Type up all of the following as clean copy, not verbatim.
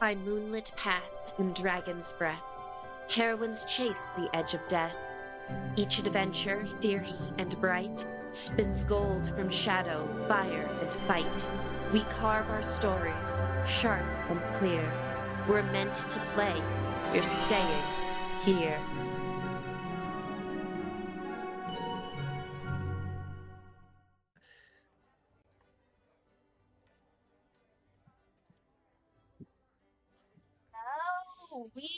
By moonlit path and dragon's breath, heroines chase the edge of death. Each adventure, fierce and bright, spins gold from shadow, fire, and fight. We carve our stories, sharp and clear. We're meant to play. You're staying here. Oh, we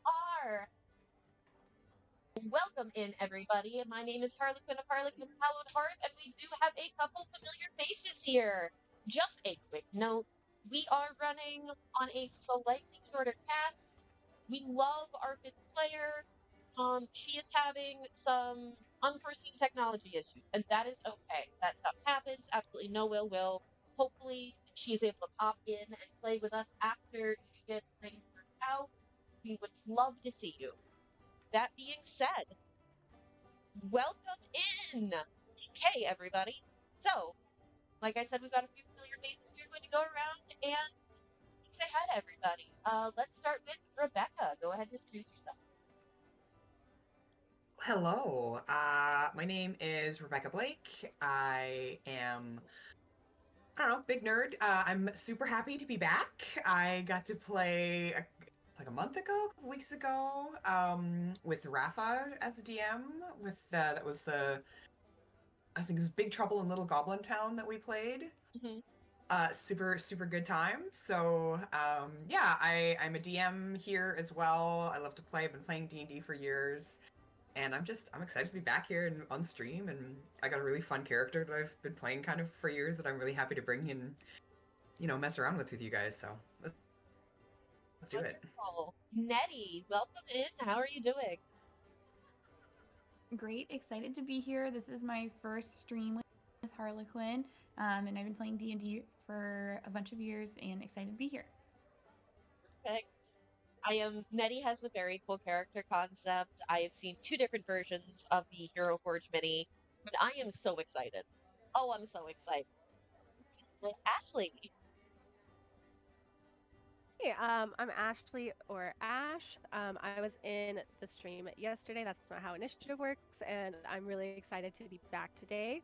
are. Welcome in, everybody. My name is Harlequin of Harlequin's Hallowed Hearth, and we do have a couple familiar faces here. Just a quick note, we are running on a slightly shorter cast. We love our fifth player. She is having some unforeseen technology issues, and that is okay. That stuff happens. Absolutely no ill will. Hopefully, she is able to pop in and play with us after she gets things worked out. We would love to see you. That being said, welcome in. Okay, everybody. So, like I said, we've got a few familiar faces. We're going to go around and say hi to everybody. Let's start with Rebecca. Go ahead and introduce yourself. Hello, my name is Rebecca Blake. I am, I don't know, big nerd. I'm super happy to be back. I got to play like a month ago, a couple weeks ago, with Rafa as a DM. That was I think it was Big Trouble in Little Goblin Town that we played. Mm-hmm. Super good time. So yeah, I'm a DM here as well. I love to play. I've been playing D&D for years. And I'm excited to be back here and on stream, and I got a really fun character that I've been playing kind of for years that I'm really happy to bring in, mess around with you guys. So let's do it. Wonderful. Nettie, welcome in. How are you doing? Great, excited to be here. This is my first stream with Harlequin, and I've been playing D&D for a bunch of years, and excited to be here. Perfect. Nettie has a very cool character concept. I have seen two different versions of the Hero Forge mini, and I am so excited. Oh, I'm so excited. Ashley, Hey, I'm Ashley or Ash. I was in the stream yesterday. That's not how initiative works, and I'm really excited to be back today.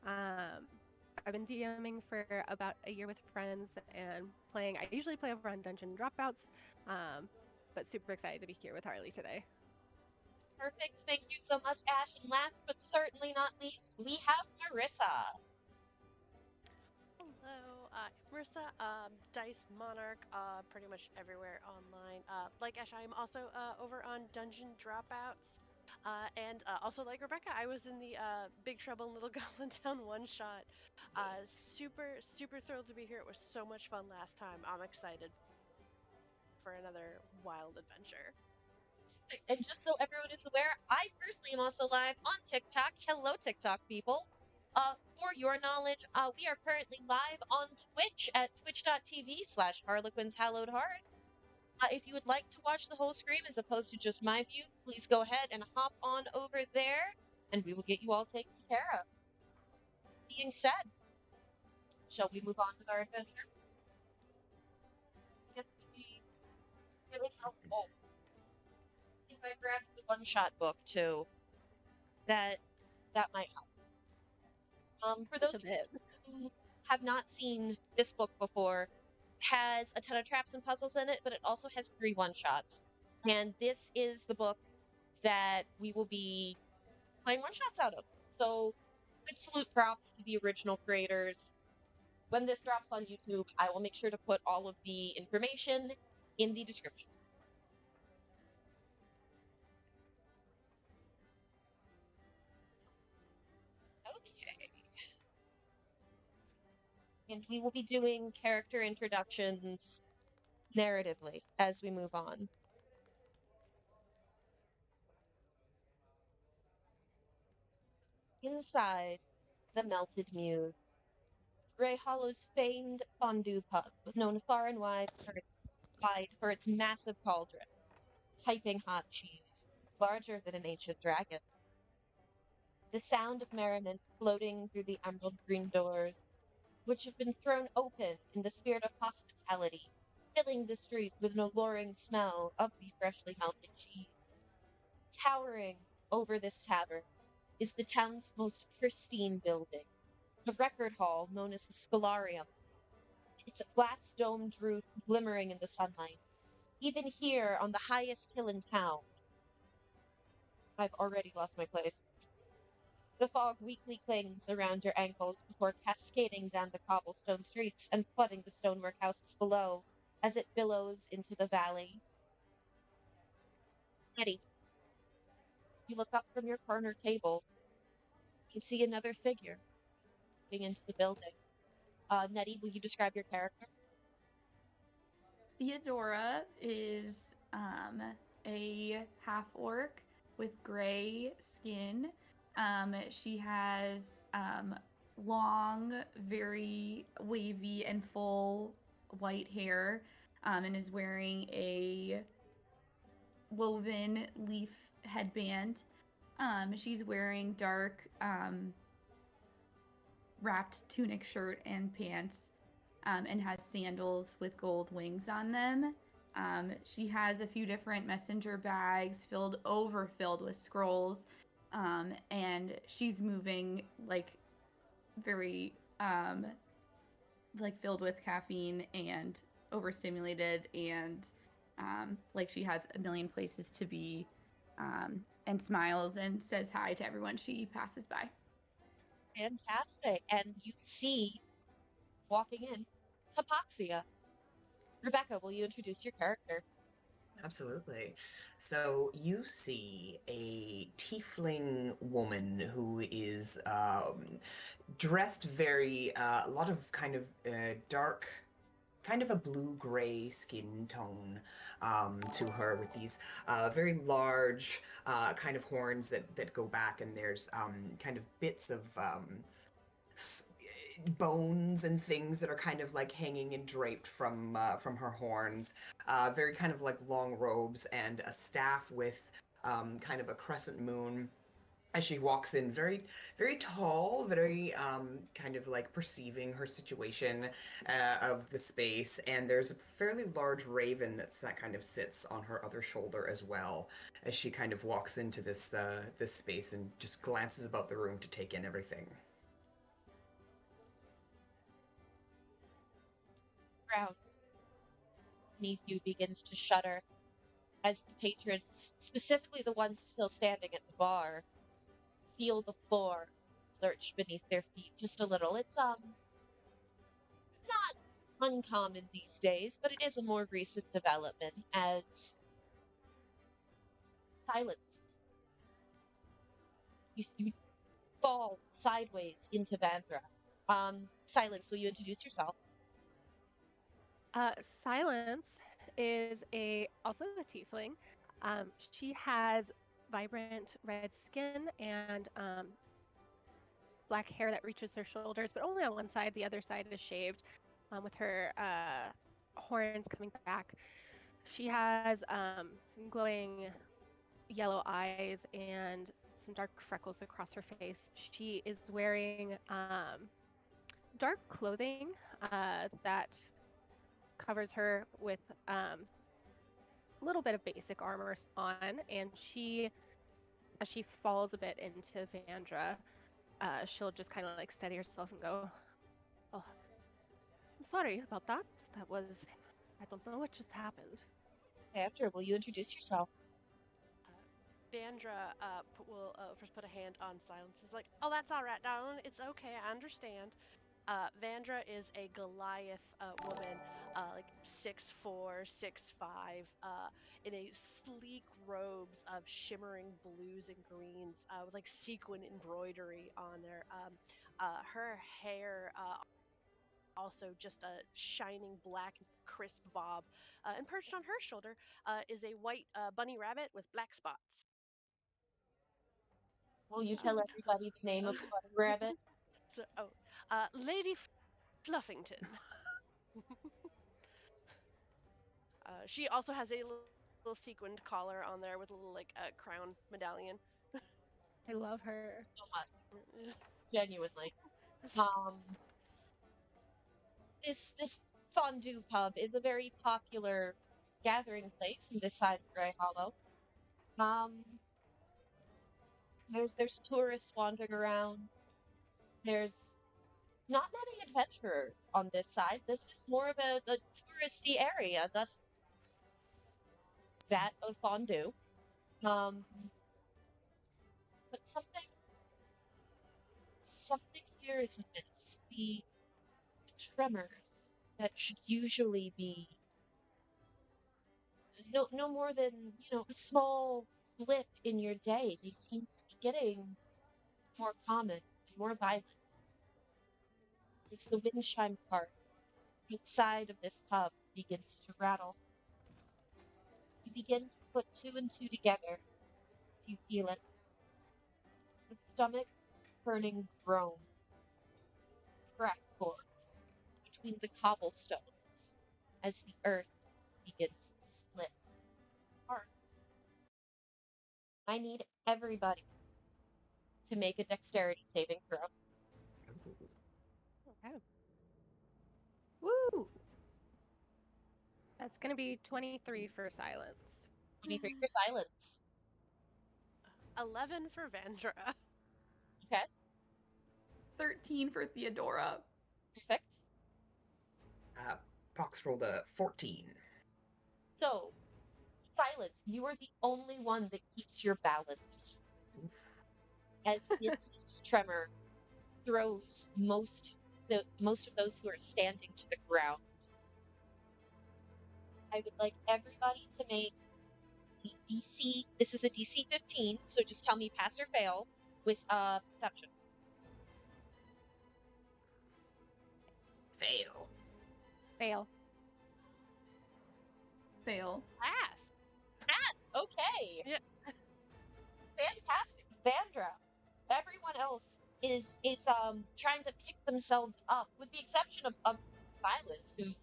I've been DMing for about a year with friends and playing. I usually play over on Dungeon Dropouts, but super excited to be here with Harley today. perfect. Thank you so much, Ash. And last but certainly not least, we have Marissa. Hello, Marissa, Dice Monarch, pretty much everywhere online. Like Ash, I'm also over on Dungeon Dropouts. And also like Rebecca, I was in the Big Trouble in Little Goblin Town one-shot. Super thrilled to be here. It was so much fun last time. I'm excited for another wild adventure. And just so everyone is aware, I personally am also live on TikTok. Hello, TikTok people. For your knowledge, we are currently live on Twitch at twitch.tv/Harlequin's Hallowed Hearth. If you would like to watch the whole stream as opposed to just my view, please go ahead and hop on over there, and we will get you all taken care of. Being said, shall we move on with our adventure? Yes, we really helpful. If I grabbed the one-shot book too, that might help. For those Just a bit. who have not seen this book before, has a ton of traps and puzzles in it, but it also has 3 one-shots. And this is the book that we will be playing one-shots out of. So, absolute props to the original creators. When this drops on YouTube, I will make sure to put all of the information in the description. Okay. And we will be doing character introductions narratively as we move on. Inside the Melted Muse, Greyhollow's famed fondue pub, known far and wide for its massive cauldron, piping hot cheese, larger than an ancient dragon. The sound of merriment floating through the emerald green doors, which have been thrown open in the spirit of hospitality, filling the street with an alluring smell of the freshly melted cheese. Towering over this tavern is the town's most pristine building, the record hall known as the Scholarium, its glass domed roof glimmering in the sunlight. Even here on the highest hill in town, I've already lost my place. The fog weakly clings around your ankles before cascading down the cobblestone streets and flooding the stonework houses below as it billows into the valley. Nettie, you look up from your corner table and see another figure moving into the building. Nettie, will you describe your character? Theodora is a half orc with gray skin. She has long, very wavy and full white hair, and is wearing a woven leaf headband. She's wearing dark wrapped tunic shirt and pants, and has sandals with gold wings on them. She has a few different messenger bags filled with scrolls, and she's moving like very like filled with caffeine and overstimulated, and like she has a million places to be, and smiles and says hi to everyone she passes by. Fantastic. And you see, walking in, Hypoxia. Rebecca, will you introduce your character? Absolutely. So you see a tiefling woman who is dressed very, a lot of kind of dark, kind of a blue-gray skin tone to her, with these very large kind of horns that go back, and there's kind of bits of bones and things that are kind of like hanging and draped from her horns. Very kind of like long robes and a staff with kind of a crescent moon as she walks in, very very tall, very kind of like perceiving her situation of the space. And there's a fairly large raven that kind of sits on her other shoulder as well, as she kind of walks into this this space and just glances about the room to take in everything. Ground beneath you begins to shudder as the patrons, specifically the ones still standing at the bar, feel the floor lurch beneath their feet just a little. It's not uncommon these days, but it is a more recent development as silence. You fall sideways into Vandra. Silence, will you introduce yourself? Silence is also a tiefling. She has vibrant red skin and black hair that reaches her shoulders, but only on one side. The other side is shaved, with her horns coming back. She has some glowing yellow eyes and some dark freckles across her face. She is wearing dark clothing that covers her with a little bit of basic armor on, and as she falls a bit into Vandra, she'll just kind of like steady herself and go, "Oh, I'm sorry about that. I don't know what just happened." After, will you introduce yourself? Vandra will first put a hand on Silence. Is like, "Oh, that's all right, darling. It's okay. I understand." Vandra is a Goliath woman, like 6'4", 6'5", in a sleek robes of shimmering blues and greens, with like sequin embroidery on there. Her hair also just a shining black crisp bob, and perched on her shoulder is a white bunny rabbit with black spots. Will you tell everybody the name of the bunny rabbit? So, Lady Fluffington. She also has a little sequined collar on there with a little like crown medallion. I love her. So much, genuinely. This fondue pub is a very popular gathering place in this side of Greyhollow. There's tourists wandering around. There's not many adventurers on this side. This is more of a touristy area, thus that of fondue. But something here is amiss. The tremors that should usually be no more than, a small blip in your day. They seem to be getting more common and more violent. As the wind chime part outside of this pub begins to rattle, you begin to put two and two together. You feel it. The stomach turning groan. Crack forms between the cobblestones as the earth begins to split apart. I need everybody to make a dexterity saving throw. Okay. Woo! That's going to be 23 for silence. 23 for silence. 11 for Vandra. Okay, 13 for Theodora. perfect. Pox rolled a 14. So, silence, you are the only one that keeps your balance. As this tremor throws most of those who are standing to the ground. I would like everybody to make a DC. This is a DC 15, so just tell me pass or fail with perception. Fail. Fail. Fail. Pass. Pass. Okay. Yeah. Fantastic, Vandra. Everyone else is trying to pick themselves up, with the exception of Violet, who's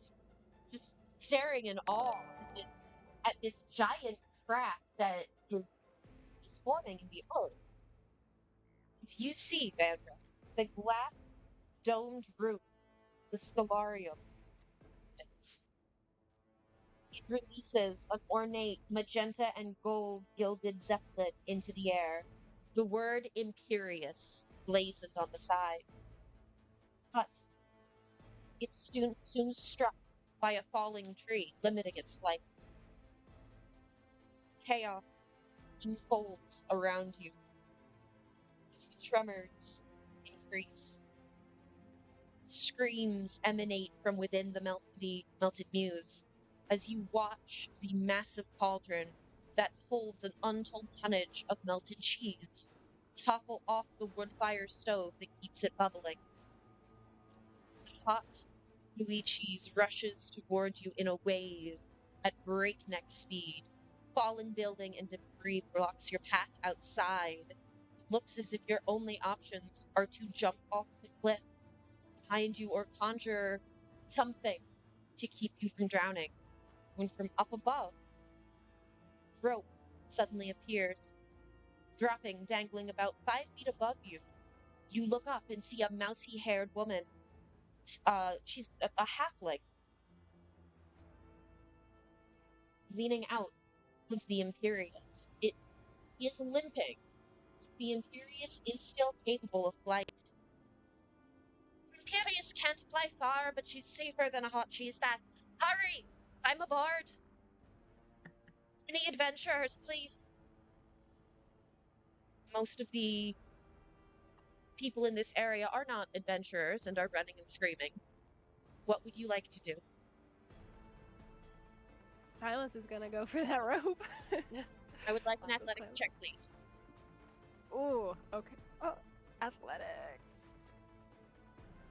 just staring in awe at this giant crack that is forming in the earth. As you see, Vandra, the glass domed roof, the Scholarium. It releases an ornate magenta and gold gilded zeppelin into the air. The word Imperious blazoned on the side. But it's soon struck by a falling tree, limiting its flight. Chaos unfolds around you as the tremors increase. Screams emanate from within the melted muse as you watch the massive cauldron that holds an untold tonnage of melted cheese topple off the wood fire stove that keeps it bubbling. The hot, gooey cheese rushes toward you in a wave at breakneck speed. Fallen building and debris blocks your path outside. It looks as if your only options are to jump off the cliff behind you or conjure something to keep you from drowning. When from up above, rope suddenly appears, dropping, dangling about 5 feet above you. You look up and see a mousy-haired woman. She's a halfling, leaning out with the Imperious. It is limping. The Imperious is still capable of flight. Imperious can't fly far, but she's safer than a hot cheese bat. Hurry! I'm aboard! Any adventurers, please? Most of the people in this area are not adventurers and are running and screaming. What would you like to do? Silence is gonna go for that rope. I would like an Awesome. athletics check, please. Ooh, okay. Oh, athletics.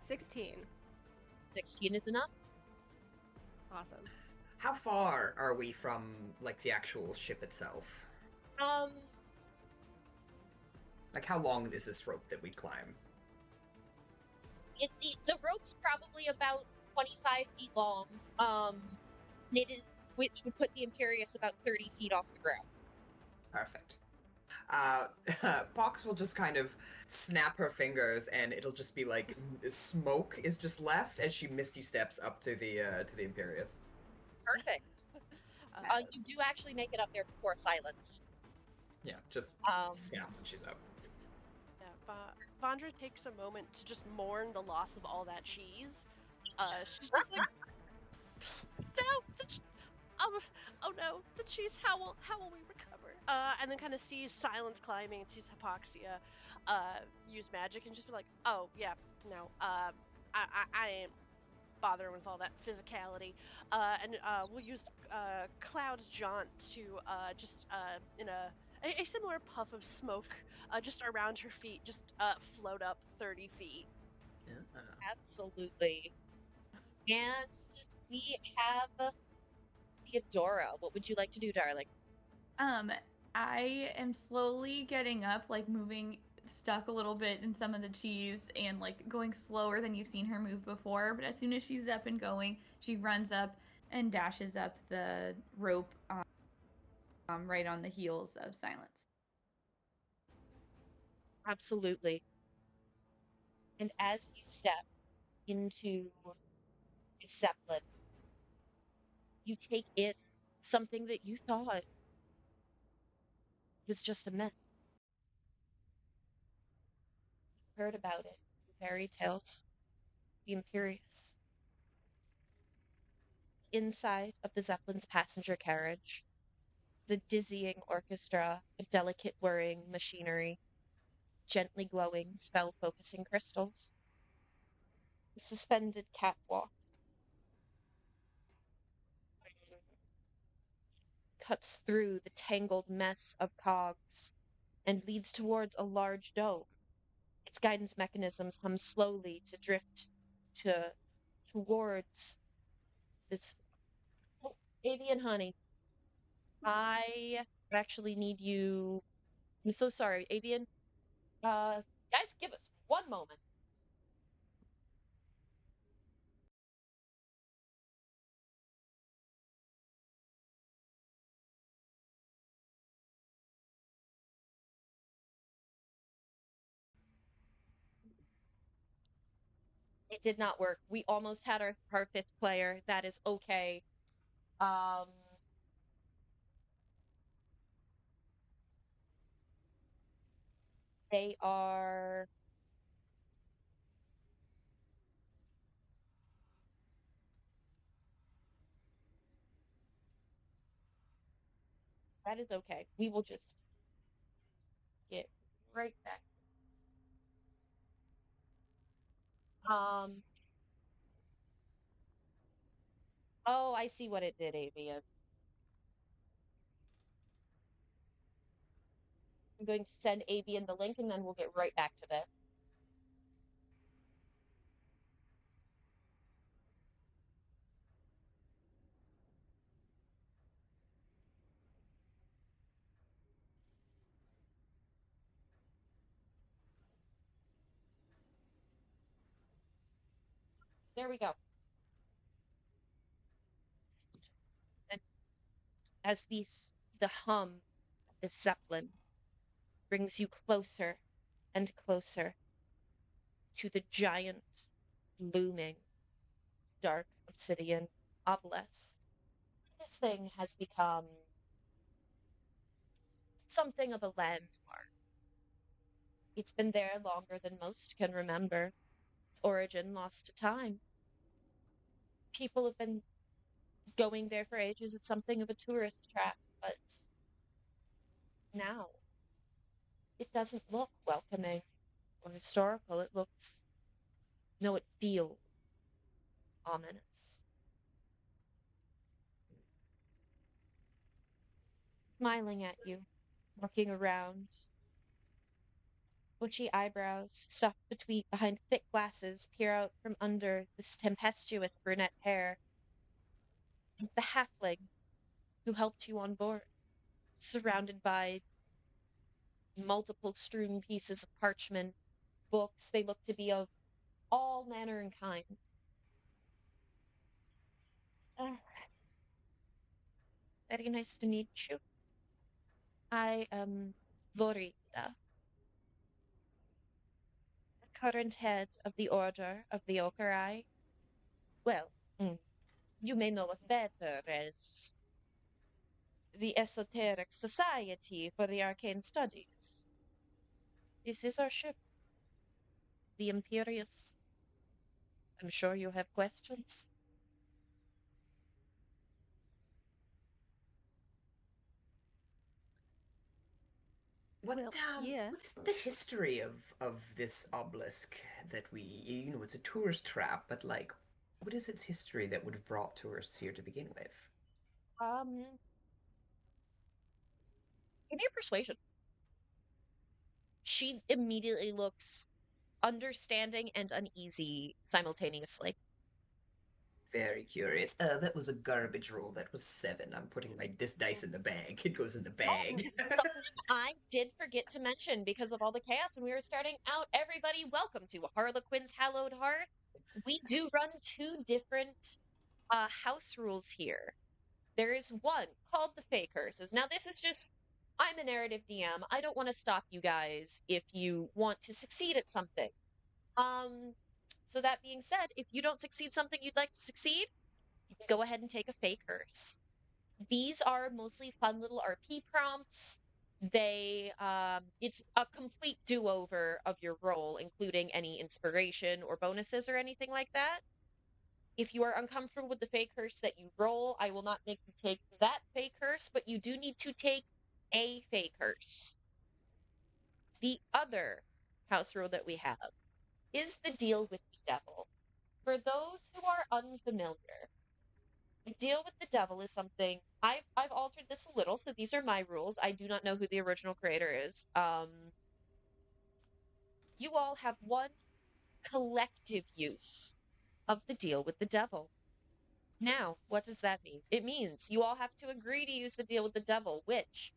16. 16 is enough. Awesome. How far are we from, like, the actual ship itself? Like, how long is this rope that we climb? The rope's probably about 25 feet long. Which would put the Imperious about 30 feet off the ground. Perfect. Pox will just kind of snap her fingers, and it'll just be like smoke is just left as she misty steps up to the Imperius. Perfect. Uh, You do actually make it up there before silence. Yeah, just Um, snaps and she's up. Yeah, Vondra takes a moment to just mourn the loss of all that cheese. She's just like, no, oh no, the cheese. How will we recover? And then kind of sees silence climbing and sees Hypoxia, use magic and just be like, oh yeah, no, I ain't bothering with all that physicality. And we'll use Cloud's Jaunt to just in a similar puff of smoke just around her feet, just float up 30 feet. Yeah. absolutely. And we have Theodora. What would you like to do, darling? I am slowly getting up, like moving, stuck a little bit in some of the cheese and like going slower than you've seen her move before. But as soon as she's up and going, she runs up and dashes up the rope, right on the heels of Silence. Absolutely. And as you step into the Zeppelin, you take in something that you thought was just a myth. You heard about it, the fairy tales, the Imperious. Inside of the Zeppelin's passenger carriage, the dizzying orchestra of delicate whirring machinery, gently glowing spell-focusing crystals, the suspended catwalk cuts through the tangled mess of cogs and leads towards a large dome. Its guidance mechanisms hum slowly to drift to towards this. Oh, avian honey. I actually need you. I'm so sorry, avian. Guys, give us one moment. It did not work. We almost had our fifth player. That is okay. Um, they are. That is okay. We will just get right back. Um. Oh, I see what it did, Avian. I'm going to send Avian the link, and then we'll get right back to this. There we go. And as the hum of the Zeppelin brings you closer and closer to the giant, looming, dark obsidian obelisk. This thing has become something of a landmark. It's been there longer than most can remember. Its origin lost to time. People have been going there for ages. It's something of a tourist trap, but now it doesn't look welcoming or historical. It looks, no, it feels ominous. Smiling at you, looking around, bushy eyebrows stuffed between behind thick glasses peer out from under this tempestuous brunette hair. And the halfling who helped you on board, surrounded by multiple strewn pieces of parchment, books. They look to be of all manner and kind. Uh, Very nice to meet you. I am Lorita, current head of the Order of the Ochre. Well, you may know us better as the Esoteric Society for the Arcane Studies. This is our ship, the Imperious. I'm sure you have questions. What Well, yes. what's the history of this obelisk that we, you know, it's a tourist trap, but like, what is its history that would have brought tourists here to begin with? Um, Give me a persuasion. She immediately looks understanding and uneasy simultaneously. Very curious. That was a garbage roll. That was 7. I'm putting this dice in the bag. It goes in the bag. Something I did forget to mention because of all the chaos when we were starting out. Everybody, welcome to Harlequin's Hallowed Hearth. We do run 2 different house rules here. There is one called the Fake Curses. Now, this is just, I'm a narrative DM. I don't want to stop you guys if you want to succeed at something. So that being said, if you don't succeed something you'd like to succeed, go ahead and take a Fake Curse. These are mostly fun little RP prompts. It's a complete do-over of your role, including any inspiration or bonuses or anything like that. If you are uncomfortable with the fake curse that you roll, I will not make you take that fake curse, but you do need to take a fake curse. The other house rule that we have is the deal with the devil. For those who are unfamiliar, the deal with the devil is something I've altered this a little, so these are my rules. I do not know who the original creator is. You all have one collective use of the deal with the devil. Now, what does that mean? It means you all have to agree to use the deal with the devil, which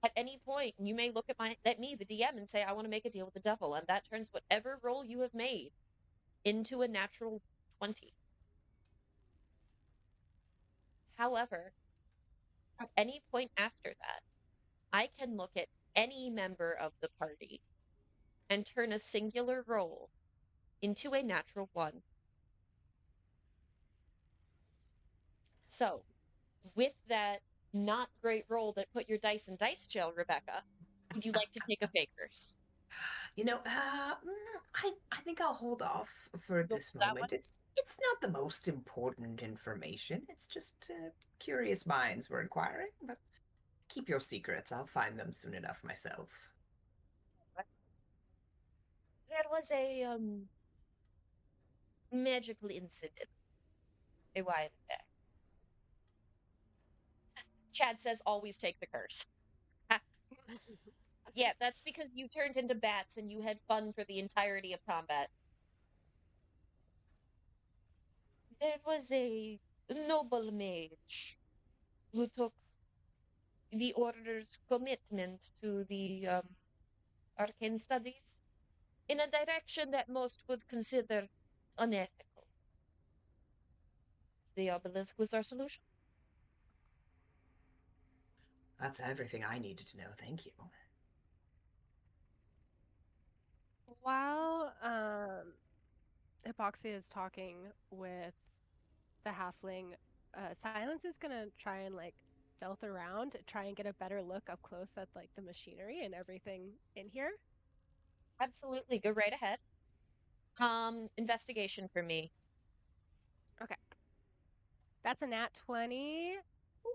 at any point you may look at me, the DM, and say, I want to make a deal with the devil, and that turns whatever roll you have made into a natural 20. However, at any point after that, I can look at any member of the party and turn a singular roll into a natural 1. So, with that not great roll that put your dice in dice jail, Rebecca, would you like to take a fakers? You know, I think I'll hold off for You'll this do that one? moment. It's not the most important information. It's just curious minds were inquiring, but keep your secrets. I'll find them soon enough myself. There was a magical incident a while back. Chad says always take the curse. Yeah, that's because you turned into bats and you had fun for the entirety of combat. There was a noble mage who took the order's commitment to the arcane studies in a direction that most would consider unethical. The obelisk was our solution. That's everything I needed to know. Thank you. While Hypoxia is talking with the halfling, Silence is gonna try and like stealth around, try and get a better look up close at like the machinery and everything in here. Absolutely, go right ahead. Investigation for me. Okay. That's a nat 20.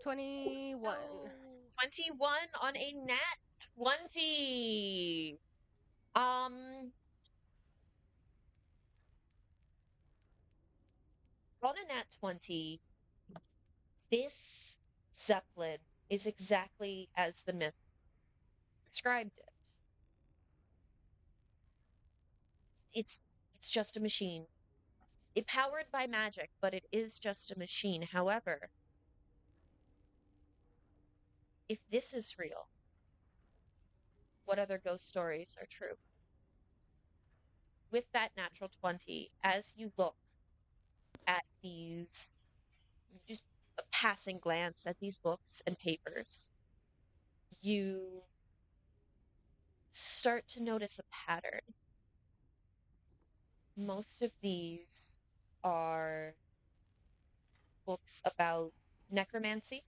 21. 21 on a nat 20. Um, on a nat 20, this Zeppelin is exactly as the myth described it. It's it's just a machine. It powered by magic, but it is just a machine. However, if this is real, what other ghost stories are true? With that natural 20, as you look at these, just a passing glance at these books and papers, you start to notice a pattern. Most of these are books about necromancy,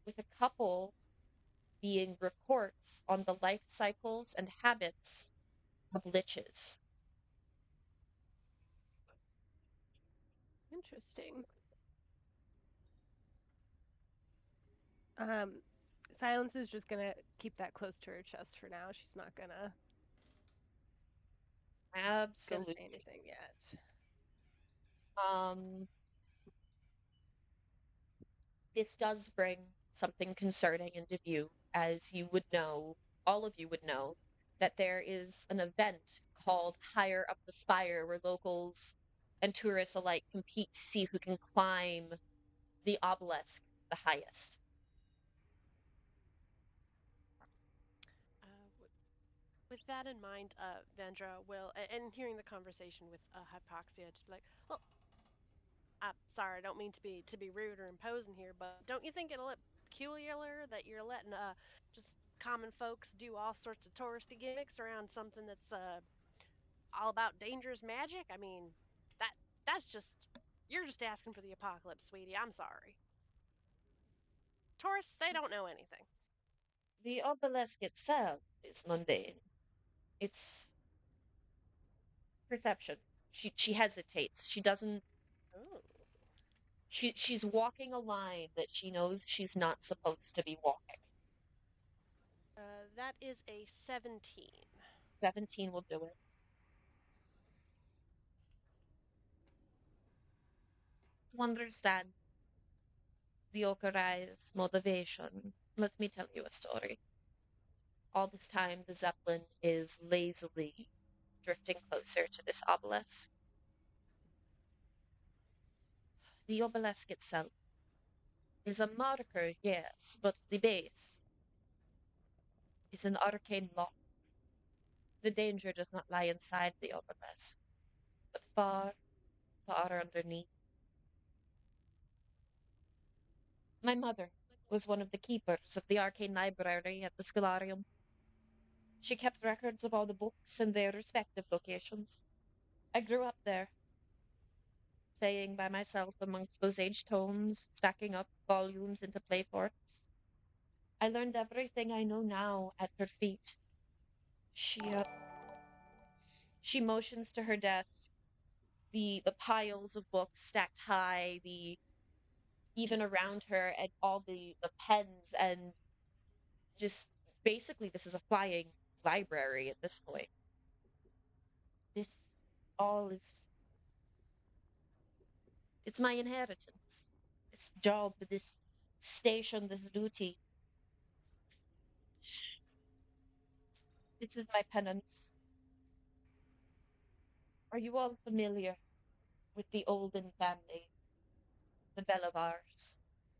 with a couple being reports on the life cycles and habits of liches. Interesting. Silence is just gonna keep that close to her chest for now. She's not gonna Absolutely. say anything yet. This does bring something concerning into view, as you would know, all of you would know, that there is an event called Higher Up the Spire where locals and tourists alike compete to see who can climb the obelisk the highest. With that in mind, Vandra will, and hearing the conversation with Hypoxia, just be like, well, I'm sorry, I don't mean to be rude or imposing here, but don't you think it'll look peculiar that you're letting just common folks do all sorts of touristy gimmicks around something that's all about dangerous magic? I mean, that that's just you're just asking for the apocalypse, sweetie. I'm sorry. Tourists, they don't know anything. The obelisk itself is mundane. It's perception. She hesitates. She doesn't Oh. she's walking a line that she knows she's not supposed to be walking. That is a 17. 17 will do it. To understand the Ochre's motivation, let me tell you a story. All this time, the Zeppelin is lazily drifting closer to this obelisk. The obelisk itself is a marker, yes, but the base is an arcane lock. The danger does not lie inside the obelisk, but far, far underneath. My mother was one of the keepers of the arcane library at the Scholarium. She kept records of all the books in their respective locations. I grew up there, playing by myself amongst those aged tomes, stacking up volumes into play forts. I learned everything I know now at her feet. She motions to her desk, the piles of books stacked high, the even around her and all the pens and just basically this is a flying library at this point. This all is it's my inheritance. This job, this station, this duty. It is my penance. Are you all familiar with the olden family, the Bellavars?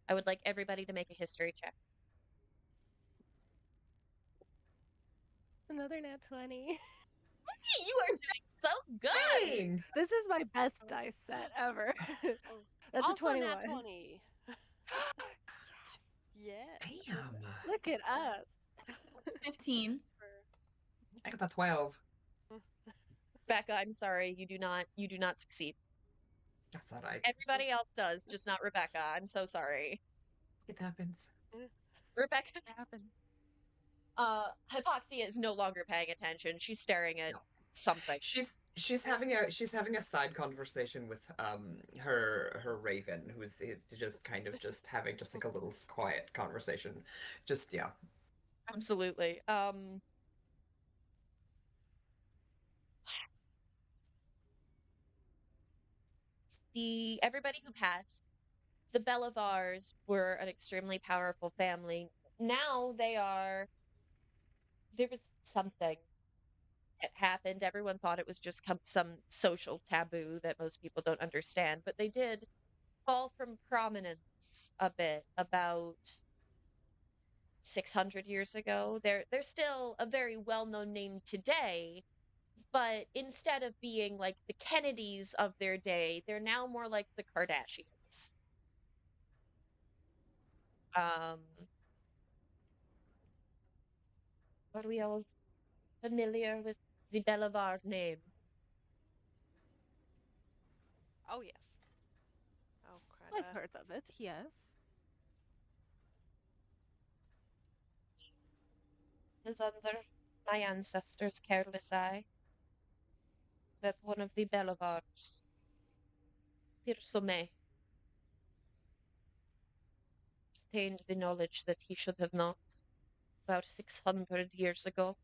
I would like everybody to make a history check. It's another nat 20. You are doing so good. Dang! This is my best dice set ever. Oh, That's also a 21. nat 20. Yes. Damn. Look at us. 15. I got that 12. Rebecca, I'm sorry, you do not succeed. That's all right. Everybody else does, just not Rebecca. I'm so sorry. It happens. Rebecca happened. Hypoxia is no longer paying attention. She's staring at No. something. She's having a side conversation with her raven, who's just kind of just having just like a little quiet conversation. Just yeah. Absolutely. Everybody who passed, the Bellavars were an extremely powerful family. Now there was something that happened. Everyone thought it was just some social taboo that most people don't understand, but they did fall from prominence a bit about 600 years ago. They're still a very well-known name today, but instead of being like the Kennedys of their day, they're now more like the Kardashians. Um Are we all familiar with the Belivar name? Oh yes. Oh I've crud. heard of it, yes. It is under my ancestors' careless eye that one of the Belivars, Pirsome, attained the knowledge that he should have not about 600 years ago.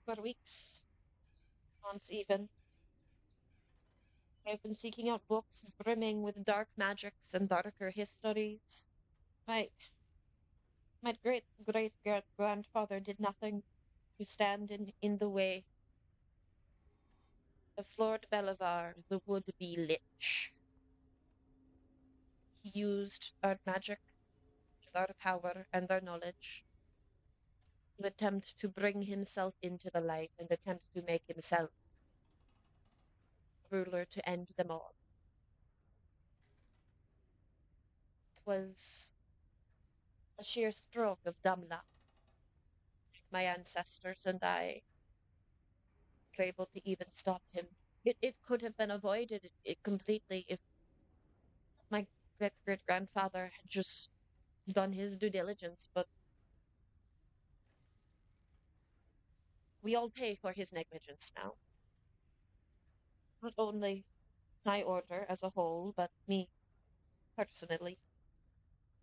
For weeks, months even, I've been seeking out books brimming with dark magics and darker histories. My my great grandfather did nothing to stand in the way of Lord Belivar, the would-be lich. He used our magic, our power, and our knowledge to attempt to bring himself into the light and attempt to make himself ruler to end them all. It was a sheer stroke of dumb luck. My ancestors and I were able to even stop him. It could have been avoided completely if my great grandfather had just done his due diligence, but we all pay for his negligence now. Not only my order as a whole, but me personally.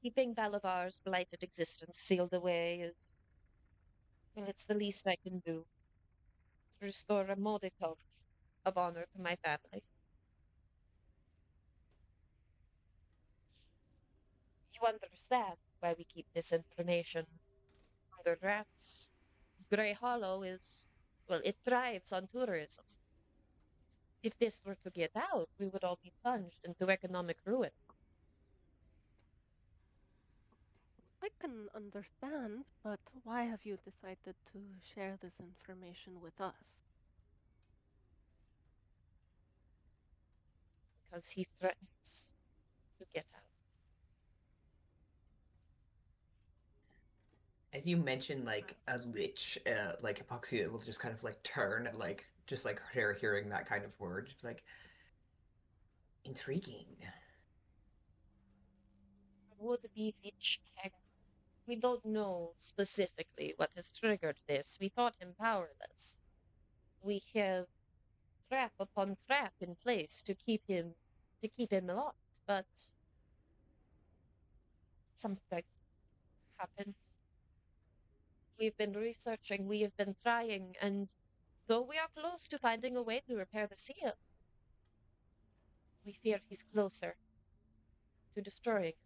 Keeping Balavar's blighted existence sealed away is, well, it's the least I can do to restore a modicum of honor to my family. You understand why we keep this information under wraps. Greyhollow is, well, it thrives on tourism. If this were to get out, we would all be plunged into economic ruin. I can understand, but why have you decided to share this information with us? Because he threatens to get out. As you mentioned, like a lich, like Epoxy will just kind of like turn, like just like her hearing that kind of word, just like intriguing. Would be Lich King. We don't know specifically what has triggered this. We thought him powerless. We have trap upon trap in place to keep him locked, but something happened. We've been researching, we have been trying, and though we are close to finding a way to repair the seal, we fear he's closer to destroying it.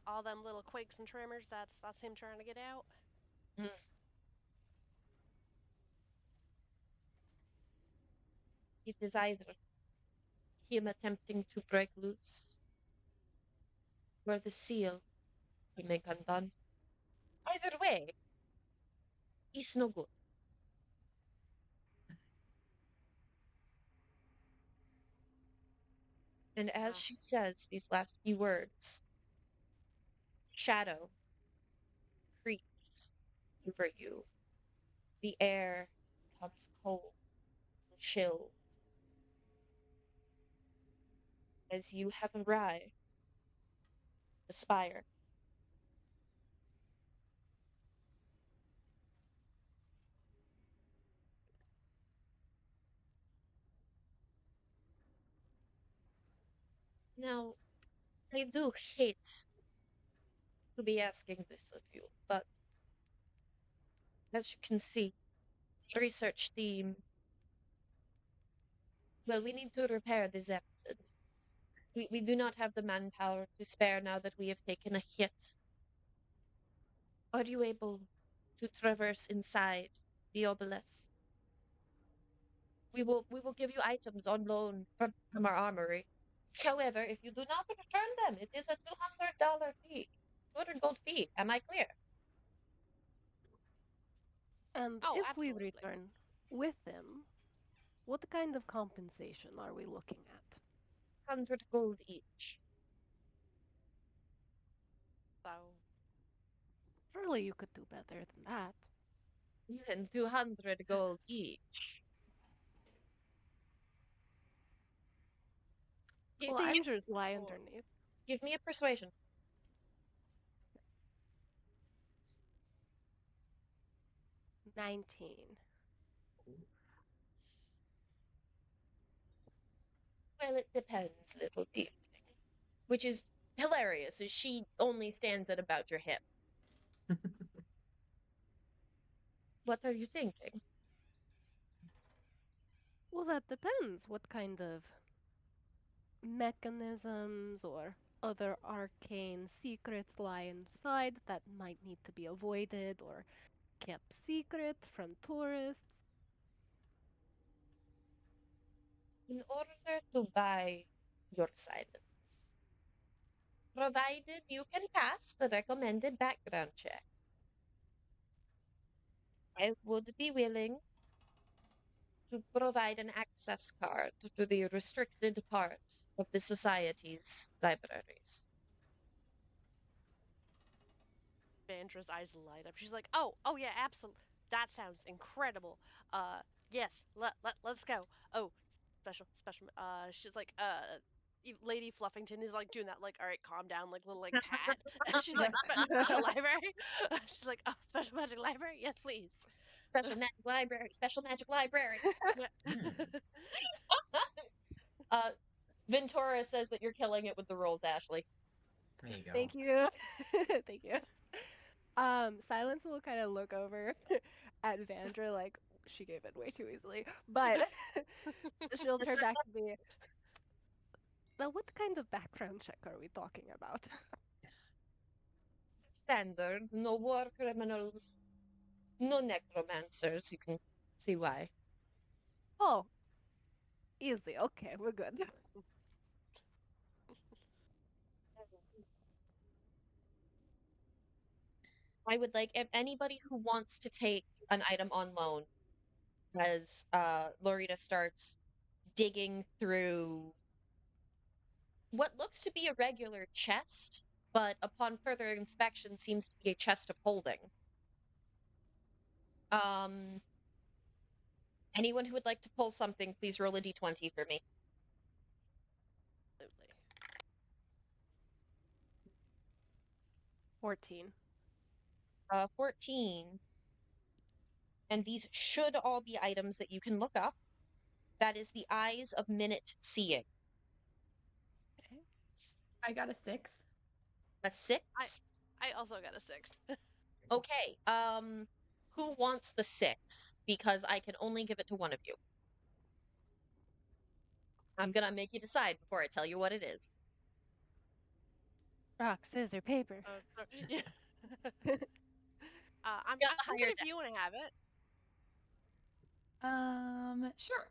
All them little quakes and tremors. That's him trying to get out. Mm. It is either him attempting to break loose, or the seal being undone. Either way, he's no good. And as Ah, she says these last few words, shadow creeps over you. The air becomes cold and chill as you have arrived at the spire. Now, I do hate to be asking this of you, but as you can see, the research team, well, we need to repair the Zepton. We do not have the manpower to spare now that we have taken a hit. Are you able to traverse inside the obelisk? We will give you items on loan from our armory. However, if you do not return them, it is a $200 fee. 200 gold fee. Am I clear? And oh, if we absolutely. return with them, what kind of compensation are we looking at? 100 gold each. So, Surely you could do better than that. Even 200 gold each. Well, I'm sure it's why underneath. Give me a persuasion. 19. Well, it depends, little dear. Which is hilarious, as she only stands at about your hip. What are you thinking? Well, that depends. What kind of mechanisms or other arcane secrets lie inside that might need to be avoided or kept secret from tourists? In order to buy your silence, provided you can pass the recommended background check, I would be willing to provide an access card to the restricted part of the Society's libraries. Vandra's eyes light up. She's like, oh yeah, absolutely. That sounds incredible. Yes, let's go. Oh, special. She's like, Lady Fluffington is like doing that, like, all right, calm down, like little like pat. And she's like, special library. She's like, oh, special magic library. Yes, please. Special magic library, special magic library. Yeah. Ventura says that you're killing it with the rolls, Ashley. There you go. Thank you. Thank you. Silence will kind of look over at Vandra like she gave it way too easily, but she'll turn back to me. Now, what kind of background check are we talking about? Standard, no war criminals, no necromancers. You can see why. Oh, easy. Okay, we're good. I would like if anybody who wants to take an item on loan, as Lorita starts digging through what looks to be a regular chest, but upon further inspection seems to be a chest of holding. Anyone who would like to pull something, please roll a d20 for me. Absolutely. 14. 14. And these should all be items that you can look up. That is the Eyes of Minute Seeing. Okay. I got a 6. A 6? I also got a 6. Okay. Who wants the 6? Because I can only give it to one of you. I'm gonna make you decide before I tell you what it is. Rock, scissors, paper. Yeah. I'm got the good higher if you want to dex. have it. Sure.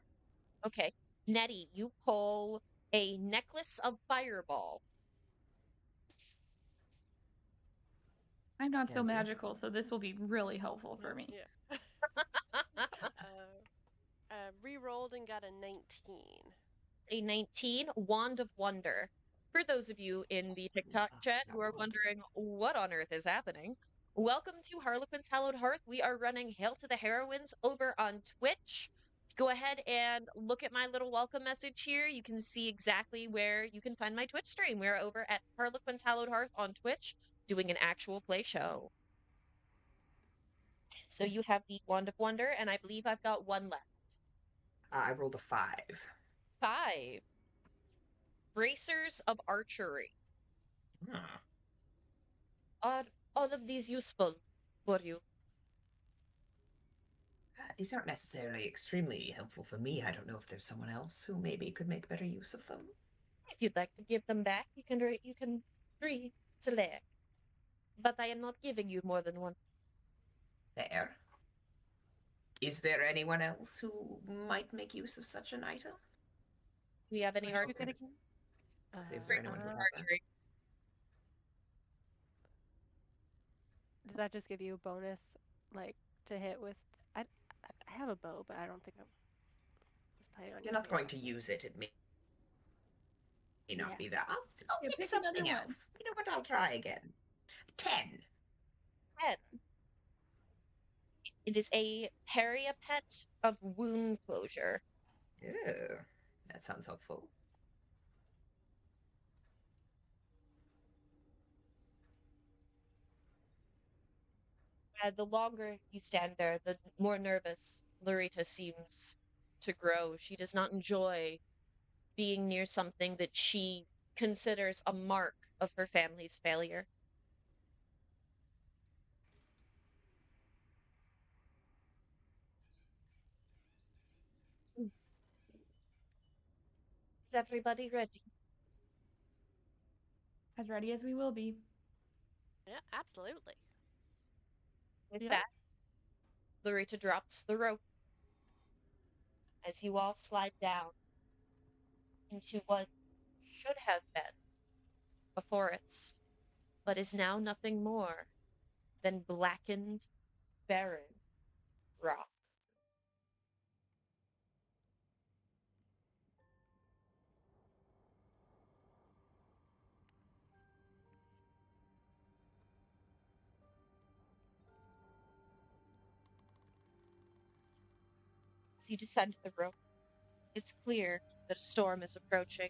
Okay. Nettie, you pull a necklace of fireball. I'm not so Yeah, man. magical, so this will be really helpful for me. Yeah. Re-rolled and got a 19. A 19, Wand of Wonder. For those of you in the TikTok chat who are wondering what on earth is happening, welcome to Harlequin's Hallowed Hearth. We are running Hail to the Heroines over on Twitch. Go ahead and look at my little welcome message here. You can see exactly where you can find my Twitch stream. We're over at Harlequin's Hallowed Hearth on Twitch doing an actual play show. So you have the Wand of Wonder, and I believe I've got one left. I rolled a 5. 5. Bracers of Archery. Huh. Are all of these useful for you? These aren't necessarily extremely helpful for me. I don't know if there's someone else who maybe could make better use of them. If you'd like to give them back, you can select. But I am not giving you more than one. There. Is there anyone else who might make use of such an item? Do we have any Which archery? one again? Is there anyone who would have that? Archery. Does that just give you a bonus, like, to hit with? I have a bow, but I don't think I'm just planning on You're not using going to use it. It may not Yeah. be that. I'll Yeah, pick pick something another one. else. You know what? I'll try again. 10. 10. It is a periapet of wound closure. Ew. That sounds helpful. The longer you stand there, the more nervous Larita seems to grow. She does not enjoy being near something that she considers a mark of her family's failure. Is everybody ready? As ready as we will be. Yeah, absolutely. With Yep. that, Larita drops the rope as you all slide down into what should have been a forest, but is now nothing more than blackened, barren rock. As you descend the rope, it's clear that a storm is approaching.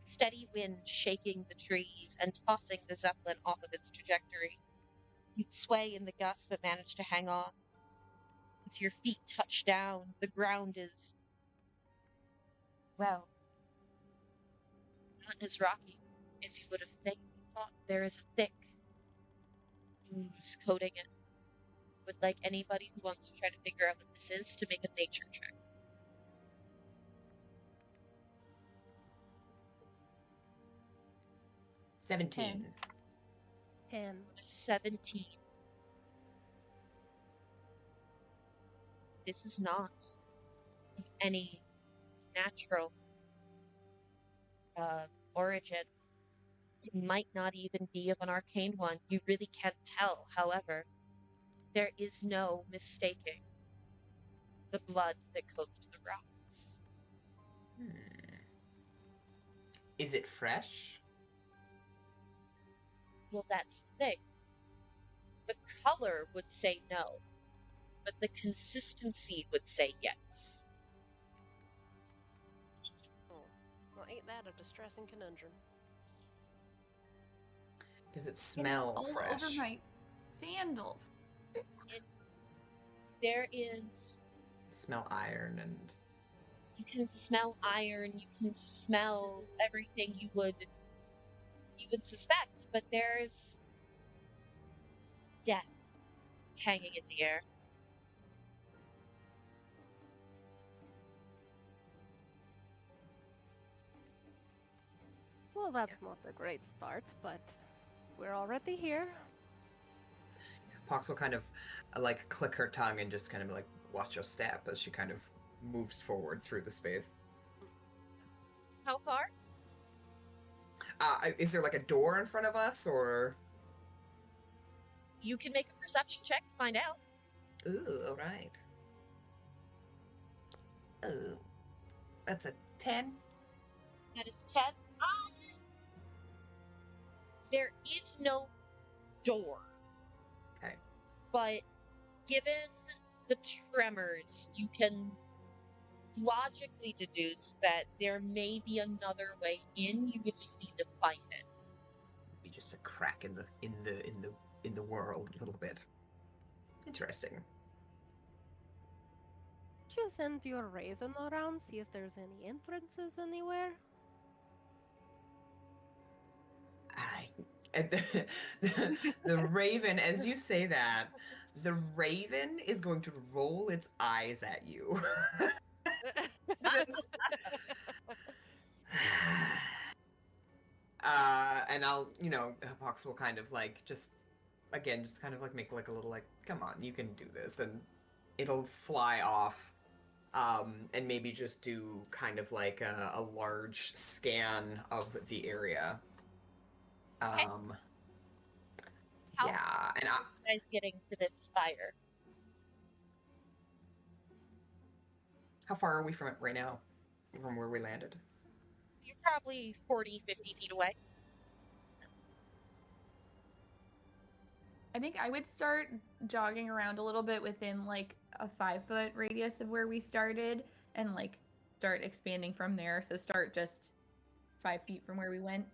Steady wind shaking the trees and tossing the zeppelin off of its trajectory. You sway in the gust but manage to hang on. As your feet touch down, the ground is, well, not as rocky as you would have thought. There is a thick ooze coating it. Would like anybody who wants to try to figure out what this is to make a nature check. 17. 10. 17. This is not of any natural origin. It might not even be of an arcane one. You really can't tell. However, there is no mistaking the blood that coats the rocks. Is it fresh? Well, that's the thing. The color would say no, but the consistency would say yes. Oh, well, ain't that a distressing conundrum? Does it Getting smell all fresh? over my sandals. There is. Smell iron and. You can smell iron. You can smell everything you would suspect, but there's death hanging in the air. Well, that's not a great start, but we're already here. Pox will kind of like click her tongue and just kind of like watch your step as she kind of moves forward through the space. How far? Is there like a door in front of us or? You can make a perception check to find out. Ooh, all right. Ooh, that's a 10. That is 10. There is no door. Okay. But given the tremors, you can logically deduce that there may be another way in. You would just need to find it. Be just a crack in the world a little bit. Interesting. Did you send your raven around, see if there's any entrances anywhere? The raven, as you say that, the raven is going to roll its eyes at you. Just, and I'll, Pox will kind of like just kind of like make like a little like, come on, you can do this, and it'll fly off, and maybe just do kind of like a large scan of the area. Yeah, and you guys getting to this spire? how far are we from it right now? From where we landed? You're probably 40, 50 feet away. I think I would start jogging around a little bit within like a 5-foot radius of where we started and like start expanding from there. So start just 5 feet from where we went.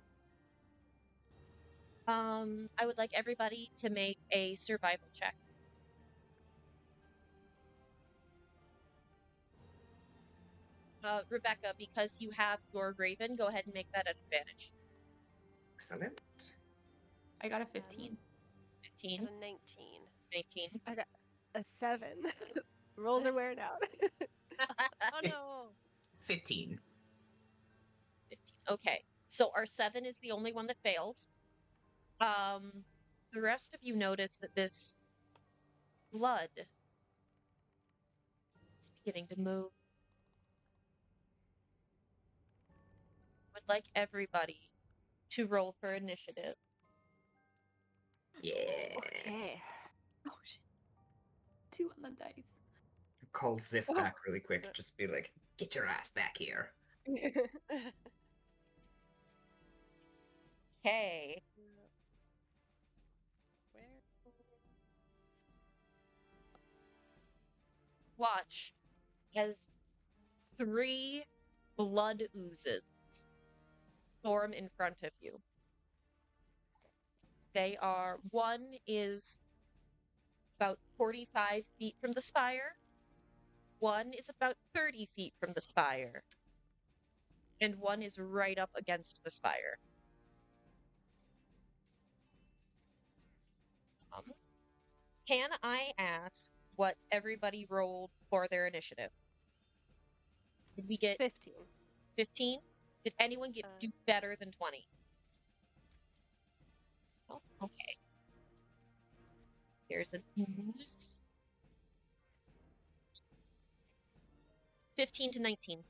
I would like everybody to make a survival check. Rebecca, because you have your raven, go ahead and make that an advantage. Excellent. I got a 15. 15, Got a 19. 19. I got a 7. Rolls are wearing out. Oh no! 15. 15. Okay, so our 7 is the only one that fails. The rest of you notice that this blood is beginning to move. Would like everybody to roll for initiative. Yeah. Okay. Oh shit. 2 on the dice. Call Ziff Oh. back really quick. Just be like, get your ass back here. Okay. Where? Watch as 3 blood oozes form in front of you. One is about 45 feet from the spire. One is about 30 feet from the spire. And one is right up against the spire. Can I ask what everybody rolled for their initiative? Did we get 15. 15? Did anyone do better than 20? Oh, okay. Here's an ooze. 15 to 19.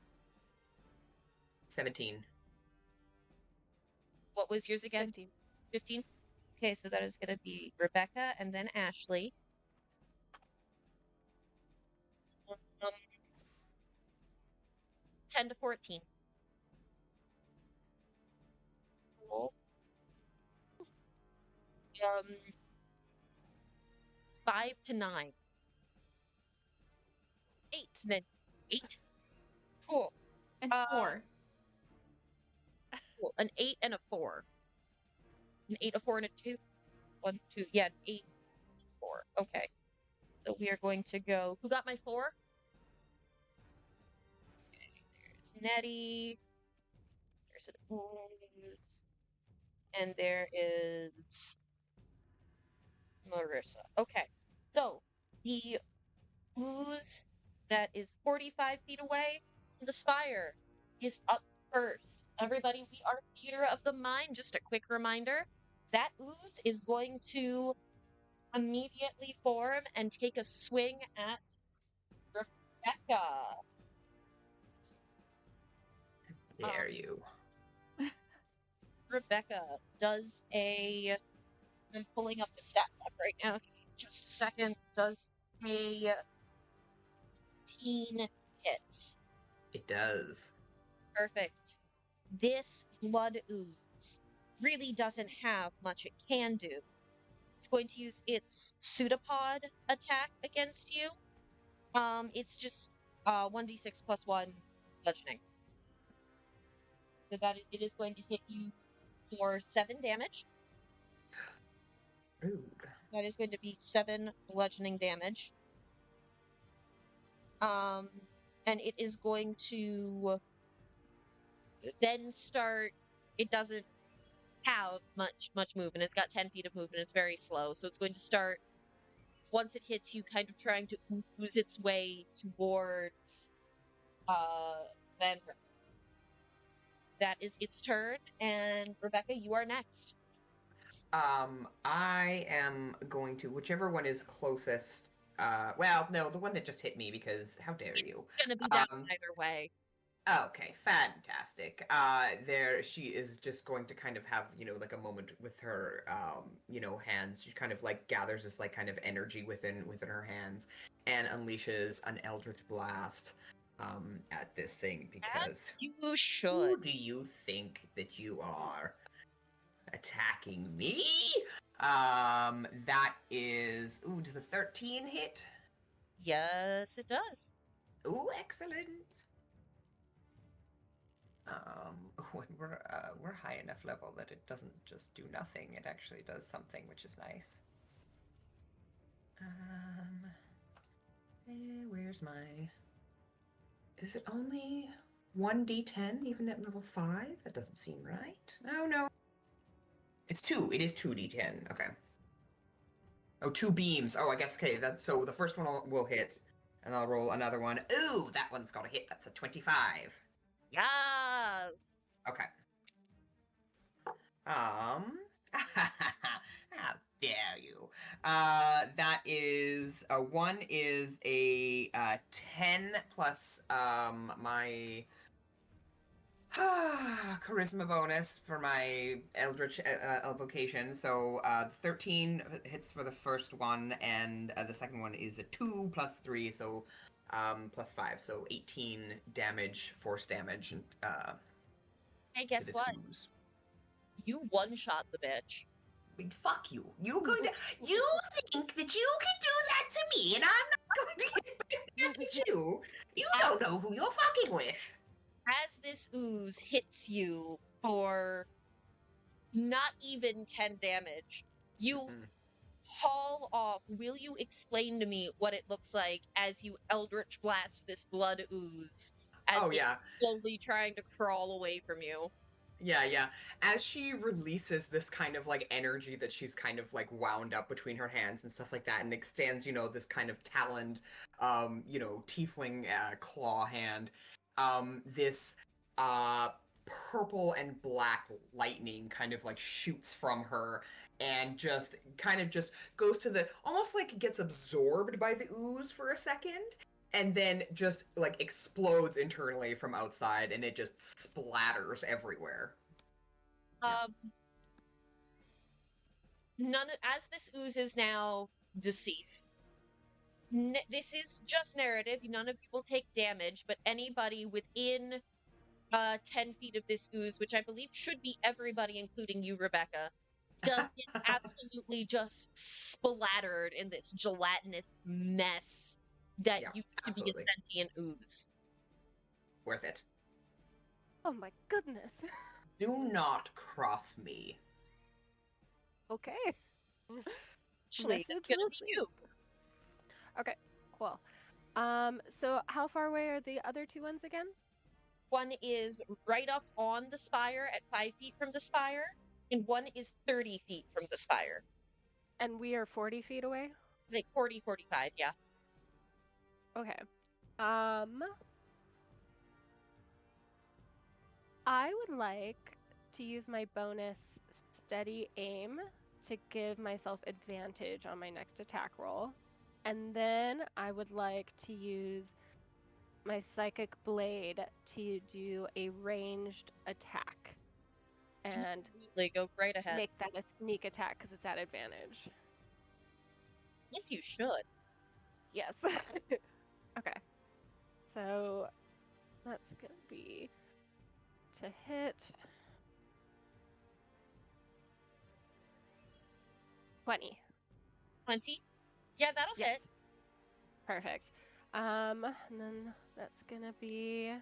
17. What was yours again? 15. 15? Okay, so that is going to be Rebecca and then Ashley. 10 to 14. Cool. 5 to 9. 8. And then 8. Cool. And 4. Cool. An 8 and a 4. An 8, a 4, and a 2. 1, 2. Yeah, an 8, 4. Okay. So we are going to go. Who got my 4? Okay, there's Nettie. There's an ooze. And there is Marissa. Okay. So the ooze that is 45 feet away from the spire is up first. Everybody, we are Theater of the Mind. Just a quick reminder. That ooze is going to immediately form and take a swing at Rebecca. Dare you. Rebecca does a. I'm pulling up the stat block right now. Just a second. Does a 15 hit. It does. Perfect. This blood ooze really doesn't have much it can do. It's going to use its pseudopod attack against you. It's just 1d6 plus 1 bludgeoning. So that it is going to hit you for 7 damage. Rude. That is going to be 7 bludgeoning damage. And it is going to then start. It doesn't have much movement. It's got 10 feet of movement. It's very slow. So it's going to start, once it hits you, kind of trying to ooze its way towards Vanguard. That is its turn, and Rebecca, you are next. I am going to, whichever one is closest. Well, no, the one that just hit me, because how dare you? It's gonna be down either way. Okay, fantastic. She is just going to kind of have, like a moment with her, hands. She kind of like gathers this like kind of energy within her hands and unleashes an eldritch blast at this thing, because you who should. do you think that you are? Attacking me? That is, ooh, does a 13 hit? Yes, it does. Ooh, excellent. When we're high enough level that it doesn't just do nothing, it actually does something, which is nice. Where's my... Is it only 1d10 even at level 5? That doesn't seem right. No. It's 2. It is 2d10. Okay. Oh, 2 beams. Oh, I guess, okay, that's... So the first one will hit, and I'll roll another one. Ooh, that one's got a hit. That's a 25. Yes. Okay. How dare you? That is one is a 10 plus my charisma bonus for my eldritch evocation. So 13 hits for the first one, and the second one is a 2 plus 3, so plus 5, so 18 damage, force damage. Hey, To guess this what? ooze. You one-shot the bitch. Fuck you. You think that you can do that to me, and I'm not going to get back at you? You don't know who you're fucking with. As this ooze hits you for not even 10 damage, you haul off. Will you explain to me what it looks like as you eldritch blast this blood ooze as it's slowly trying to crawl away from you? Yeah. As she releases this kind of like energy that she's kind of like wound up between her hands and stuff like that, and extends, this kind of taloned, tiefling claw hand, this purple and black lightning kind of like shoots from her and just goes to the, almost like it gets absorbed by the ooze for a second, and then just like explodes internally from outside, and it just splatters everywhere. As this ooze is now deceased. This is just narrative. None of you will take damage, but anybody within 10 feet of this ooze, which I believe should be everybody, including you, Rebecca, does get absolutely just splattered in this gelatinous mess that used to be a sentient ooze. Worth it. Oh my goodness. Do not cross me. Okay. Actually, it's gonna be you. Okay, cool. So how far away are the other two ones again? One is right up on the spire at 5 feet from the spire, and one is 30 feet from the spire. And we are 40 feet away? Like 40, 45, yeah. Okay. I would like to use my bonus steady aim to give myself advantage on my next attack roll. And then I would like to use my psychic blade to do a ranged attack. And absolutely, go right ahead. Make that a sneak attack because it's at advantage. Yes, you should. Yes. Okay. So that's going to be to hit 20. 20? Yeah, that'll hit. Perfect. And then that's going to be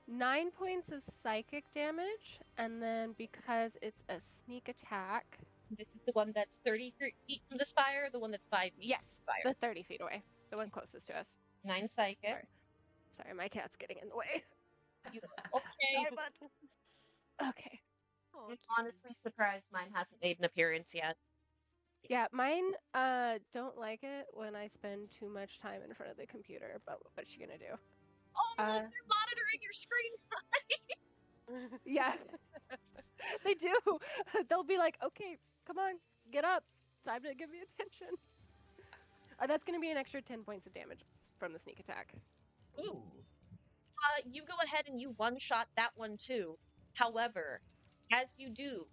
9 points of psychic damage, and then because it's a sneak attack... This is the one that's 30 feet from the spire, the one that's 5 feet yes, from the spire? The 30 feet away. The one closest to us. 9 psychic. Sorry, my cat's getting in the way. Okay. Sorry, bud. Okay. Oh, I'm honestly surprised mine hasn't made an appearance yet. Yeah, mine don't like it when I spend too much time in front of the computer, but what's she gonna do? Oh, no, they're monitoring your screen time! Yeah. They do. They'll be like, okay, come on, get up. Time to give me attention. That's going to be an extra 10 points of damage from the sneak attack. Ooh. You go ahead and you one-shot that one too. However, as you do,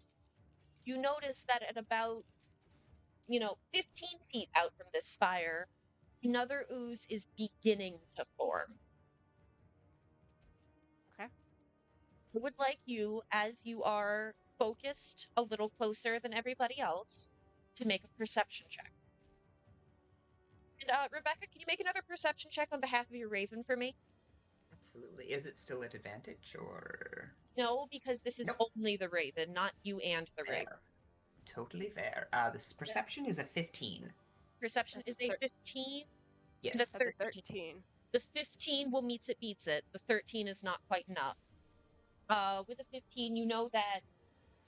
you notice that at about, 15 feet out from this spire, another ooze is beginning to form. Okay. I would like you, as you are focused a little closer than everybody else to make a perception check. And Rebecca, can you make another perception check on behalf of your raven for me? Absolutely. Is it still at advantage or? No, because this is Nope. only the raven, not you and the raven. Fair. Totally fair. This perception is a 15. Perception That's is a a 15. Yes. That's That's a 13. 13. The 15 will meets it beats it. The 13 is not quite enough. With a 15, you know that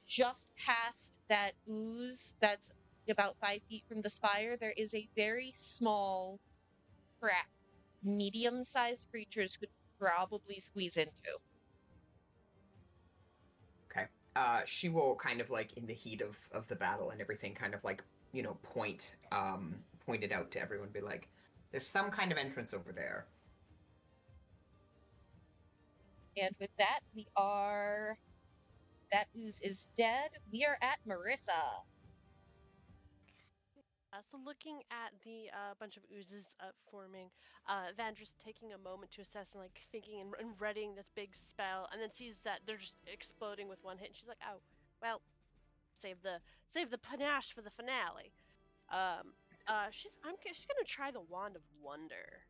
just past that ooze that's about 5 feet from the spire, there is a very small crack medium-sized creatures could probably squeeze into. Okay. She will kind of like in the heat of the battle and everything kind of like, point it out to everyone, be like, there's some kind of entrance over there. And with that, that ooze is dead. We are at Marissa. So looking at the bunch of oozes forming, Vandra's taking a moment to assess and like thinking and readying this big spell, and then sees that they're just exploding with one hit. And she's like, "Oh, well, save the panache for the finale." She's gonna try the Wand of Wonder,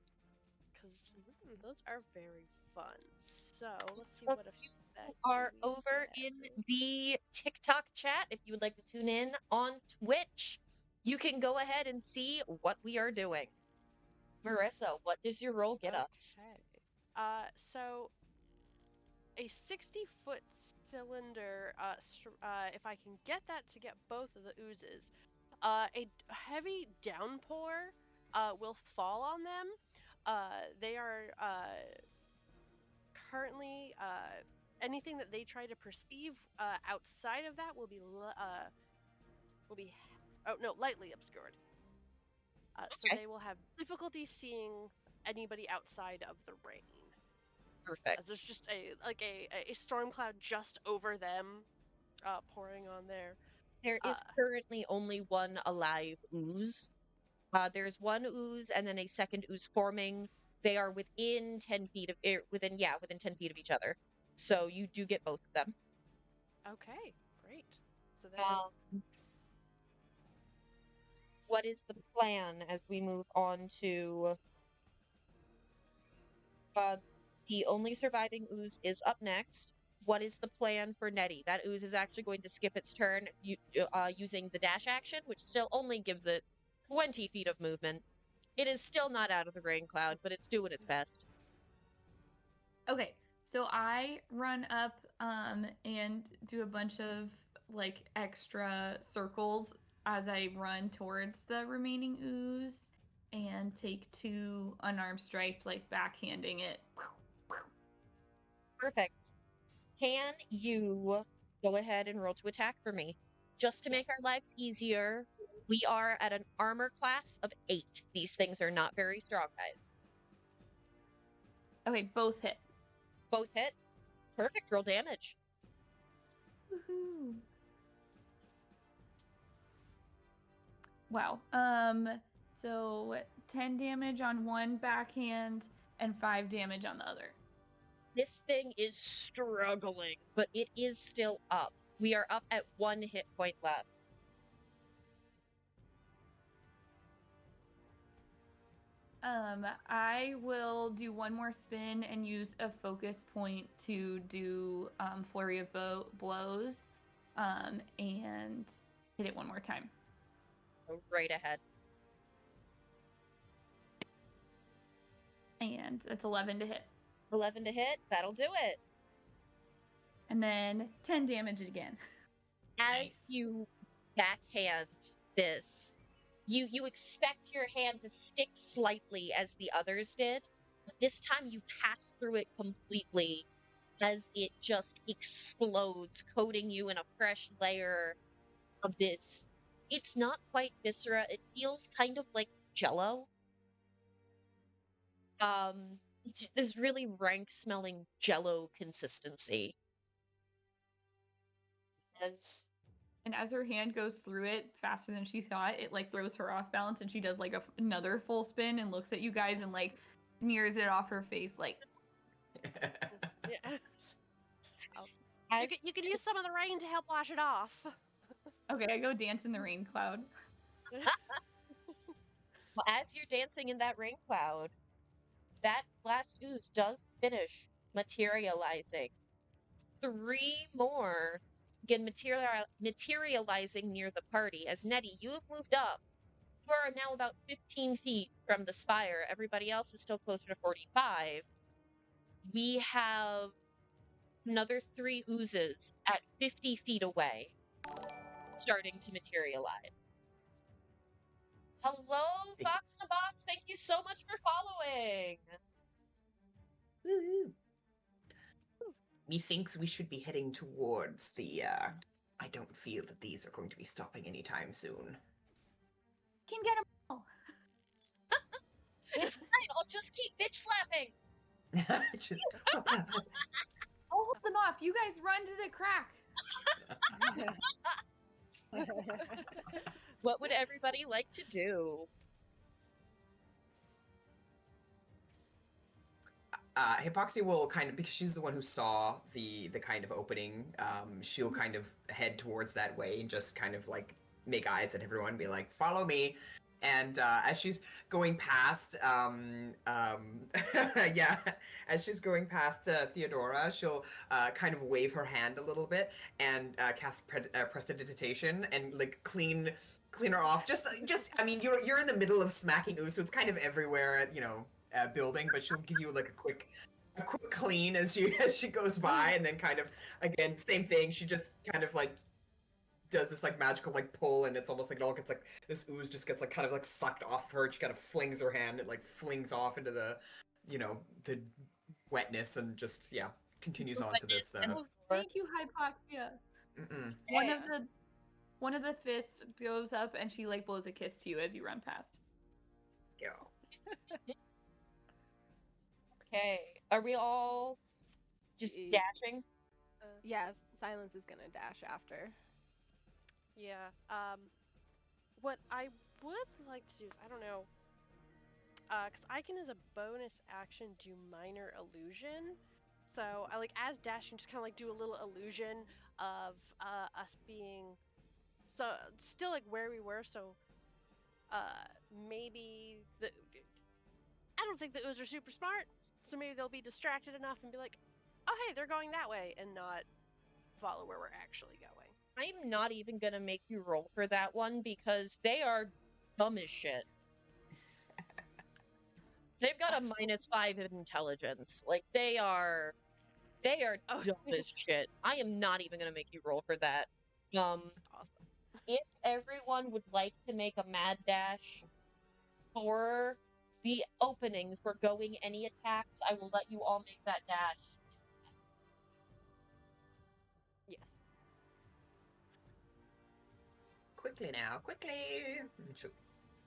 because those are very fun. So let's see So what you effect are we over get. in the TikTok chat. If you would like to tune in on Twitch, you can go ahead and see what we are doing. Marissa, what does your roll get us? Okay. So a 60-foot cylinder, if I can get that to get both of the oozes, a heavy downpour will fall on them. They are currently anything that they try to perceive outside of that will be lightly obscured. So Okay. they will have difficulty seeing anybody outside of the rain. Perfect. As there's just a storm cloud just over them, pouring on there. There is currently only one alive ooze. There's one ooze and then a second ooze forming. They are within 10 feet of within 10 feet of each other. So you do get both of them. Okay, great. So then, What is the plan as we move on to the only surviving ooze is up next. What is the plan for Nettie? That ooze is actually going to skip its turn using the dash action, which still only gives it 20 feet of movement. It is still not out of the rain cloud, but it's doing its best. Okay, so I run up and do a bunch of like extra circles as I run towards the remaining ooze and take 2 unarmed strikes, like backhanding it. Perfect. Can you go ahead and roll to attack for me? Just to make our lives easier, we are at an armor class of 8. These things are not very strong, guys. Okay, both hit. Both hit. Perfect. Roll damage. Woohoo. Wow. So 10 damage on one backhand and 5 damage on the other. This thing is struggling, but it is still up. We are up at 1 hit point left. I will do one more spin and use a focus point to do flurry of blows, and hit it one more time. Go right ahead. And that's 11 to hit. 11 to hit. That'll do it. And then 10 damage again. As Nice. you backhand this, you expect your hand to stick slightly as the others did, but this time you pass through it completely as it just explodes, coating you in a fresh layer of this. It's not quite viscera. It feels kind of like jello. It's this really rank smelling jello consistency. And as her hand goes through it faster than she thought, it like throws her off balance, and she does like another full spin and looks at you guys and like smears it off her face like. yeah. As You can use some of the rain to help wash it off. Okay, I go dance in the rain cloud. Well, as you're dancing in that rain cloud, that last ooze does finish materializing. 3 more begin materializing near the party. As Nettie, you have moved up. You are now about 15 feet from the spire. Everybody else is still closer to 45. We have another 3 oozes at 50 feet away starting to materialize. Hello, Fox in a Box. Thank you so much for following. Woo-hoo. Methinks we should be heading towards the, I don't feel that these are going to be stopping anytime soon. Can get them all. It's fine. I'll just keep bitch slapping. Just... I'll hold them off. You guys run to the crack. What would everybody like to do? Hypoxia will kind of, because she's the one who saw the kind of opening, she'll kind of head towards that way and just kind of like make eyes at everyone, be like, follow me. And as she's going past, yeah, as she's going past Theodora, she'll kind of wave her hand a little bit and cast prestidigitation and like clean her off. Just I mean, you're in the middle of smacking ooze, so it's kind of everywhere, you know, building. But she'll give you like a quick clean as she goes by, and then kind of again same thing. She just kind of like does this like magical like pull, and it's almost like it all gets like this ooze just gets like kind of like sucked off her. She kind of flings her hand, it like flings off into the, you know, the wetness, and just continues on to this. Thank you, Hypoxia. One of the fists goes up and she like blows a kiss to you as you run past. Yeah. Okay, are we all just dashing? Yes, Silence is gonna dash after. Yeah. What I would like to do is, I don't know, because I can, as a bonus action, do minor illusion. So I like, as dashing, just kind of like do a little illusion of us being still like where we were. So maybe I don't think the ooze are super smart. So maybe they'll be distracted enough and be like, oh hey, they're going that way, and not follow where we're actually going. I'm not even gonna make you roll for that one because they are dumb as shit. They've got a -5 in intelligence. Like they are dumb as shit. I am not even gonna make you roll for that. Awesome. If everyone would like to make a mad dash for the opening for going any attacks, I will let you all make that dash. Yes. Quickly now, quickly.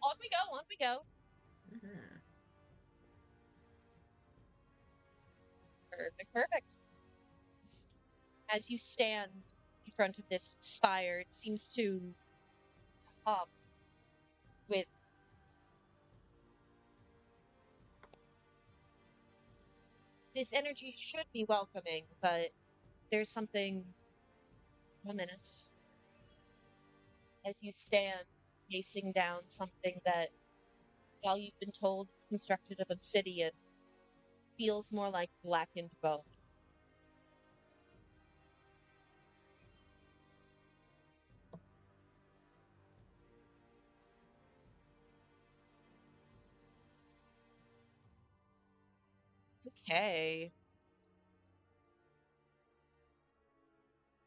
On we go, on we go. Mm-hmm. Perfect. As you stand in front of this spire, it seems to hum with this energy should be welcoming, but there's something ominous as you stand facing down something that, while you've been told it's constructed of obsidian, feels more like blackened bone. Okay.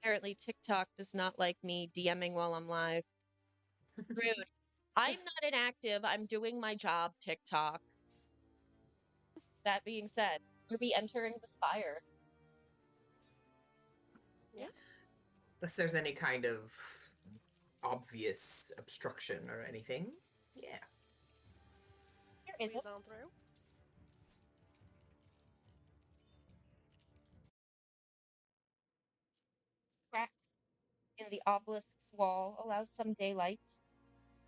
Apparently TikTok does not like me DMing while I'm live. Rude. I'm not inactive. I'm doing my job, TikTok. That being said, we'll be entering the spire. Yeah. Unless there's any kind of obvious obstruction or anything. Yeah. Here is Please it. on through. Crack in the obelisk's wall allows some daylight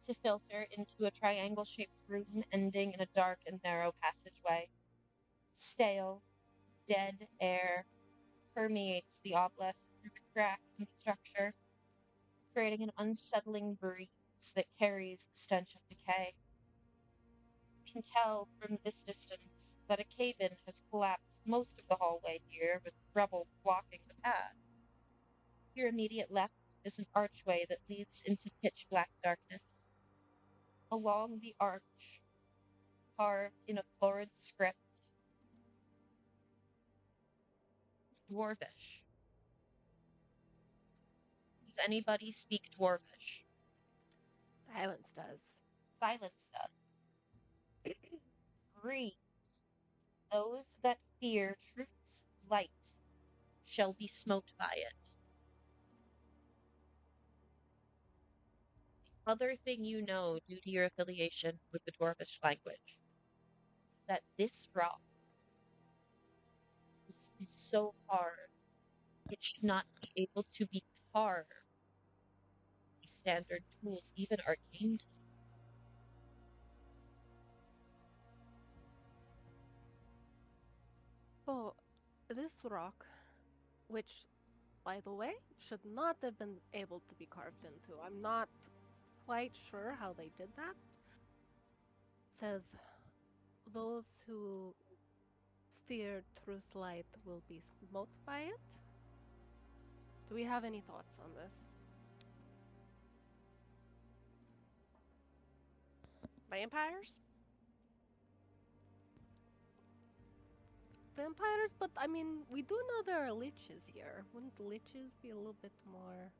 to filter into a triangle-shaped room ending in a dark and narrow passageway. Stale, dead air permeates the obelisk, through the crack in the structure, creating an unsettling breeze that carries the stench of decay. You can tell from this distance that a cave-in has collapsed most of the hallway here, with rubble blocking the path. To your immediate left is an archway that leads into pitch black darkness. Along the arch, carved in a florid script, Dwarvish. Does anybody speak Dwarvish? Silence does. Silence does. Reads, those that fear truth's light shall be smote by it. Other thing you know, due to your affiliation with the Dwarvish language, that this rock is so hard, it should not be able to be carved with standard tools, even arcane tools. Oh, this rock, which, by the way, should not have been able to be carved into. I'm not quite sure how they did that. Says, those who fear truth's light will be smote by it. Do we have any thoughts on this? Vampires? Vampires, but I mean, we do know there are liches here. Wouldn't liches be a little bit more?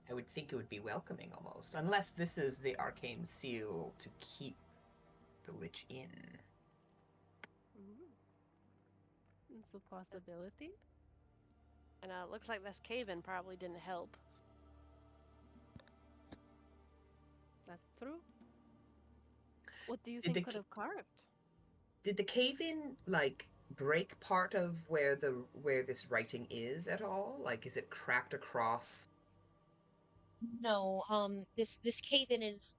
I would think it would be welcoming almost, unless this is the arcane seal to keep the lich in. It's a possibility. And it looks like this cave-in probably didn't help. That's true. What do you Did think the could have carved? Did the cave-in like break part of where this writing is at all? Like, is it cracked across? No, this cave-in is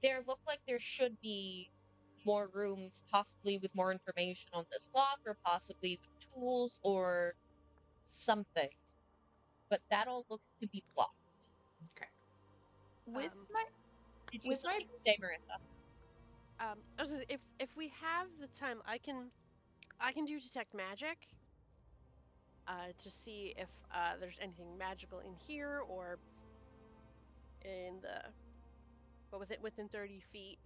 there look like there should be more rooms, possibly with more information on this lock, or possibly with tools or something. But that all looks to be blocked. Okay. With Um, my Did you with my something to say, Marissa? I was gonna say, if we have the time, I can do detect magic. To see if there's anything magical in here or in the, but within 30 feet,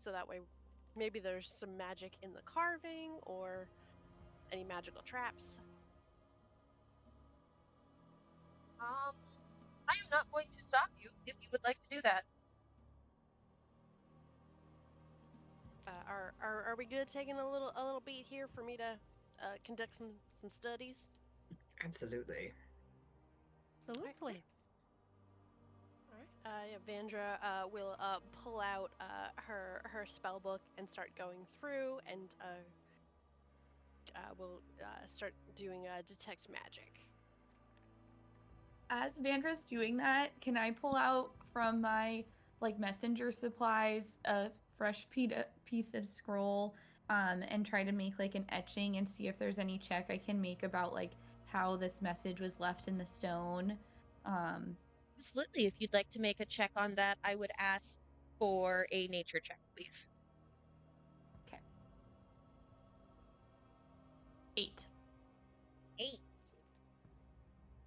so that way maybe there's some magic in the carving or any magical traps. I am not going to stop you if you would like to do that. Are we good taking a little beat here for me to conduct some studies? Absolutely. Absolutely. All right. Yeah, Vandra will pull out her spell book and start going through, and will start doing detect magic. As Vandra's doing that, can I pull out from my messenger supplies a fresh piece of scroll and try to make an etching and see if there's any check I can make about how this message was left in the stone? Absolutely. If you'd like to make a check on that, I would ask for a nature check, please. Okay. 8.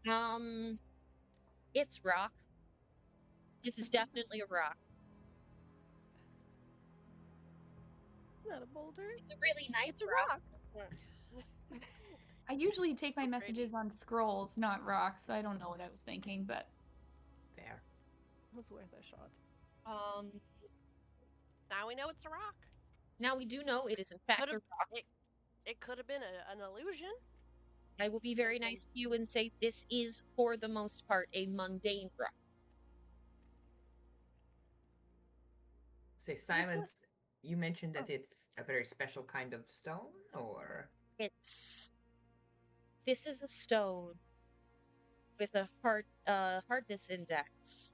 8. It's rock. This is definitely a rock. It's not a boulder. It's a really nice It's a rock. I usually take my So messages on scrolls, not rocks, so I don't know what I was thinking, but Fair. It was worth a shot. Now we know it's a rock. Now we do know it is in fact a rock. It could have been an illusion. I will be very nice to you and say this is, for the most part, a mundane rock. Say silence. You mentioned that it's a very special kind of stone, or This is a stone with a hardness index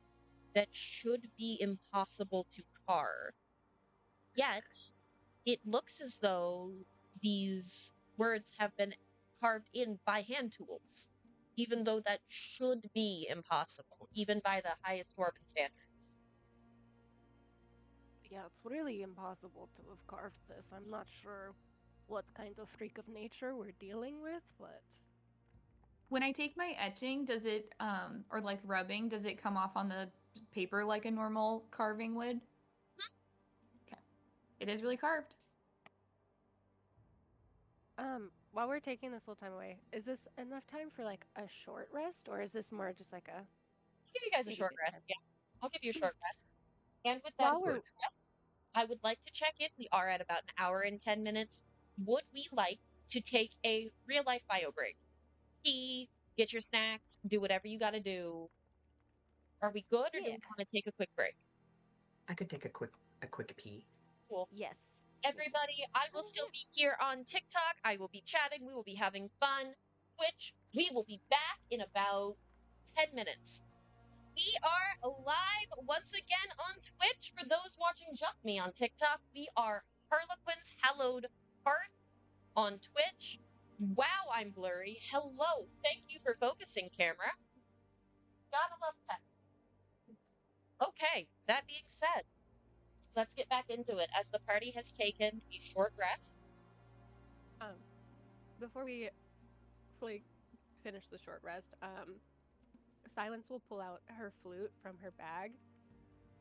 that should be impossible to carve. Yet, it looks as though these words have been carved in by hand tools, even though that should be impossible, even by the highest dwarven standards. Yeah, it's really impossible to have carved this. I'm not sure what kind of freak of nature we're dealing with, but When I take my etching, does it, or like rubbing, does it come off on the paper like a normal carving would? Okay. It is really carved. while we're taking this little time away, is this enough time for like a short rest, or is this more just like a I'll give you guys a itty short bitty rest. time? Yeah, I'll give you a short rest. And with that, While we're I would like to check in. We are at about an hour and 10 minutes. Would we like to take a real life bio break? Get your snacks, do whatever you got to do. Are we good, or do Yeah. we want to take a quick break? I could take a quick pee. Cool. Yes. Everybody, I will still be here on TikTok. I will be chatting. We will be having fun. Twitch, we will be back in about 10 minutes. We are live once again on Twitch. For those watching just me on TikTok, we are Harlequin's Hallowed Hearth on Twitch. Wow, I'm blurry. Hello. Thank you for focusing, camera. Gotta love that. Okay, that being said, let's get back into it as the party has taken a short rest. Before we fully finish the short rest, Silence will pull out her flute from her bag,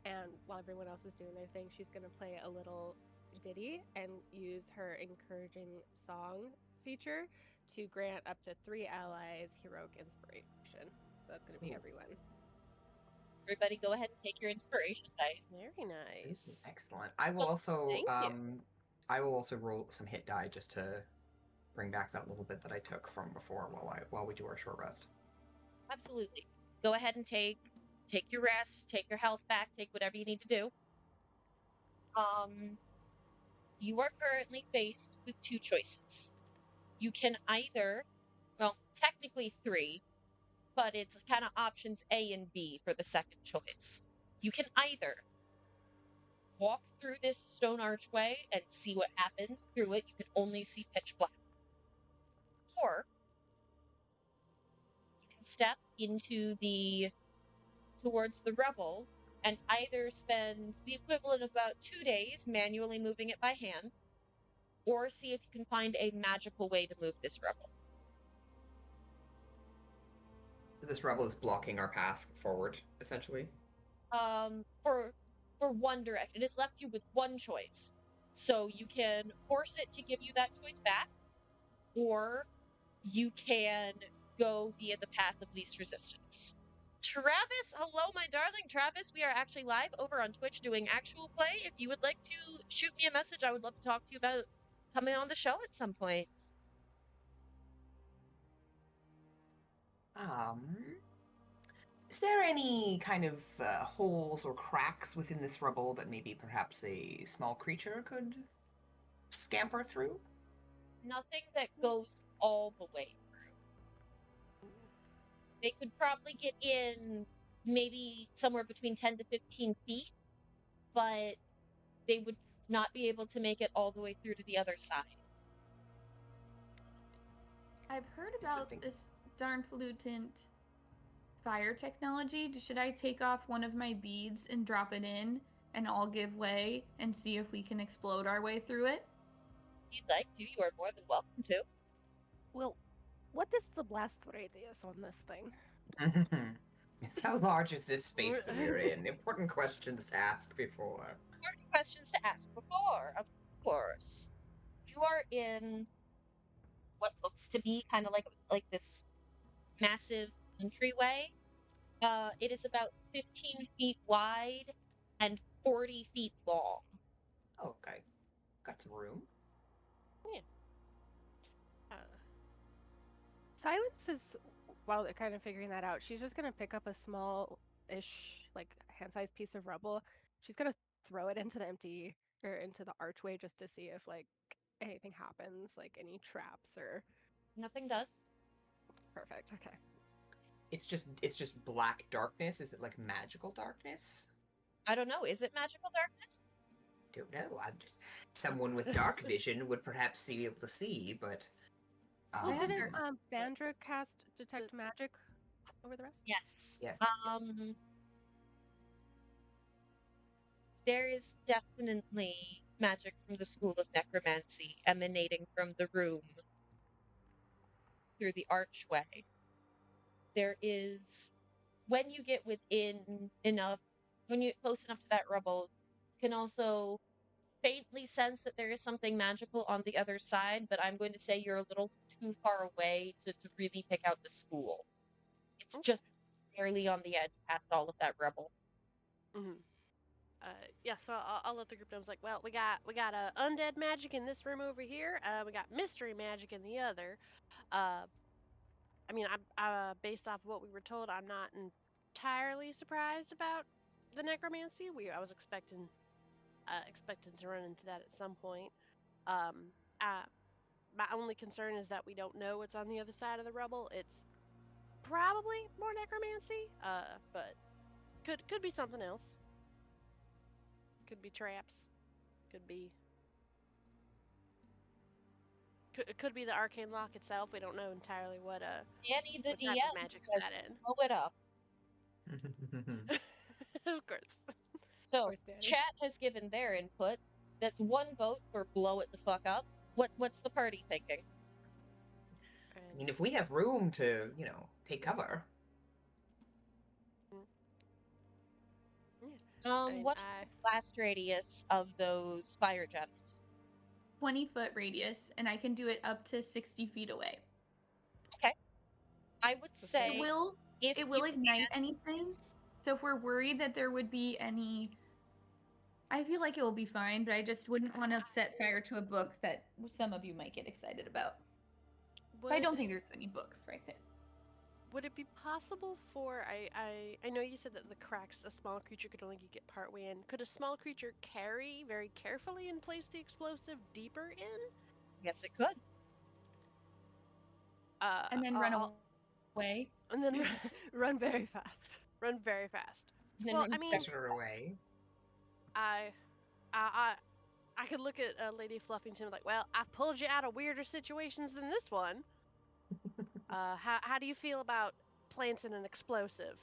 and while everyone else is doing their thing, she's gonna play a little ditty and use her encouraging song feature to grant up to 3 allies heroic inspiration. So that's gonna be everyone. Everybody go ahead and take your inspiration dice. Very nice. Excellent. I will Oh, also thank you. I will also roll some hit die just to bring back that little bit that I took from before while we do our short rest. Absolutely. Go ahead and take your rest, take your health back, take whatever you need to do. You are currently faced with two choices. You can either, well, technically three, but it's kind of options A and B for the second choice. You can either walk through this stone archway and see what happens through it. You can only see pitch black. Or you can step towards the rubble and either spend the equivalent of about 2 days manually moving it by hand, or see if you can find a magical way to move this rubble. So this rebel is blocking our path forward, essentially. For one direction, it has left you with one choice. So you can force it to give you that choice back, or you can go via the path of least resistance. Travis, hello, my darling Travis. We are actually live over on Twitch doing actual play. If you would like to shoot me a message, I would love to talk to you about coming on the show at some point. Is there any kind of holes or cracks within this rubble that maybe perhaps a small creature could scamper through? Nothing that goes all the way through. They could probably get in maybe somewhere between 10 to 15 feet, but they would not be able to make it all the way through to the other side. I've heard about this darnflutant fire technology. Should I take off one of my beads and drop it in and all give way and see if we can explode our way through it? If you'd like to, you are more than welcome to. Well, what is the blast radius on this thing? How large is this space that we're in? Important questions to ask before. Important questions to ask before, of course. You are in what looks to be kind of like this massive entryway. It is about 15 feet wide and 40 feet long. Oh, okay. Got some room. Silence is, while they're kind of figuring that out, she's just gonna pick up a small-ish, like hand-sized piece of rubble. She's gonna throw it into the archway just to see if like anything happens, like any traps or. Nothing does. Perfect. Okay. It's just black darkness. Is it like magical darkness? I don't know. Is it magical darkness? don't know. I'm just someone with dark vision would perhaps be able to see, but. Well, didn't Um, Bandra cast detect magic over the rest? Yes. Yes. There is definitely magic from the School of Necromancy emanating from the room through the archway. There is, when you get within enough, when you get close enough to that rubble, you can also faintly sense that there is something magical on the other side, but I'm going to say you're a little too far away to really pick out the school. It's Okay. just barely on the edge past all of that rubble. Mm-hmm. Yeah, so I'll let the group know. It's like, well, we got undead magic in this room over here. We got mystery magic in the other. I mean, I based off of what we were told, I'm not entirely surprised about the necromancy. I was expecting to run into that at some point. Um, my only concern is that we don't know what's on the other side of the rubble. It's probably more necromancy, but could be something else. Could be traps. Could be. Could be the arcane lock itself. We don't know entirely what Danny the what type DM of magic's says that in. blow it up. Of course. So course, Danny. chat has given their input. That's one vote for blow it the fuck up. What's the party thinking? I mean, if we have room to, take cover. mean, What is the blast radius of those fire gems? 20-foot radius, and I can do it up to 60 feet away. Okay. I would say It will ignite anything. So if we're worried that there would be any, I feel like it will be fine, but I just wouldn't want to set fire to a book that some of you might get excited about. But I don't think there's any books right there. Would it be possible for I know you said that the cracks a small creature could only get partway in. Could a small creature carry very carefully and place the explosive deeper in? yes, it could. And then run away. And then Run very fast. run very fast. And then Well, run I mean, Better away. I could look at Lady Fluffington like, well, I've pulled you out of weirder situations than this one. How do you feel about planting an explosive?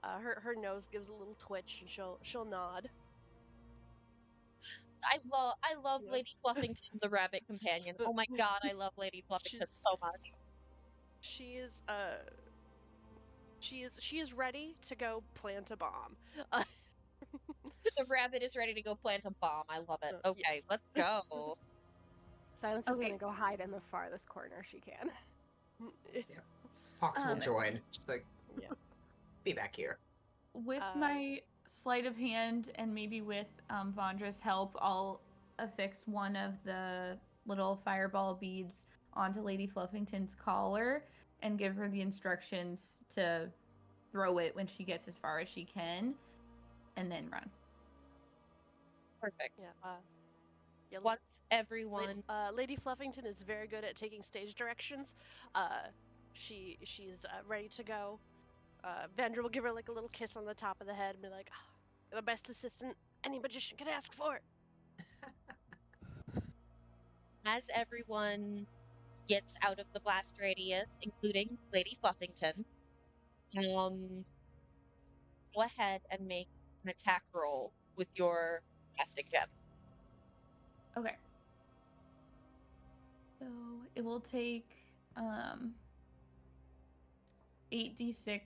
Her nose gives a little twitch and she'll nod. I love Yeah. Lady Fluffington, the rabbit companion. Oh my god, I love Lady Fluffington so much. She is ready to go plant a bomb. The rabbit is ready to go plant a bomb. I love it. Okay, Yes. let's go. Silence is Okay. gonna go hide in the farthest corner she can. Hawks will join. Just like, Yeah. be back here. With my sleight of hand and maybe with Vondra's help, I'll affix one of the little fireball beads onto Lady Fluffington's collar and give her the instructions to throw it when she gets as far as she can, and then run. Perfect. Yeah. Once everyone Lady Fluffington is very good at taking stage directions. She's ready to go. Vendra will give her like a little kiss on the top of the head and be like, oh, "You're the best assistant any magician could ask for." as everyone gets out of the blast radius, including Lady Fluffington, go ahead and make an attack roll with your plastic gem. Okay. So it will take 8d6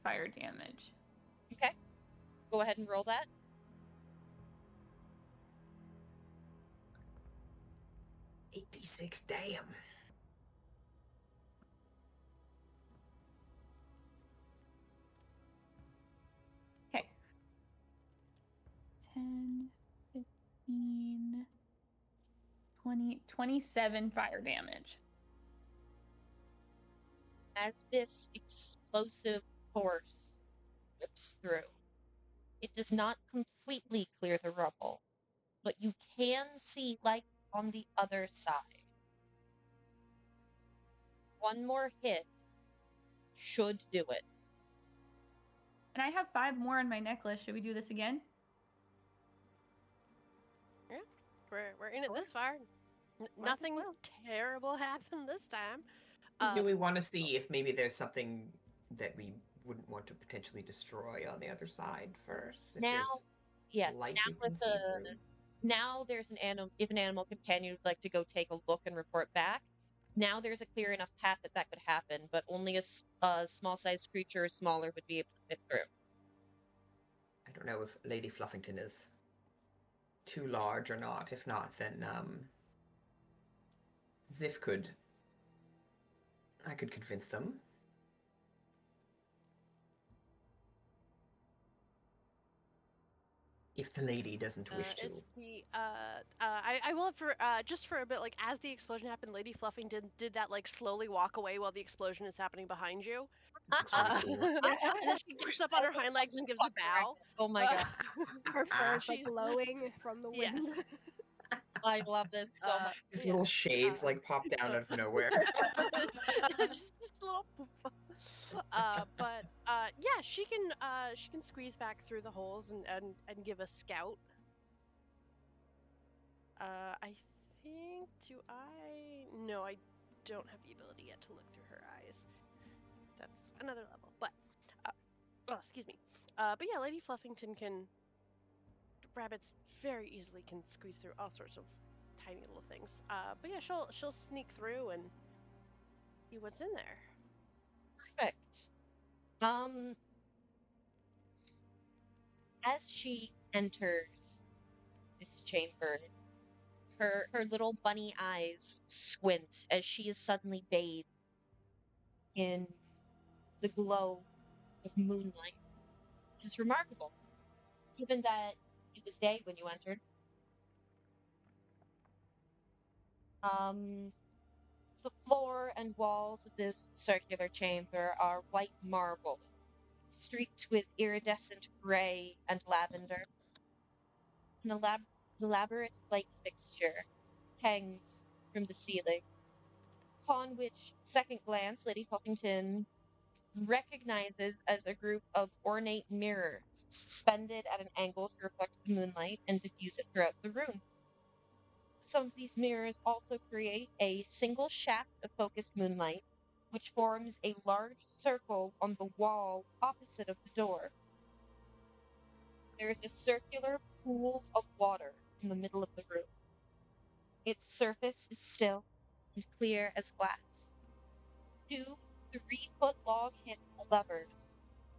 fire damage. Okay. Go ahead and roll that. $86, damn. Okay. 10, 15, 20, 27 fire damage. As this explosive force rips through, it does not completely clear the rubble, but you can see light on the other side. One more hit should do it. And I have 5 more on my necklace. Should we do this again? in it Sure. this far. as Nothing well. terrible happened this time. Do we want to see if maybe there's something that we wouldn't want to potentially destroy on the other side first? If Now, there's yes, light now you with can see through? now there's an animal. If an animal companion would like to go take a look and report back, now there's a clear enough path that could happen. But only a small-sized creature, smaller, would be able to fit through. I don't know if Lady Fluffington is too large or not. If not, then Ziff could. I could convince them. If the lady doesn't wish to. It's the I will have for just for a bit, like as the explosion happened, Lady Fluffington did that like slowly walk away while the explosion is happening behind you. That's really cool. And then she gets up on her hind legs and gives a bow. Oh my god, Her fur is like She's- glowing from the wind. Yes. I love this so much. His Yeah. little shades like pop down out of nowhere. just a little poof. But yeah, she can squeeze back through the holes and give a scout. I think no, I don't have the ability yet to look through her eyes. That's another level. But oh, excuse me. But yeah, Lady Fluffington can rabbits very easily can squeeze through all sorts of tiny little things. But yeah, she'll sneak through and see what's in there. Perfect. As she enters this chamber, her little bunny eyes squint as she is suddenly bathed in the glow of moonlight, which is remarkable, given that it was day when you entered. The floor and walls of this circular chamber are white marble, streaked with iridescent gray and lavender. An elaborate light fixture hangs from the ceiling, upon which, second glance, Lady Fluffington recognizes as a group of ornate mirrors suspended at an angle to reflect the moonlight and diffuse it throughout the room. Some of these mirrors also create a single shaft of focused moonlight, which forms a large circle on the wall opposite of the door. There is a circular pool of water in the middle of the room. Its surface is still and clear as glass. 2 3-foot-long hidden levers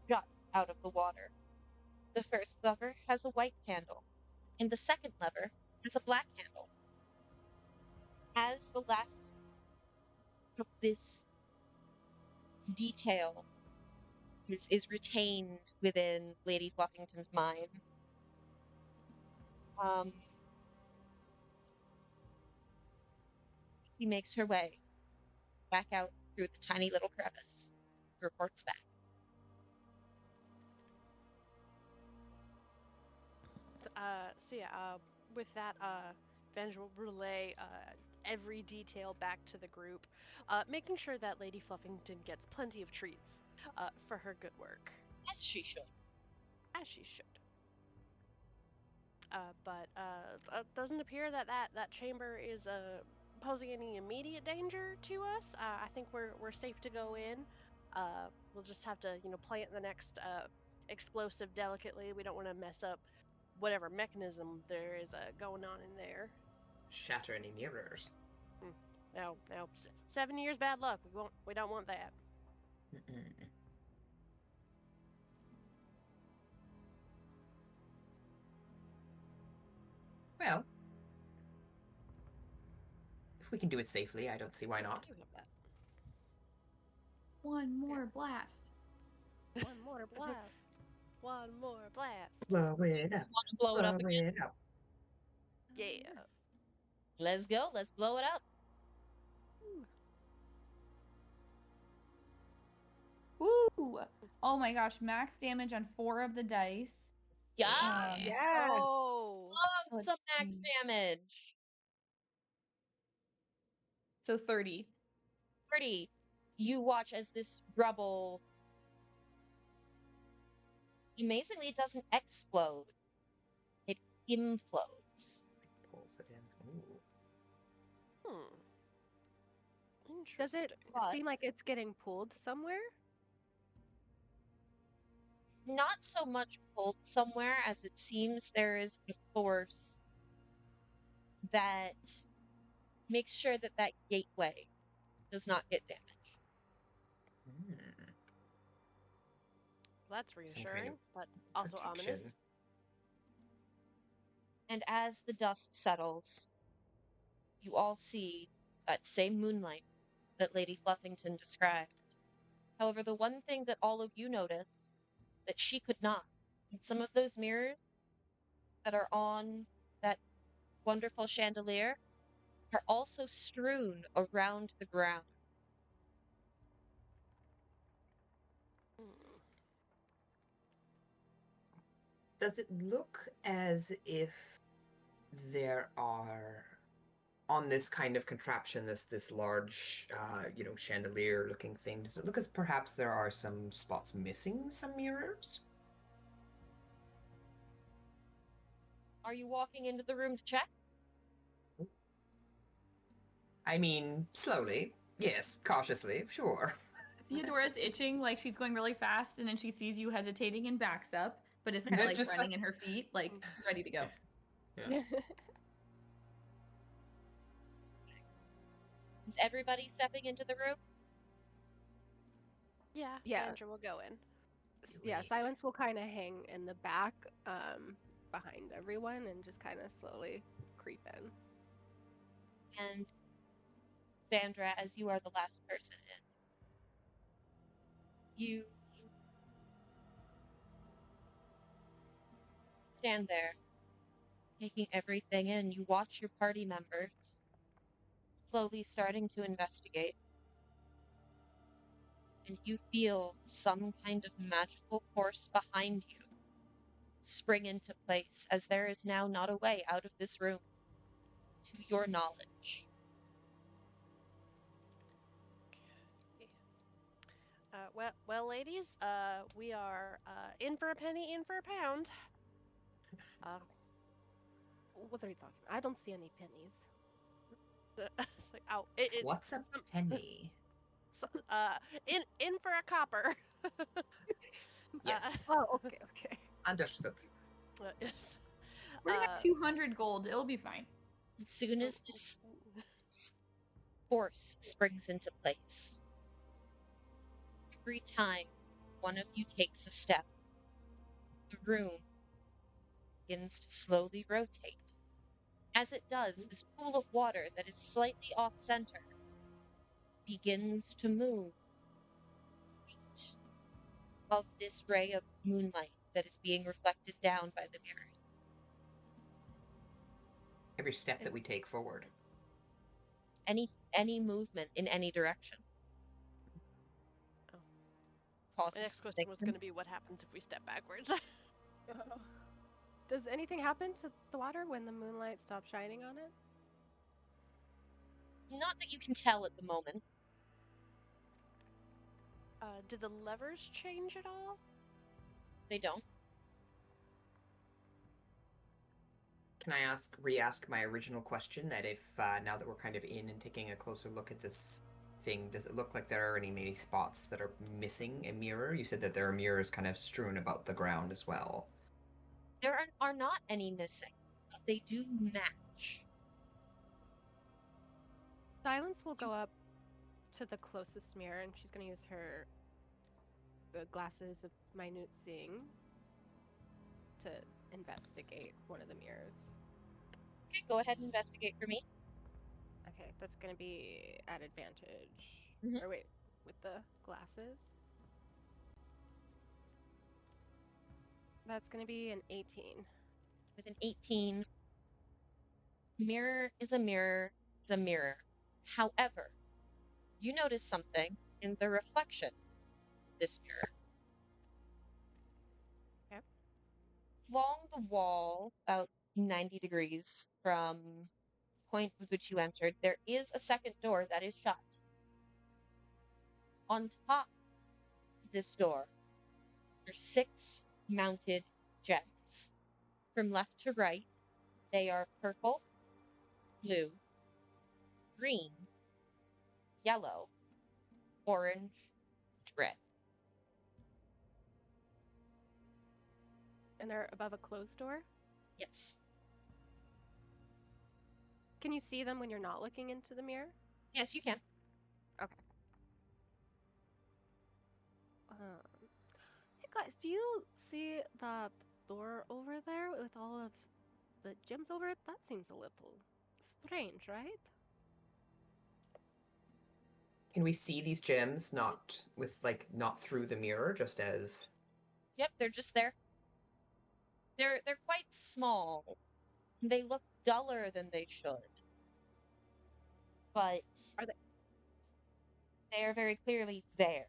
jut out of the water. The first lever has a white handle, and the second lever has a black handle. As the last of this detail is retained within Lady Fluffington's mind, she makes her way back out through the tiny little crevice. Reports back. So yeah, with that, Venge will relay every detail back to the group, making sure that Lady Fluffington gets plenty of treats for her good work, As she should. as she should. But it doesn't appear that chamber is posing any immediate danger to us. I think we're safe to go in. We'll just have to plant the next explosive delicately. We don't want to mess up whatever mechanism there is going on in there. Shatter any mirrors. No, 7 years bad luck. We don't want that. Mm-mm. Well, if we can do it safely, I don't see why not. I do have that. One more blast. One more blast. One more blast. Blow it up. Want to blow it up Blow again? it up. Yeah. Let's go. Let's blow it up. Woo! Oh my gosh, max damage on 4 of the dice. Yeah. Yes. Oh. Love let's some max see. damage. So 30. Pretty. You watch as this rubble. Amazingly, it doesn't explode. It implodes. Pulls Ooh. Interesting. Does it seem like it's getting pulled somewhere? Not so much pulled somewhere as it seems there is a force that makes sure that that gateway does not get damaged. That's Some kind reassuring, of but also protection. ominous. And as the dust settles, you all see that same moonlight that Lady Fluffington described. However, the one thing that all of you notice that she could not, and some of those mirrors that are on that wonderful chandelier are also strewn around the ground. Does it look as if there are on this kind of contraption, this large, chandelier-looking thing? Does it look as perhaps there are some spots missing some mirrors? Are you walking into the room to check? I mean, slowly. Yes, cautiously, sure. Theodora's itching like she's going really fast, and then she sees you hesitating and backs up, but is kind of like Just running in her feet, like ready to go. Yeah. Is everybody stepping into the room? Yeah, Yeah. Andrew will go in. Yeah, Wait. Silence will kind of hang in the back behind everyone and just kind of slowly creep in. And Vandra, as you are the last person in, you stand there, taking everything in. You watch your party members slowly starting to investigate. And you feel some kind of magical force behind you spring into place, as there is now not a way out of this room, to your knowledge. Well, ladies, we are in for a penny, in for a pound. What are you talking about? I don't see any pennies. Like, oh, What's a penny? in for a copper. Yes, Oh, okay. understood. Yes. We're gonna 200 gold. It'll be fine. As soon as this force springs into place, every time one of you takes a step, the room begins to slowly rotate. As it does, this pool of water that is slightly off center begins to move right of this ray of moonlight that is being reflected down by the mirrors. Every step that we take forward. Any movement in any direction. Oh. Causes My next some question was things. going to be what happens if we step backwards. Does anything happen to the water when the moonlight stops shining on it? Not that you can tell at the moment. Do the levers change at all? They don't. Can I re-ask my original question, that if, now that we're kind of in and taking a closer look at this thing, does it look like there are any maybe spots that are missing a mirror? You said that there are mirrors kind of strewn about the ground as well. There are not any missing. They do match. Silence will go up to the closest mirror, and she's going to use her glasses of minute seeing to investigate one of the mirrors. Okay, go ahead and investigate for me. Okay, that's going to be at advantage. Mhm. Or wait, with the glasses. That's going to be an 18. With an 18, mirror is a mirror is a mirror. However, you notice something in the reflection of this mirror. Okay. Along the wall, about 90 degrees from the point with which you entered, there is a second door that is shut. On top of this door are 6 mounted gems. From left to right, they are purple, blue, green, yellow, orange, red. And they're above a closed door? Yes. Can you see them when you're not looking into the mirror? Yes, you can. Okay. Hey guys, do you see that door over there with all of the gems over it? That seems a little strange, right? Can we see these gems not through the mirror, just as Yep, they're just there. They're quite small. They look duller than they should. But Are they they're very clearly there.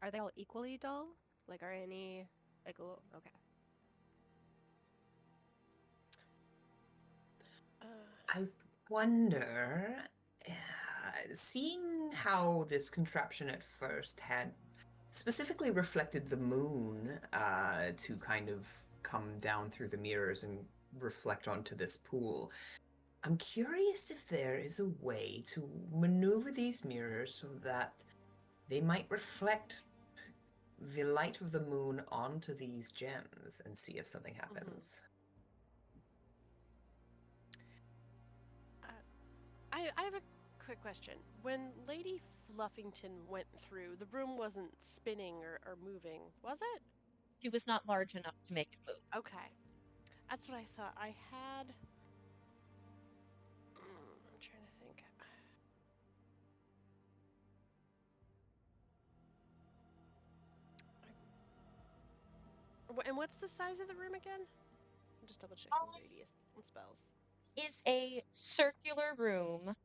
are they all equally dull? Like are any like a little okay. I wonder, seeing how this contraption at first had specifically reflected the moon to kind of come down through the mirrors and reflect onto this pool, I'm curious if there is a way to maneuver these mirrors so that they might reflect the light of the moon onto these gems and see if something happens. I have a quick question. When Lady Fluffington went through, the room wasn't spinning or moving, was it? She was not large enough to make it move. Okay. That's what I thought. I had. I'm trying to think. And what's the size of the room again? I'm just double checking radius and spells. Is a circular room.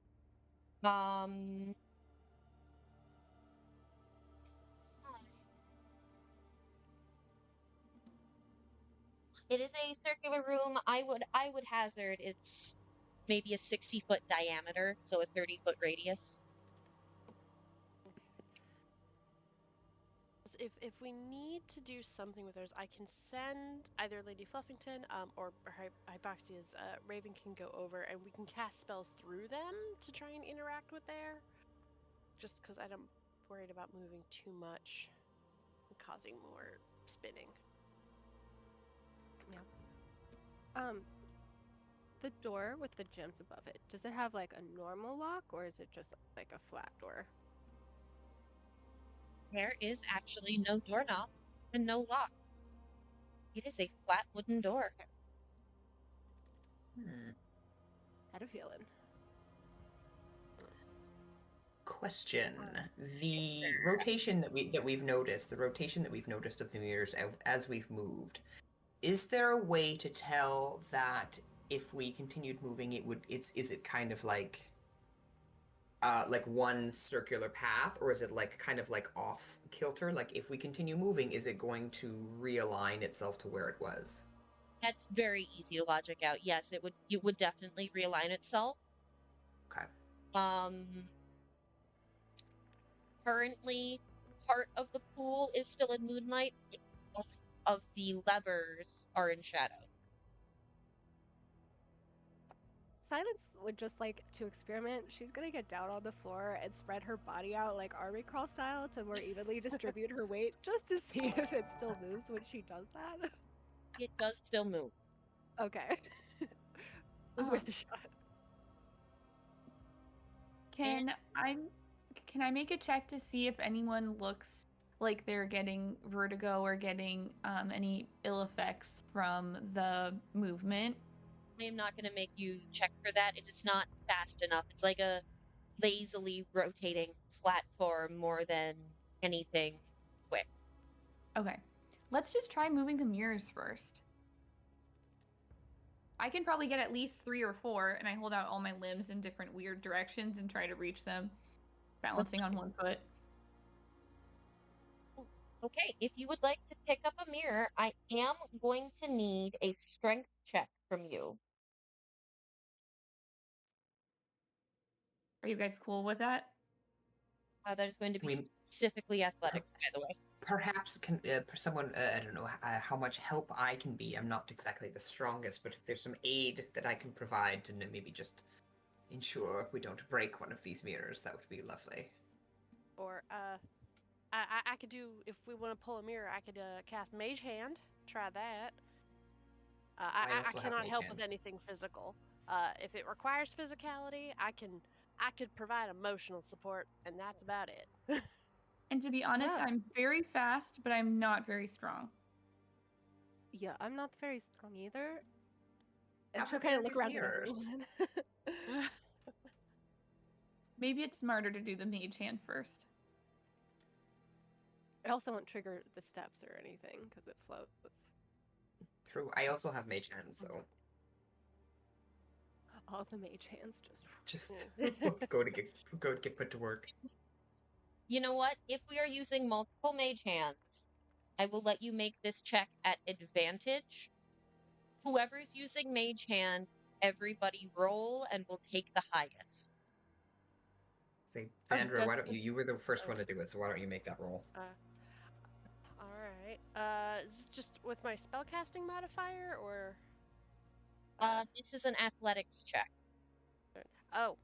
It is a circular room. I would hazard it's maybe a 60-foot diameter, so a 30-foot radius. If we need to do something with hers, I can send either Lady Fluffington or Hypoxia's Raven can go over and we can cast spells through them to try and interact with there. Just because I'm worried about moving too much and causing more spinning. Yeah. The door with the gems above it, does it have like a normal lock or is it just like a flat door? There is actually no doorknob and no lock. It is a flat wooden door. Had a feeling. Question: the rotation that we've noticed, the rotation that we've noticed of the mirrors as we've moved, is there a way to tell that if we continued moving, is it kind of like one circular path, or is it like kind of like off kilter? Like if we continue moving, is it going to realign itself to where it was? That's very easy to logic out. Yes, it would definitely realign itself. Okay. Currently part of the pool is still in moonlight, but both of the levers are in shadow. Silence would just like to experiment. She's gonna get down on the floor and spread her body out like army crawl style to more evenly distribute her weight just to see if it still moves when she does that. It does still move. Okay. Was worth a shot. Can I make a check to see if anyone looks like they're getting vertigo or getting any ill effects from the movement? I am not going to make you check for that. It is not fast enough. It's like a lazily rotating platform more than anything quick. Okay. Let's just try moving the mirrors first. I can probably get at least 3 or 4, and I hold out all my limbs in different weird directions and try to reach them, balancing on one foot. Okay, if you would like to pick up a mirror, I am going to need a strength check from you. Are you guys cool with that? There's going to be We- specifically athletics, by the way. Perhaps can someone, I don't know how much help I can be. I'm not exactly the strongest, but if there's some aid that I can provide to maybe just ensure we don't break one of these mirrors, that would be lovely. Or I could do, if we want to pull a mirror, I could cast Mage Hand. Try that. I I also have cannot Mage help Hand. with anything physical. If it requires physicality, I could provide emotional support, and that's about it. And to be honest, Yeah. I'm very fast, but I'm not very strong. Yeah, I'm not very strong either. And How she'll heavy kind are of look these around at mirrors? everyone. Maybe it's smarter to do the mage hand first. It also won't trigger the steps or anything because it floats. True. I also have Mage Hand, so All the mage hands just go to get put to work. You know what? If we are using multiple mage hands, I will let you make this check at advantage. Whoever's using mage hand, everybody roll and we'll take the highest. Say, Oh, Vandra, why that's- don't you? You were the first one to do it, so why don't you make that roll? All right. Is it just with my spellcasting modifier or? This is an athletics check. Oh.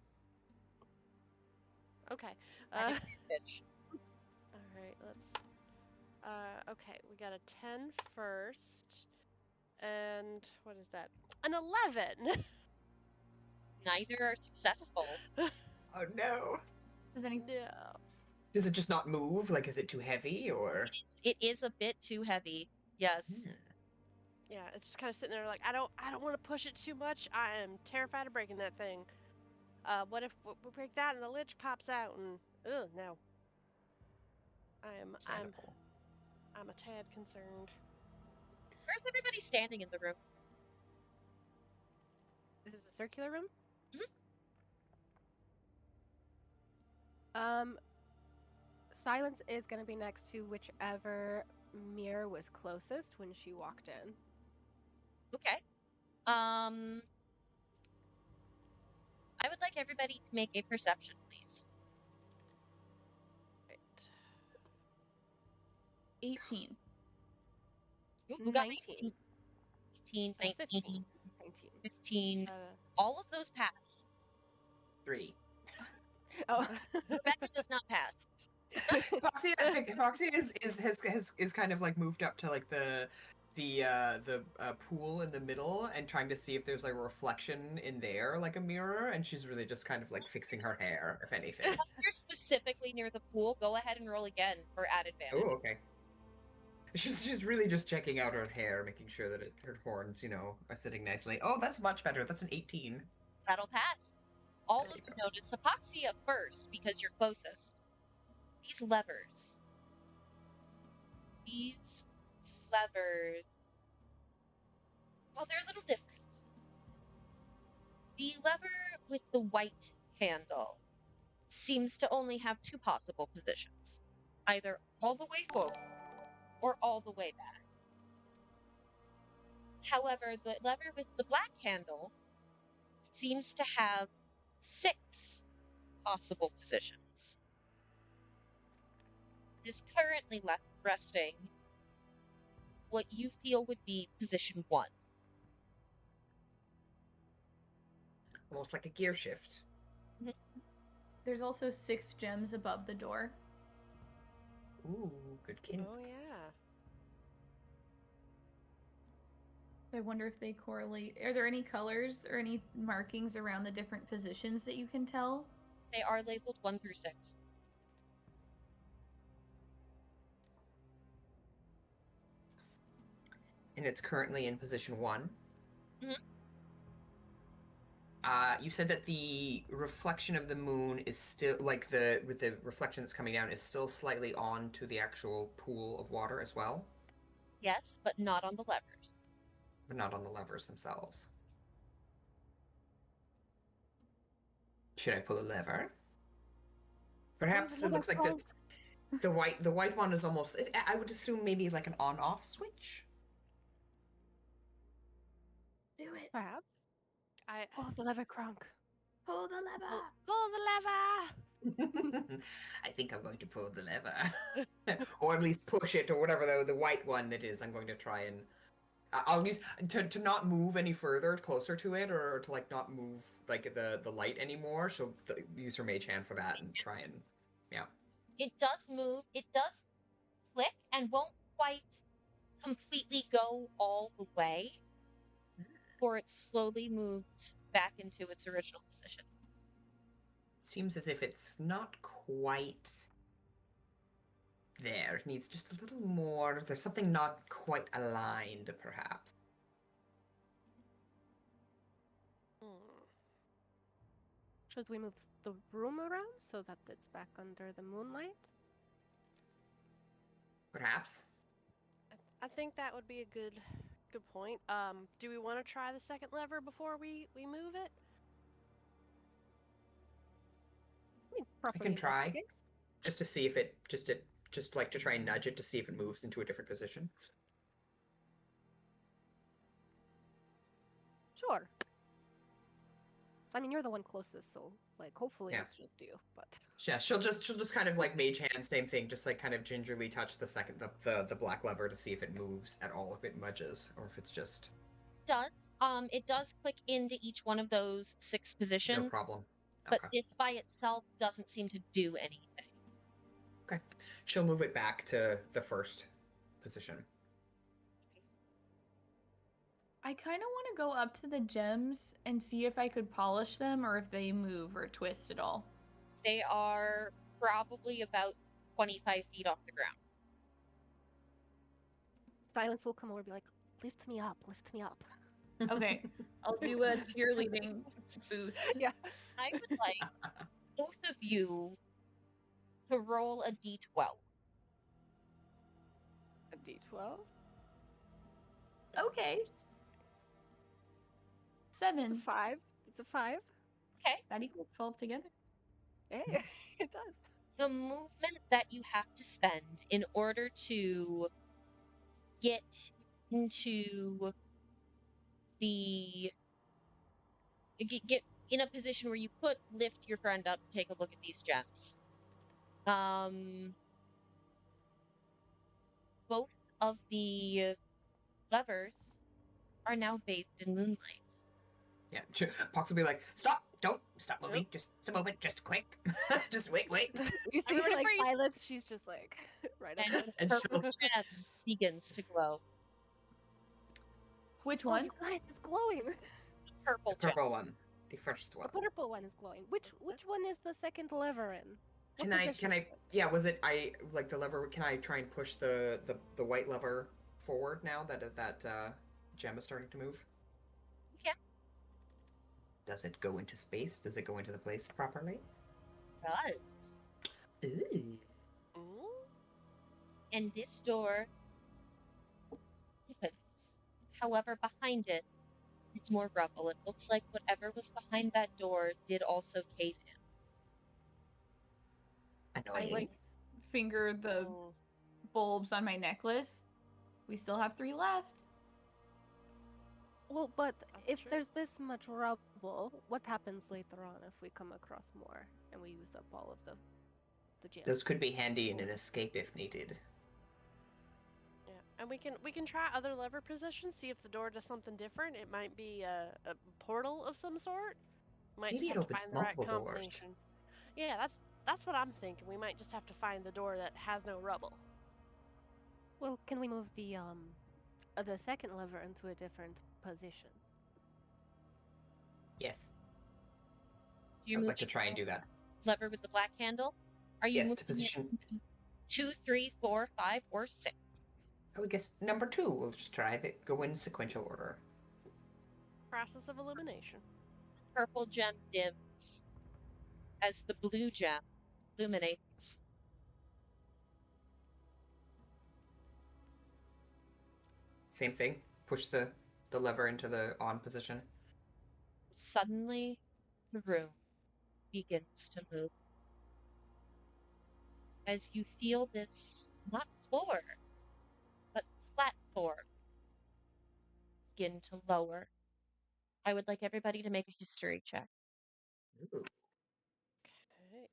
Okay. At advantage. All right. Let's. Okay, we got a 10 first, and what is that? An 11. Neither are successful. Oh no! Does any No. Does it just not move? Like, is it too heavy, or? It is a bit too heavy. Yes. Hmm. Yeah, it's just kind of sitting there like I don't want to push it too much. I am terrified of breaking that thing. What if we break that and the lich pops out and no. I'm Understandable. I'm a tad concerned. Where's everybody standing in the room? This is a circular room? Mhm. Silence is going to be next to whichever mirror was closest when she walked in. Okay. I would like everybody to make a perception, please. Right. 18? Who got 19. 18, 19, 15. 19. 15. Uh, All of those pass. 3. Oh. Rebecca does not pass. Foxy is kind of like moved up to like the pool in the middle and trying to see if there's like a reflection in there, like a mirror, and she's really just kind of like fixing her hair, if anything. If you're specifically near the pool, go ahead and roll again for at advantage. Oh, okay. She's really just checking out her hair, making sure that her horns, are sitting nicely. Oh, that's much better. That's an 18. That'll pass. All There of you you go. notice Hypoxia first because you're closest. These levers. Well, they're a little different. The lever with the white handle seems to only have two possible positions. Either all the way forward or all the way back. However, the lever with the black handle seems to have 6 possible positions. It is currently resting what you feel would be position 1. Almost like a gear shift. There's also 6 gems above the door. Ooh, good kin. oh yeah. I wonder if they correlate. Are there any colors or any markings around the different positions that you can tell? They are labeled 1 through 6. And it's currently in position 1. Mhm. You said that the reflection of the moon is still with the reflection that's coming down is still slightly on to the actual pool of water as well, Yes, but not on the levers. but not on the levers themselves. Should I pull a lever? Perhaps it looks like this. The white one is almost. I would assume maybe like an on-off switch. Do it. Perhaps. I Oh, the lever crunk. Pull the lever. Pull the lever. I think I'm going to pull the lever. Or at least push it, or whatever the white one that is. I'm going to try and... I'll use... To not move any further, closer to it, or to, like, not move, like, the light anymore. She'll use her mage hand for that and try and... Yeah. It does move. It does click and won't quite completely go all the way, or it slowly moves back into its original position. Seems as if it's not quite there. It needs just a little more. There's something not quite aligned, perhaps. Should we move the room around so that it's back under the moonlight? Perhaps. I think that would be a good point. Do we want to try the second lever before we move it? I can try, just to see if it just like to try and nudge it to see if it moves into a different position. Sure. I mean, you're the one closest, so like hopefully Yeah. it's just you. But Yeah, she'll just kind of like mage hand, same thing, just like kind of gingerly touch the black lever to see if it moves at all, if it budges, or if it's just It does click into each one of those 6 positions. no problem. But Okay. this by itself doesn't seem to do anything. Okay. She'll move it back to the first position. I kind of want to go up to the gems and see if I could polish them or if they move or twist at all. They are probably about 25 feet off the ground. Silence will come over and be like, lift me up, lift me up. Okay, I'll do a cheerleading boost. Yeah. I would like both of you to roll a d12. A D12? Okay. It's a 7. 5. It's a 5. Okay. That equals 12 together. Hey, it does. The movement that you have to spend in order to get into the get in a position where you could lift your friend up to take a look at these gems. Both of the levers are now bathed in moonlight. Yeah, Pox will be like, don't stop moving, just a moment, just quick, just wait. You see, Everybody like, freeze. Silas, she's just like, right up And there. And purple she'll- gem begins to glow. Which Oh, one? you guys, it's glowing. Purple The gem. purple one, the first one. The purple one is glowing. Which one is the second lever in? What Can I? position is it? Yeah, was it? I like the lever. Can I try and push the white lever forward now that gem is starting to move? Yeah. Does it go into space? Does it go into the place properly? Does. Ooh. Ooh. And this door opens. However, behind it, it's more rubble. It looks like whatever was behind that door did also cave in. I Annoying. like finger the Oh. bulbs on my necklace. We still have 3 left. Well, but That's if true. there's this much rubble, what happens later on if we come across more and we use up all of the gems? Those could be handy in an escape if needed. Yeah, and we can try other lever positions, see if the door does something different. It might be a portal of some sort. Might Maybe just it have to opens find the right multiple doors. combination. Yeah, that's what I'm thinking. We might just have to find the door that has no rubble. Well, can we move the second lever into a different position? Yes, Do you I'd move like to try and do that. lever with the black handle? Are you Yes, moving to position. 2, 3, 4, 5, or 6? I would guess number 2. We'll just try it. Go in sequential order. Process of elimination. Purple gem dims as the blue gem illuminates. Same thing. Push the lever into the on position. Suddenly, the room begins to move. As you feel this, not floor, but platform begin to lower. I would like everybody to make a history check. Ooh. Okay.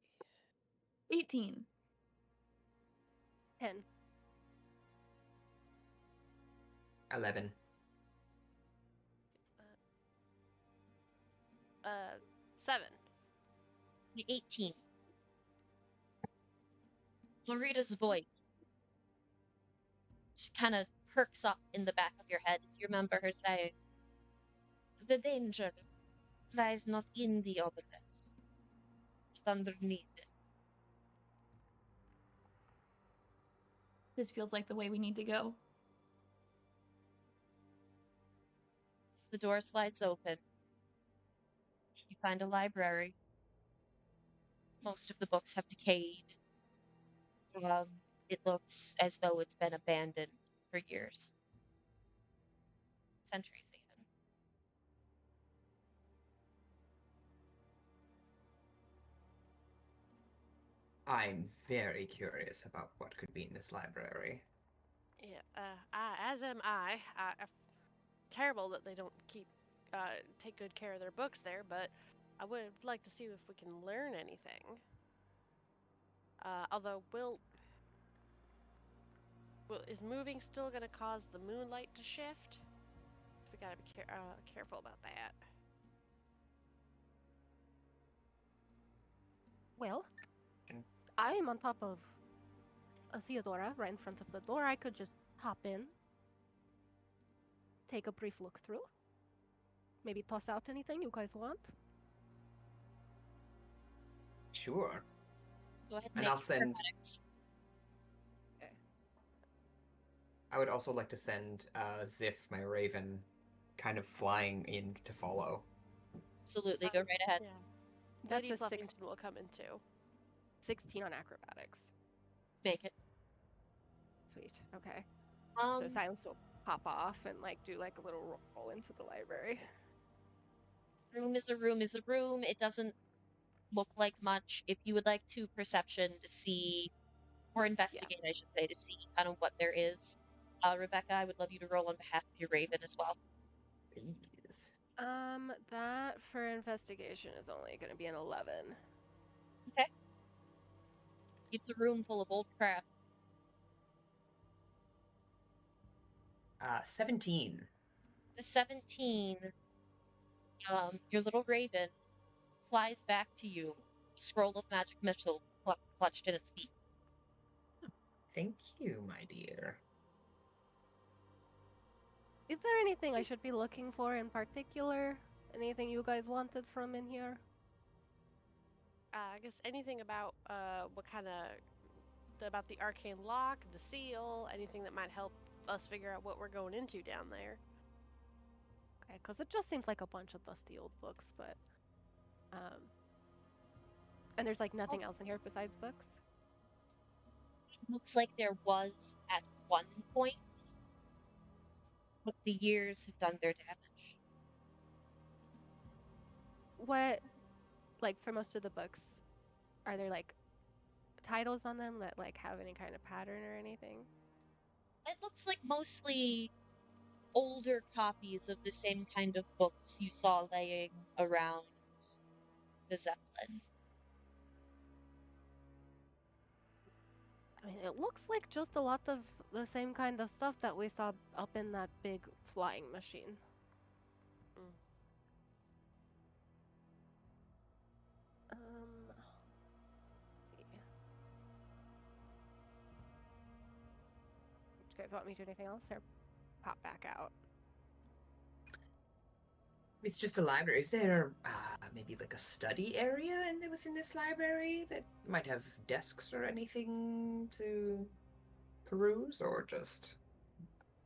18. 10. 11. 7. 18. Marita's voice kind of perks up in the back of your head as you remember her saying, "The danger lies not in the obelisk, but underneath it." This feels like the way we need to go. As the door slides open, you find a library. Most of the books have decayed. It looks as though it's been abandoned for years. Centuries even. I'm very curious about what could be in this library. Yeah. As am I. Terrible that they don't take good care of their books there, but I would like to see if we can learn anything. Although, is moving still going to cause the moonlight to shift? We gotta be careful about that. Well, Mm. I'm on top of a Theodora right in front of the door. I could just hop in, take a brief look through, maybe toss out anything you guys want. Sure. Go ahead And make I'll send. acrobatics. I would also like to send Ziff, my raven, kind of flying in to follow. Absolutely, go right ahead. Yeah. That's Lady a Fluffington will come in too. 16 on acrobatics. Make it. Sweet. Okay. So Silence will pop off and like do like a little roll into the library. Room is a room is a room. It doesn't look like much. If you would like to perception to see, or investigate, I should say, to see kind of what there is, Rebecca, I would love you to roll on behalf of your raven as well. Please. That for investigation is only going to be an 11. Okay. It's a room full of old crap. 17. The 17, your little raven flies back to you, a scroll of magic missile clutched in its beak. Thank you, my dear. Is there anything I should be looking for in particular? Anything you guys wanted from in here? I guess anything about what kind of about the arcane lock, the seal, anything that might help us figure out what we're going into down there. Okay, because it just seems like a bunch of dusty old books, but and there's like nothing else in here besides books. Looks like there was at one point, but the years have done their damage. What, like for most of the books, are there like titles on them that like have any kind of pattern or anything? It looks like mostly older copies of the same kind of books you saw laying around the Zeppelin. I mean, it looks like just a lot of the same kind of stuff that we saw up in that big flying machine. Mm. Let's see. Do you guys want me to do anything else or pop back out? It's just a library. Is there maybe like a study area within this library that might have desks or anything to peruse, or just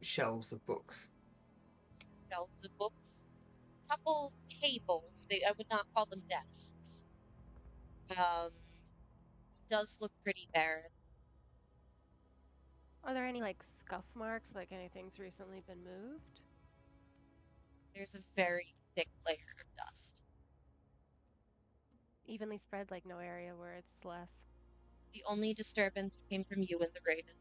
shelves of books? Shelves of books. Couple tables. I would not call them desks. Does look pretty barren. Are there any like scuff marks, like anything's recently been moved? There's a very thick layer of dust. Evenly spread, like no area where it's less. The only disturbance came from you and the raven.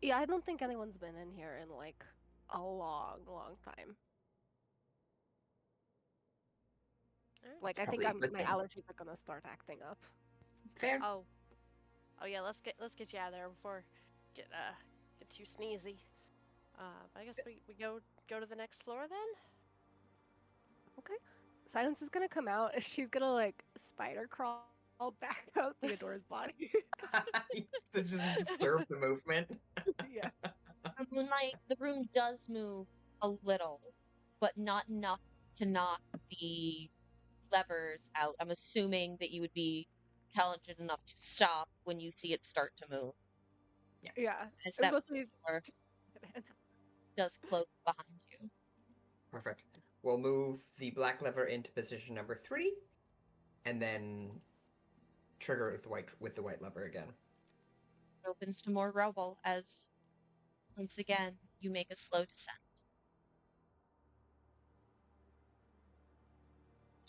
Yeah, I don't think anyone's been in here in like a long, long time. Like, I think Probably a good my thing. allergies are gonna start acting up. Fair. Oh, oh yeah. Let's get you out of there before get get too sneezy. I guess we go to the next floor then. Okay. Silence is gonna come out and she's gonna like spider crawl back out Theodora's body. So just disturb the movement. Yeah. Moonlight, the room does move a little, but not enough to knock the levers out. I'm assuming that you would be intelligent enough to stop when you see it start to move. Yeah. As It was that mostly door does close behind you. Perfect. We'll move the black lever into position number 3, and then trigger it with the white lever again. It opens to more rubble as once again you make a slow descent.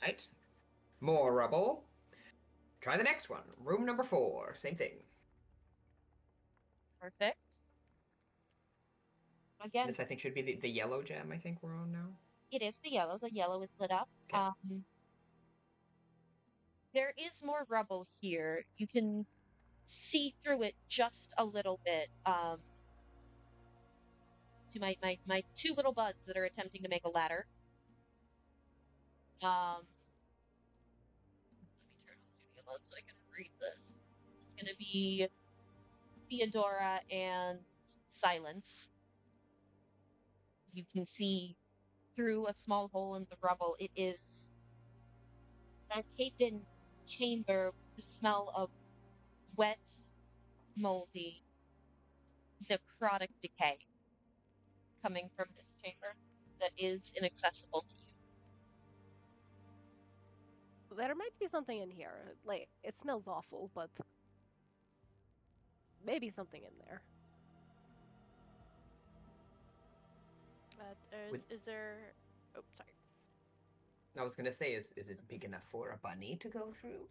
Right. More rubble. Try the next one. Room number 4. Same thing. Perfect. Again, This, I think, should be the yellow gem I think we're on now. it is the yellow. The yellow is lit up. Okay. There is more rubble here. You can see through it just a little bit. To my two little buds that are attempting to make a ladder. Let me turn on studio mode so I can read this. It's gonna be Theodora and Silence. You can see through a small hole in the rubble. It is a caved-in chamber with the smell of wet, moldy, necrotic decay coming from this chamber that is inaccessible to you. there might be something in here. Like, it smells awful, but maybe something in there. Is there? Oh, sorry. I was gonna say, is it big enough for a bunny to go through?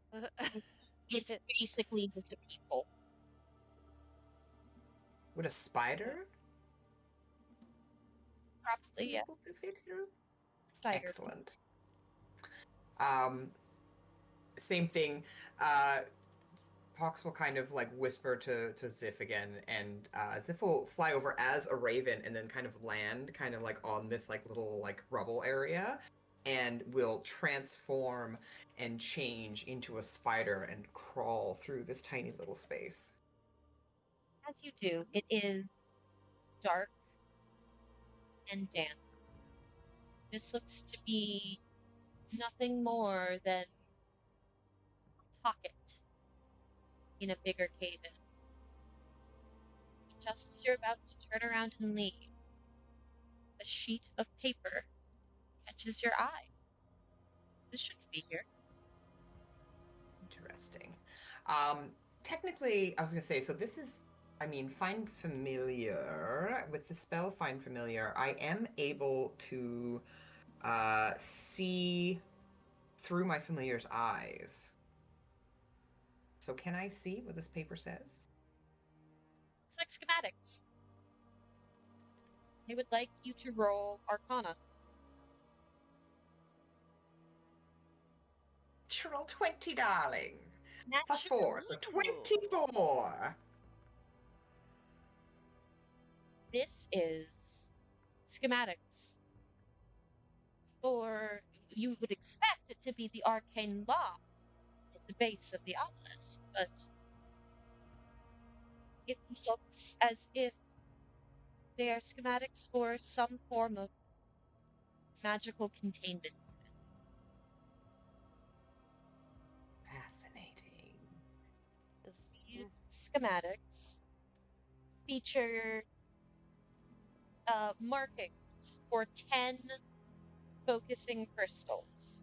It's basically just a peephole. Would a spider Probably, be yeah. able to fit through? Spider. Excellent. Same thing. Pox will kind of like whisper to Ziff again, and Ziff will fly over as a raven and then kind of land kind of like on this like little like rubble area, and will transform and change into a spider and crawl through this tiny little space. As you do, it is dark and damp. This looks to be nothing more than a pocket in a bigger cave-in. Just as you're about to turn around and leave, a sheet of paper catches your eye. This shouldn't be here. Interesting. Technically, I was gonna say, so this is, I mean, Find Familiar. With the spell Find Familiar, I am able to see through my familiar's eyes. So can I see what this paper says? It's like schematics. I would like you to roll Arcana. Natural 20, darling. Plus Natural. 4, so 24. This is schematics. Or you would expect it to be the Arcane Lodge at the base of the obelisk, but it looks as if they are schematics for some form of magical containment. Fascinating. These schematics feature markings for 10 focusing crystals,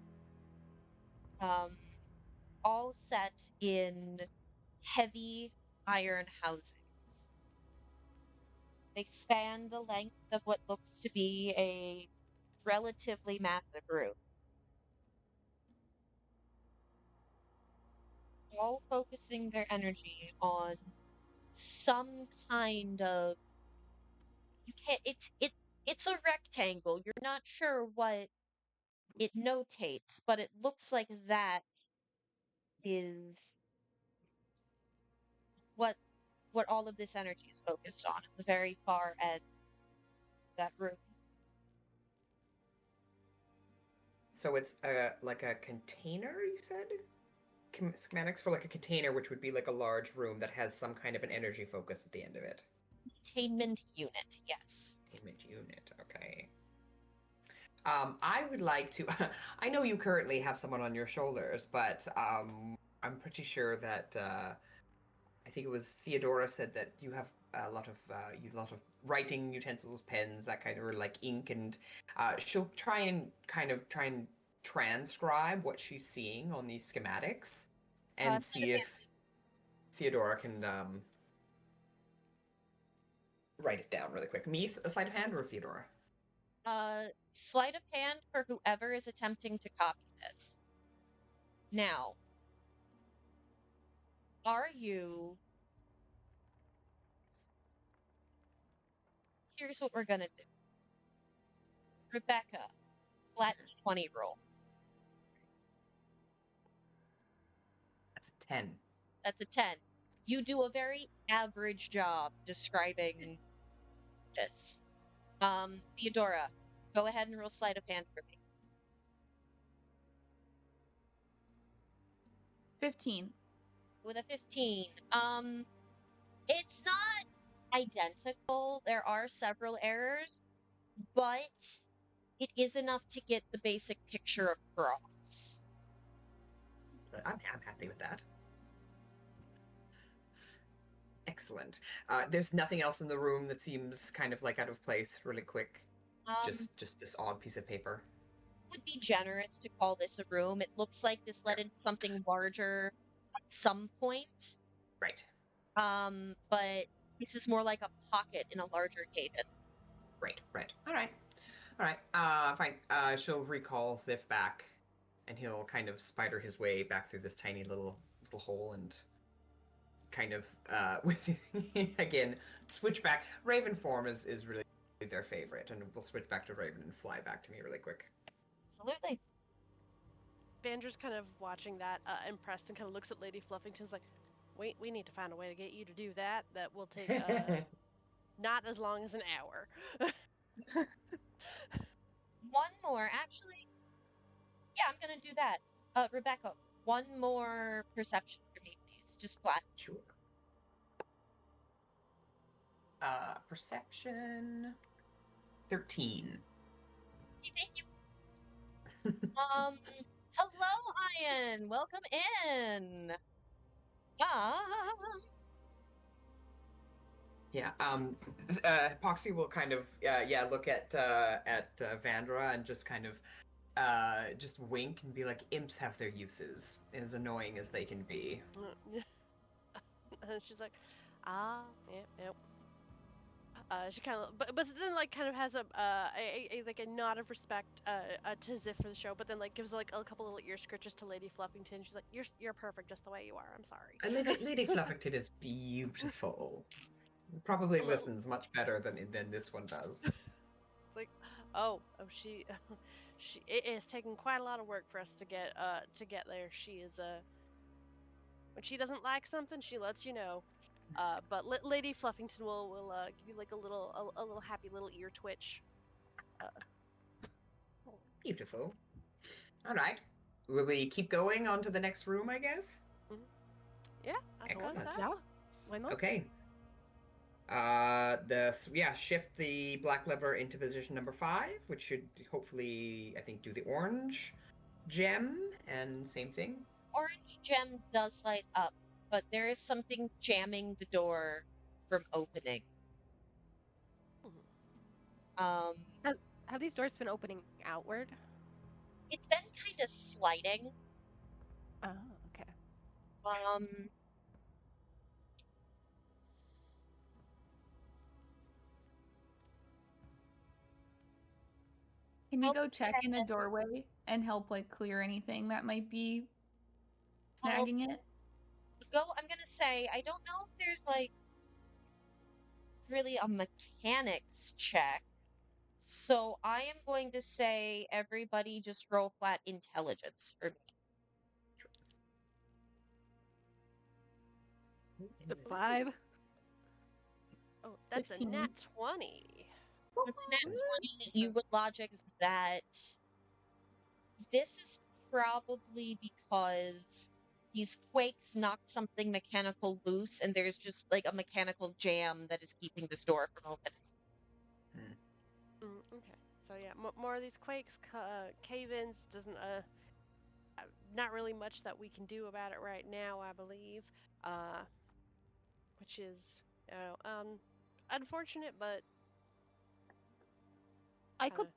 all set in heavy iron housings. They span the length of what looks to be a relatively massive room. All focusing their energy on some kind of, you can't, it's a rectangle. You're not sure what it notates, but it looks like that is what all of this energy is focused on at the very far end of that room. So it's like a container, you said? Schematics for like a container, which would be like a large room that has some kind of an energy focus at the end of it. Containment unit, yes. Containment unit, okay. I would like to. I know you currently have someone on your shoulders, but I'm pretty sure that I think it was Theodora said that you have a lot of writing utensils, pens, that kind of, or like ink, and she'll try and transcribe what she's seeing on these schematics, and see if Theodora can write it down really quick. Me, a sleight of hand, or Theodora? Sleight of hand for whoever is attempting to copy this. Now, are you... Here's what we're gonna do. Rebecca, flat d20 roll. That's a 10. That's a 10. You do a very average job describing this. Theodora, go ahead and roll sleight of hand for me. 15. With a 15. It's not identical. There are several errors, but it is enough to get the basic picture across. I'm happy with that. Excellent. There's nothing else in the room that seems kind of like out of place. Really quick, just this odd piece of paper. Would be generous to call this a room. It looks like this led into something larger at some point. Right. But this is more like a pocket in a larger haven. Right. All right. Fine. She'll recall Ziff back, and he'll kind of spider his way back through this tiny little hole, and kind of with again switch back. Raven form is really their favorite, and we'll switch back to Raven and fly back to me really quick. Absolutely. Vandra's kind of watching that, impressed, and kind of looks at Lady Fluffington's like, we need to find a way to get you to do that. That will take not as long as an hour. One more, actually. Yeah, I'm gonna do that. Rebecca, one more perception for me, please. Just flat. Sure. Perception 13. Okay, thank you. Hello, Ian. Welcome in. Yeah. Poxy will kind of look at Vandra and just kind of just wink and be like, imps have their uses, as annoying as they can be. And she's like, yep. She kind of, but then like kind of has a like a nod of respect to Ziff for the show, but then like gives like a couple little ear scritches to Lady Fluffington. She's like, you're perfect just the way you are. I'm sorry. Lady Fluffington is beautiful. Probably listens much better than this one does. It's like, she it is taking quite a lot of work for us to get there. She is when she doesn't like something, she lets you know. But Lady Fluffington will give you like a little happy little ear twitch. Beautiful. All right. Will we keep going on to the next room, I guess? Mm-hmm. Yeah. Excellent. Yeah. Why not? Okay. Shift the black lever into position number 5, which should hopefully, I think, do the orange gem, and same thing. Orange gem does light up, but there is something jamming the door from opening. Have these doors been opening outward? It's been kind of sliding. Oh, okay. Can you go check in the doorway and help like clear anything that might be snagging it? I'm gonna say, I don't know if there's like really a mechanics check, So I am going to say everybody just roll flat intelligence for me. It's a 5. Oh, that's 15. a nat 20. With nat 20, you would logic that this is probably because these quakes knocked something mechanical loose, and there's just like a mechanical jam that is keeping this door from opening. Okay. So yeah, more of these quakes, cave-ins doesn't not really much that we can do about it right now, I believe. Which is unfortunate, but I could kinda-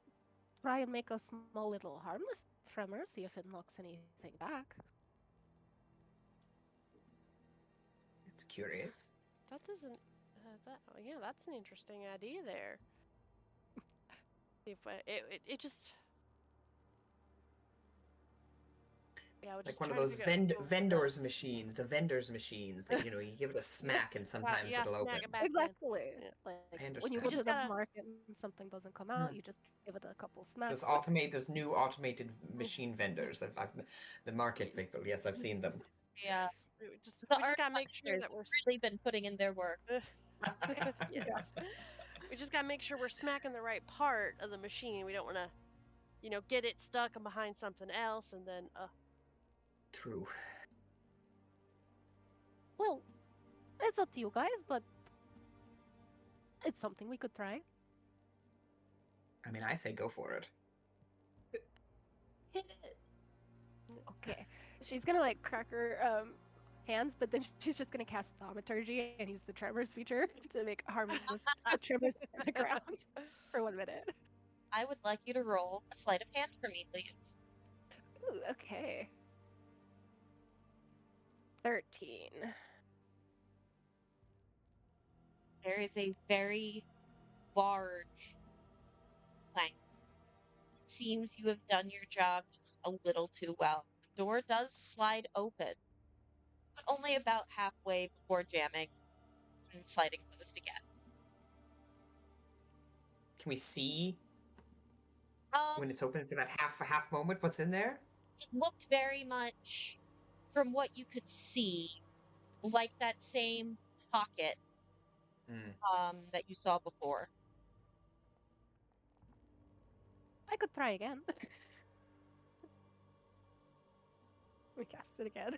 try and make a small little harmless tremor, see if it knocks anything back. It's curious. that doesn't yeah, that's an interesting idea there. If it just yeah, I would Like just one of try to those figure out what vendors machines, the vendors machines that you give it a smack and sometimes yeah, it'll snag open. it back in. Exactly. Yeah. Like I when you understand. go We to just the gotta market and something doesn't come out, you just give it a couple smacks. Those new automated machine vendors. I've the market people. Yes, I've seen them. Yeah. we The just gotta make sure artificers that we're have really been putting in their work. yes. We just gotta make sure we're smacking the right part of the machine. We don't want to, get it stuck behind something else and then True. Well, it's up to you guys, but it's something we could try. I mean, I say go for it. Hit it. Okay. She's gonna like crack her hands, but then she's just gonna cast thaumaturgy and use the tremors feature to make harmless tremors on the ground for 1 minute. I would like you to roll a sleight of hand for me, please. Ooh, okay. 13. There is a very large plank. It seems you have done your job just a little too well. The door does slide open, but only about halfway before jamming and sliding closed again. Can we see Um, when it's open for that half moment what's in there? it looked very much, from what you could see, like that same pocket that you saw before. I could try again. We cast it again.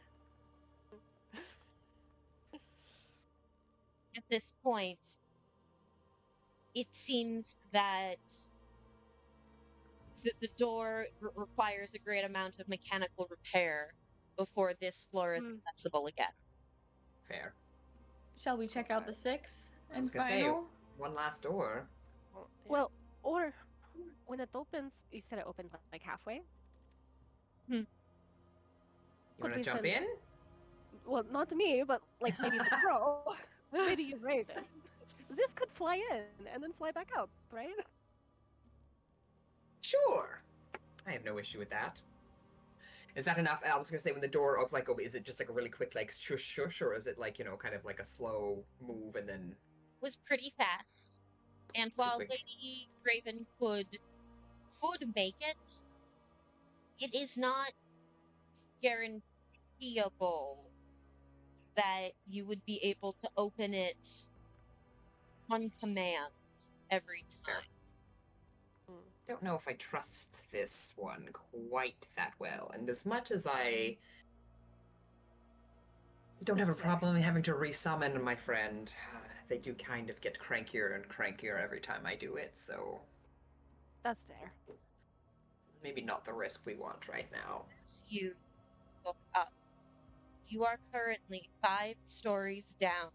At this point, it seems that the door requires a great amount of mechanical repair before this floor is accessible again. Fair. Shall we check out the sixth I was and gonna say final? one last door. Well, or when it opens, you said it opened like halfway. You want to jump in? Well, not me, but like maybe the crow, maybe you Raven. This could fly in and then fly back out, right? Sure. I have no issue with that. Is that enough? I was gonna say when the door opens, like, is it just like a really quick like shush shush, or is it like kind of like a slow move and then? Was pretty fast, and while quick. Lady Raven could make it, it is not guaranteeable that you would be able to open it on command every time. Don't know if I trust this one quite that well, and as much as I don't have a problem having to resummon my friend, they do kind of get crankier and crankier every time I do it, so That's fair. maybe not the risk we want right now. As you look up, you are currently 5 stories down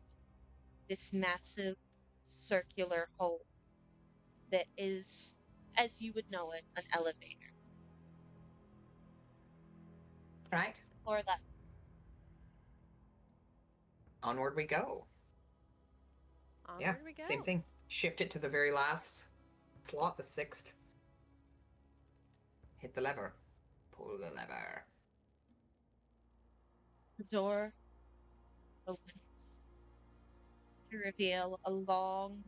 this massive circular hole that is, as you would know it, an elevator. Right? Or left. Onward we go. Onward we go. Same thing. Shift it to the very last slot, the 6th. Hit the lever. Pull the lever. The door opens to reveal a long,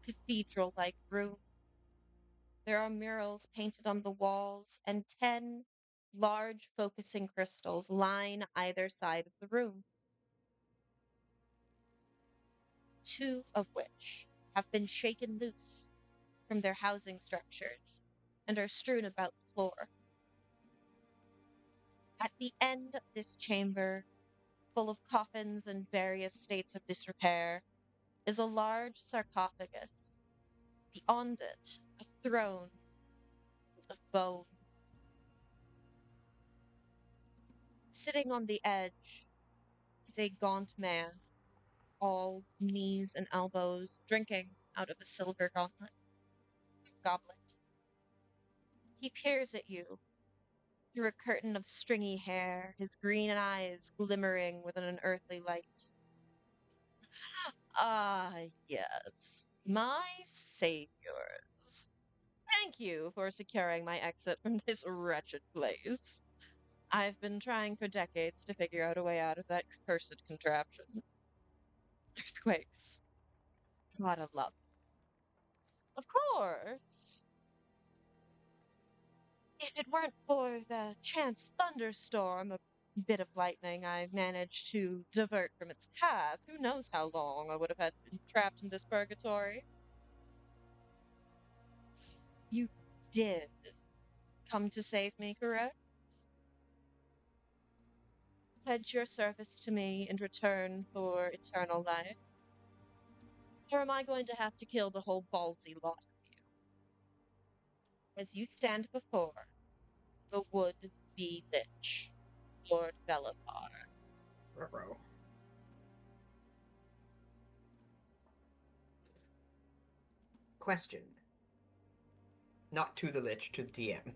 cathedral-like room There are murals painted on the walls, and 10 large focusing crystals line either side of the room, 2 of which have been shaken loose from their housing structures and are strewn about the floor. At the end of this chamber, full of coffins and various states of disrepair, is a large sarcophagus. Beyond it, a throne of bone. Sitting on the edge is a gaunt man, all knees and elbows, drinking out of a silver goblet. He peers at you through a curtain of stringy hair, his green eyes glimmering with an unearthly light. Ah, yes, my saviors. Thank you for securing my exit from this wretched place. I've been trying for decades to figure out a way out of that cursed contraption. Earthquakes. Gotta love. Of course. If it weren't for the chance thunderstorm, a bit of lightning I managed to divert from its path, who knows how long I would have had been trapped in this purgatory. You did come to save me, correct? Pledge your service to me in return for eternal life. Or am I going to have to kill the whole ballsy lot of you? As you stand before the would-be lich, Lord Belapar. Ruh-roh. Question. Not to the lich, to the DM.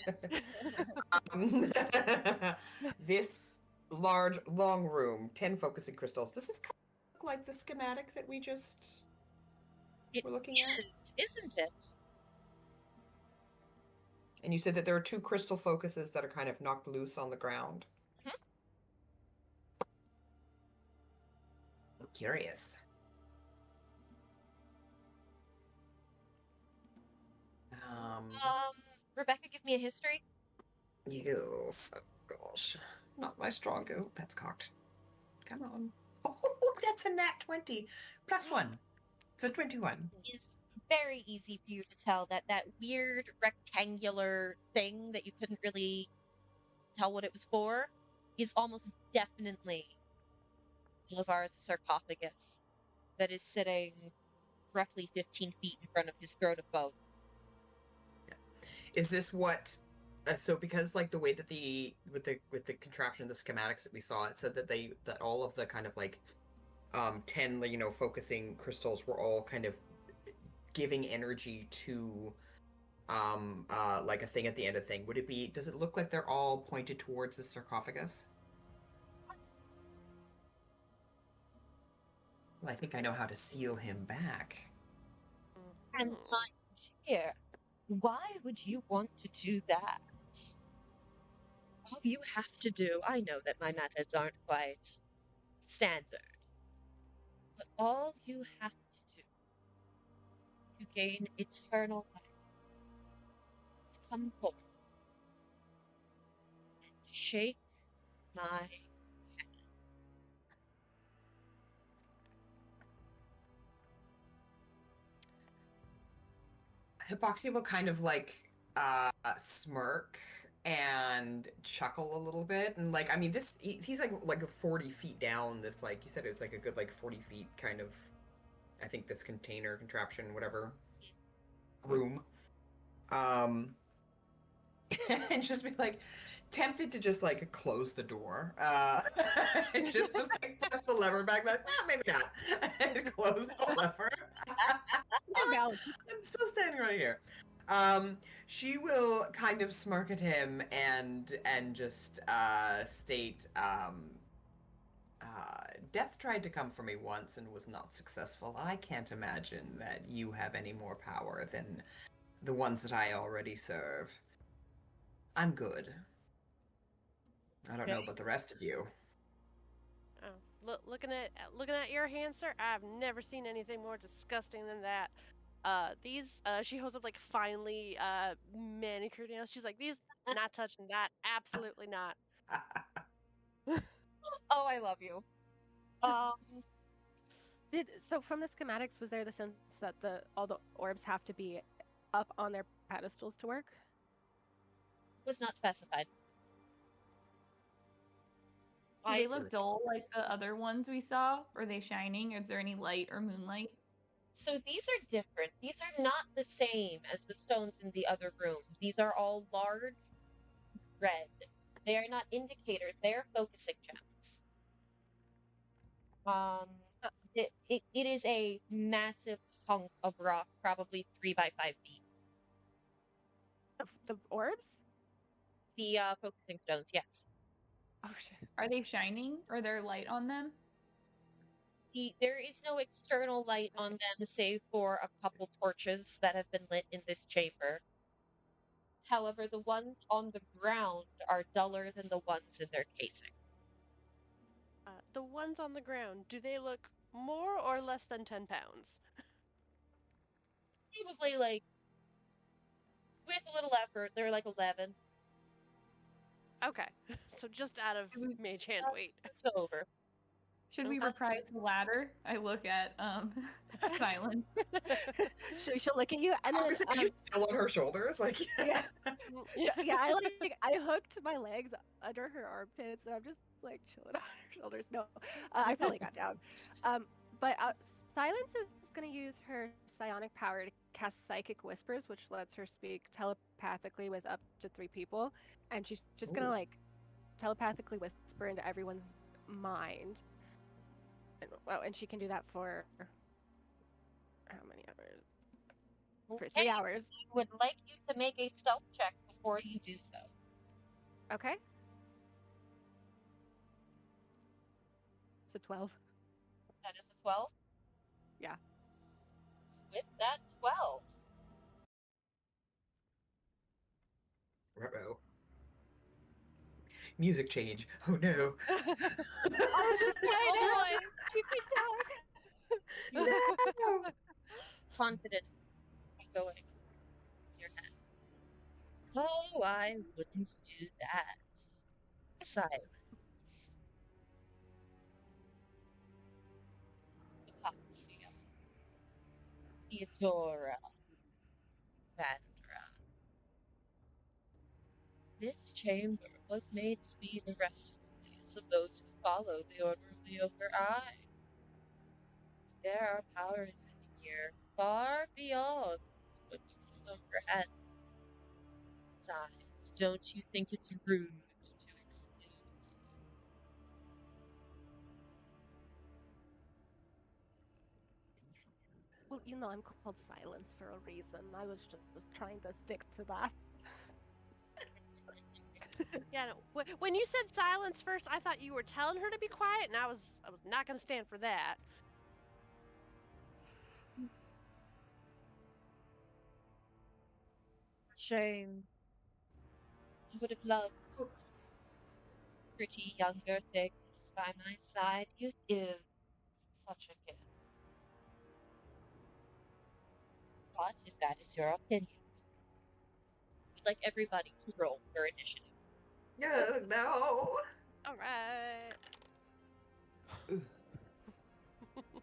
Yes. Um, this large, long room, 10 focusing crystals. This is kind of look like the schematic that we just It were looking at. is, isn't it? And you said that there are 2 crystal focuses that are kind of knocked loose on the ground. Mhm. I'm curious. Rebecca, give me a history. Yes. Oh, gosh. Not my strong go. That's cocked. Come on. Oh, that's a nat 20. Plus 1. So 21. It's very easy for you to tell that that weird rectangular thing that you couldn't really tell what it was for is almost definitely Lavar's sarcophagus that is sitting roughly 15 feet in front of his throat of bone. Is this what so because like the way that the with the contraption, the schematics that we saw, it said that that all of the kind of like 10 focusing crystals were all kind of giving energy to like a thing at the end of the thing. Does it look like they're all pointed towards the sarcophagus? Well, I think I know how to seal him back. And my dear, why would you want to do that? All you have to do, I know that my methods aren't quite standard, but all you have to do to gain eternal life is come forth and shake my Hypoxia will kind of like smirk and chuckle a little bit, and like, I mean, he's like 40 feet down. This, like you said, it was like a good like 40 feet kind of, I think, this container, contraption, whatever room, and just be like tempted to just like close the door, and just to, like press the lever back, like, maybe not, and close the lever. No. I'm still standing right here. She will kind of smirk at him and just state, Death tried to come for me once and was not successful. I can't imagine that you have any more power than the ones that I already serve. I'm good. I don't know about the rest of you. Oh, looking at your hand, sir. I've never seen anything more disgusting than that. these she holds up like finely manicured nails. She's like, these not touching that, absolutely not. Oh, I love you. So from the schematics, was there the sense that all the orbs have to be up on their pedestals to work? Was not specified. Do they look dull like the other ones we saw? Are they shining? Is there any light or moonlight? So these are different. These are not the same as the stones in the other room. These are all large red. They are not indicators, they are focusing gems. It is a massive hunk of rock, probably 3 by 5 feet. The orbs? The focusing stones, yes. Oh shit. Are they shining? Are there light on them? There is no external light on them save for a couple torches that have been lit in this chamber. However, the ones on the ground are duller than the ones in their casing. The ones on the ground, do they look more or less than 10 pounds? Probably like, with a little effort, they're like 11. Okay, so just out of mage hand weight. Just over. Should we reprise the ladder? I look at Silence. She'll look at you, and I then was gonna say, you still on her shoulders, like yeah. I hooked my legs under her armpits, and I'm just like chilling on her shoulders. No, I finally got down. But Silence is going to use her psionic power to cast Psychic Whispers, which lets her speak telepathically with up to 3 people, and she's just going to like telepathically whisper into everyone's mind. And she can do that for how many hours? For 3 hours. I would like you to make a stealth check before you do so. Okay. It's a 12. That is a 12? Yeah. With that 12. Uh-oh. Music change. Oh no. I was just trying to keep me down. No. Confident going in your head. Oh, I wouldn't do that. Silence. Hypoxia. Theodora. Vandra. This chamber was made to be the resting place of those who follow the order of the Ochre Eye. There are powers in here far beyond what you can comprehend. Besides, don't you think it's rude to exclude? Well, I'm called Silence for a reason. I was just trying to stick to that. Yeah, no, when you said silence first, I thought you were telling her to be quiet, and I was not going to stand for that. Shame. I would have loved pretty younger things by my side. Youth is such a gift. But if that is your opinion, I'd like everybody to roll for initiative. No. All right.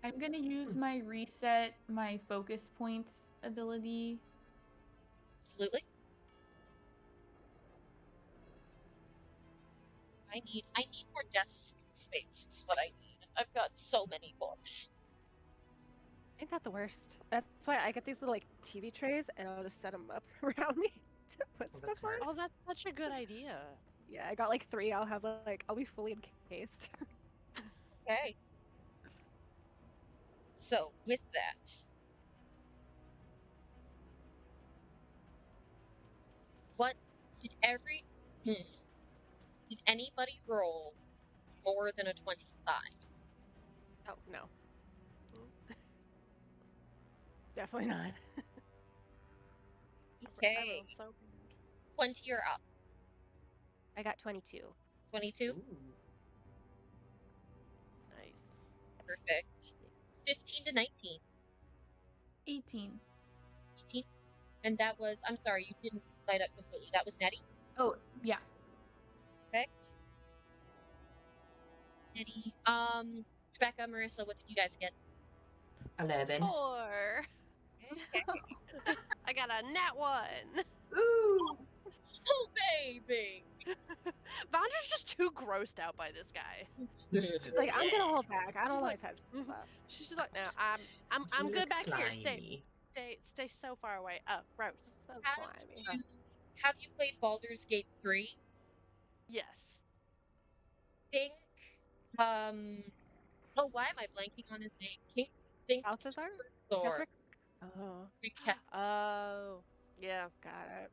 I'm gonna use my reset my focus points ability. Absolutely. I need more desk space is what I need. I've got so many books. Ain't that the worst? That's why I get these little like TV trays, and I'll just set them up around me to put Oh, that's stuff on. smart. Oh, that's such a good idea. Yeah, I got like 3. I'll have I'll be fully encased. Okay. So, with that, what did did anybody roll more than a 25? Oh no. Definitely not. Okay. I rolled so good. 20 or up. I got 22. 22? Ooh. Nice. Perfect. 15 to 19. 18. And that was, I'm sorry, you didn't light up completely. That was Nettie? Oh, yeah. Perfect. Nettie. Rebecca, Marissa, what did you guys get? 11. 4. Okay. I got a nat 1. Ooh! Oh, baby! Vondra's just too grossed out by this guy. She's like, I'm gonna hold back. I don't want to touch that. She's just like, no, I'm He good looks back here. slimy. Stay so far away. Oh, gross. So Have slimy. have you played Baldur's Gate 3? Yes. Think, oh, why am I blanking on his name? Think Balthazar? Thor. Ketherick? Oh, Oh, yeah. got it.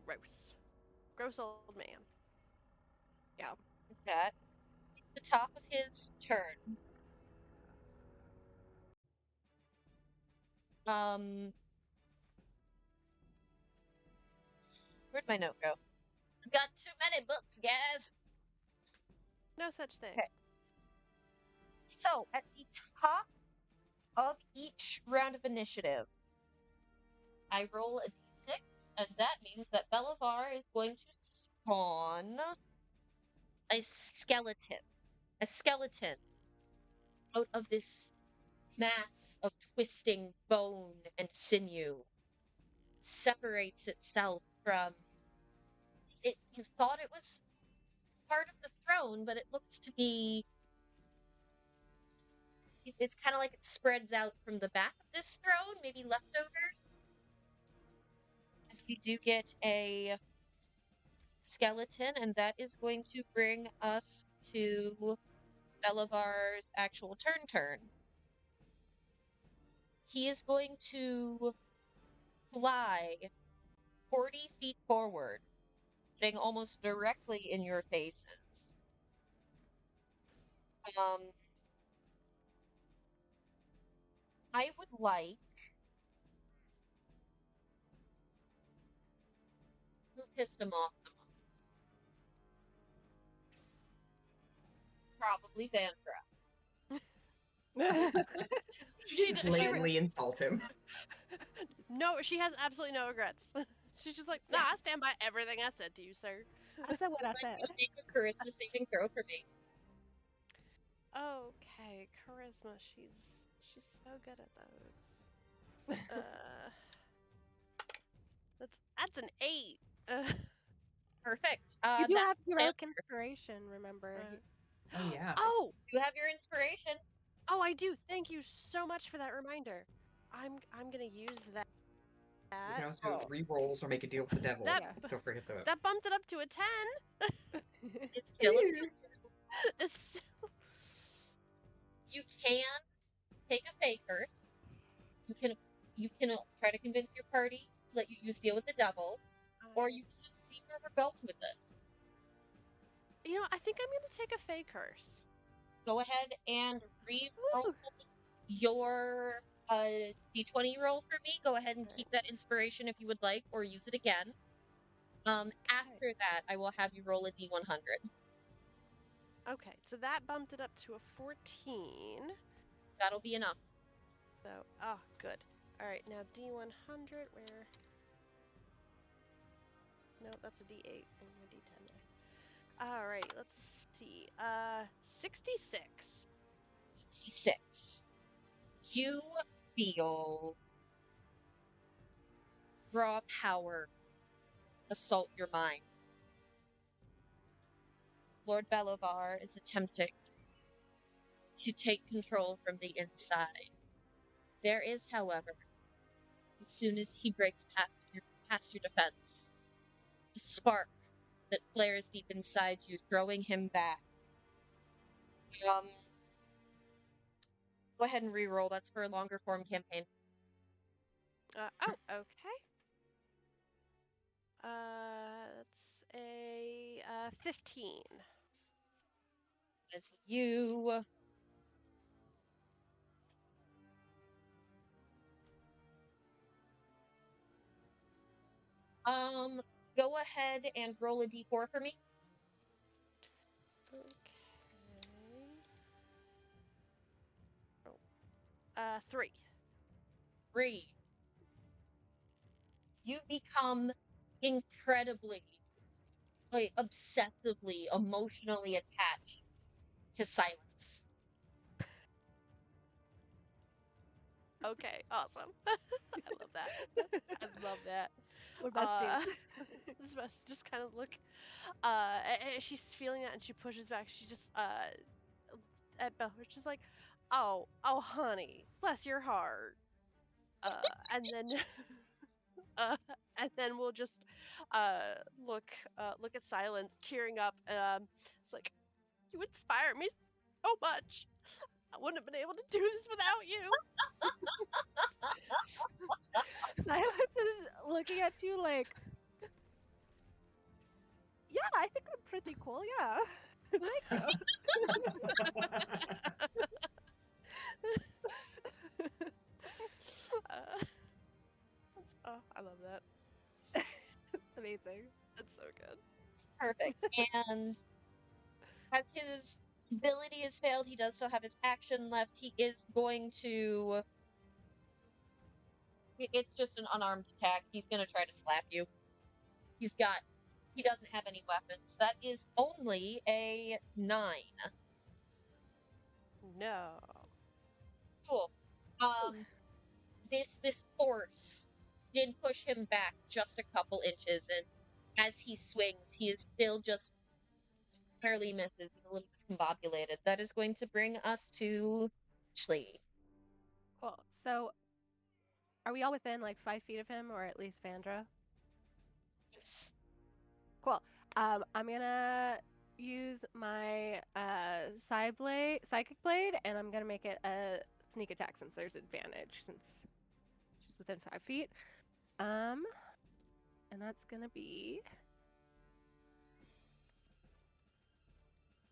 Gross. Gross old man. Yeah. At the top of his turn. Where'd my note go? I've got too many books, guys. No such thing. Okay. So, at the top of each round of initiative, I roll a d6, and that means that Belivar is going to spawn a skeleton. A skeleton out of this mass of twisting bone and sinew separates itself from it. You thought it was part of the throne, but it looks to be. It's kind of like it spreads out from the back of this throne, maybe leftovers. As you do get a skeleton, and that is going to bring us to Belivar's actual turn. He is going to fly 40 feet forward, sitting almost directly in your faces. I would like who pissed him off the most. Probably Vandra. She blatantly insult him. No, she has absolutely no regrets. She's just like, nah, I stand by everything I said to you, sir. I said what I Like, said. make a charisma saving throw for me. Okay, charisma. She's so good at those. That's an 8. Perfect. You do That's have heroic Vandra. inspiration, remember? Oh, yeah. Oh, You have your inspiration. oh, I do. Thank you so much for that reminder. I'm gonna use that. You can also re-rolls or make a deal with the devil. That- Don't forget that. That bumped it up to a 10. It's still a Ew. It's still... You can take a fake curse. You can try to convince your party to let you use deal with the devil, or you can just see where we're going with this. You know, I think I'm gonna take a fake curse. Go ahead and re-roll your d20 roll for me. Go ahead and keep that inspiration if you would like, or use it again. After that, I will have you roll a d100. Okay, so that bumped it up to a 14. That'll be enough. So, oh, good. All right, now D100, where? No, that's a D8. I need a D10 there. All right, let's see. 66. 66. You feel raw power assault your mind. Lord Belivar is attempting to take control from the inside. There is, however, as soon as he breaks past your defense, a spark that flares deep inside you, throwing him back. Go ahead and re-roll. That's for a longer form campaign. Oh, okay. That's a 15. As you go ahead and roll a d4 for me. Okay. Oh. 3. 3. you become incredibly, like, obsessively, emotionally attached to silence. Okay, awesome. I love that. I love that. We're besties. This must just kind of look. She's feeling that, and she pushes back. She just at Bella, she's like, "Oh, oh, honey, bless your heart." And then, uh, and then we'll just look at Silence, tearing up. It's like, you inspire me so much. I wouldn't have been able to do this without you. Silence is looking at you like, yeah, I think I'm pretty cool. Yeah, thank you. Oh, I love that. Amazing. That's so good. Perfect. And as his ability has failed, he does still have his action left. He is going to. It's just an unarmed attack. He's going to try to slap you. He doesn't have any weapons. That is only a 9. No. Cool. This force did push him back just a couple inches, and as he swings, he is still just barely misses. He's a little discombobulated. That is going to bring us to Ashley. Cool. So, are we all within like 5 feet of him, or at least Vandra? Yes. Cool. I'm gonna use my psychic blade, and I'm gonna make it a sneak attack since there's advantage since she's within 5 feet. And that's gonna be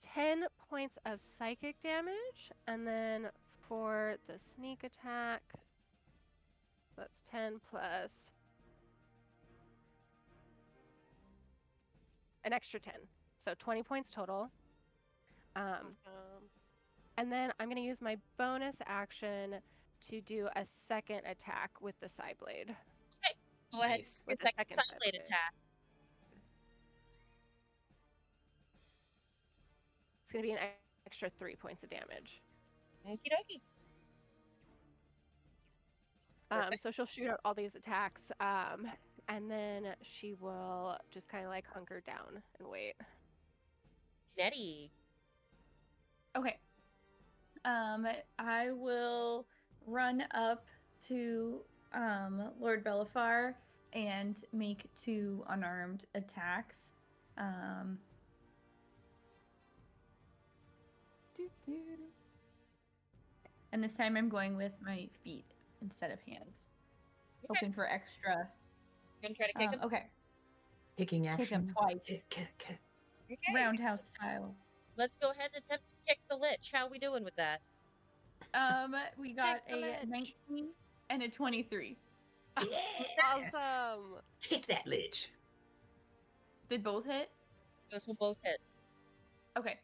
10 points of psychic damage, and then for the sneak attack, that's 10 plus an extra 10, so 20 points total. And then I'm going to use my bonus action to do a second attack with the side blade. Okay, go ahead Nice. with With the the second second side blade blade. attack. It's going to be an extra 3 points of damage. Okie dokie. Perfect. So she'll shoot out all these attacks, and then she will just kind of like hunker down and wait. Nettie. Okay. I will run up to Lord Belafar and make 2 unarmed attacks. And this time I'm going with my feet instead of hands. Okay. Hoping for extra. You're gonna try to kick him? Okay. Kicking action. Kick him twice. Kick. Okay. Roundhouse style. Let's go ahead and attempt to kick the lich. How are we doing with that? We got Kick the a lich. 19 and a 23. Yeah. Awesome. Kick that lich. Did both hit? Those will both hit. Okay.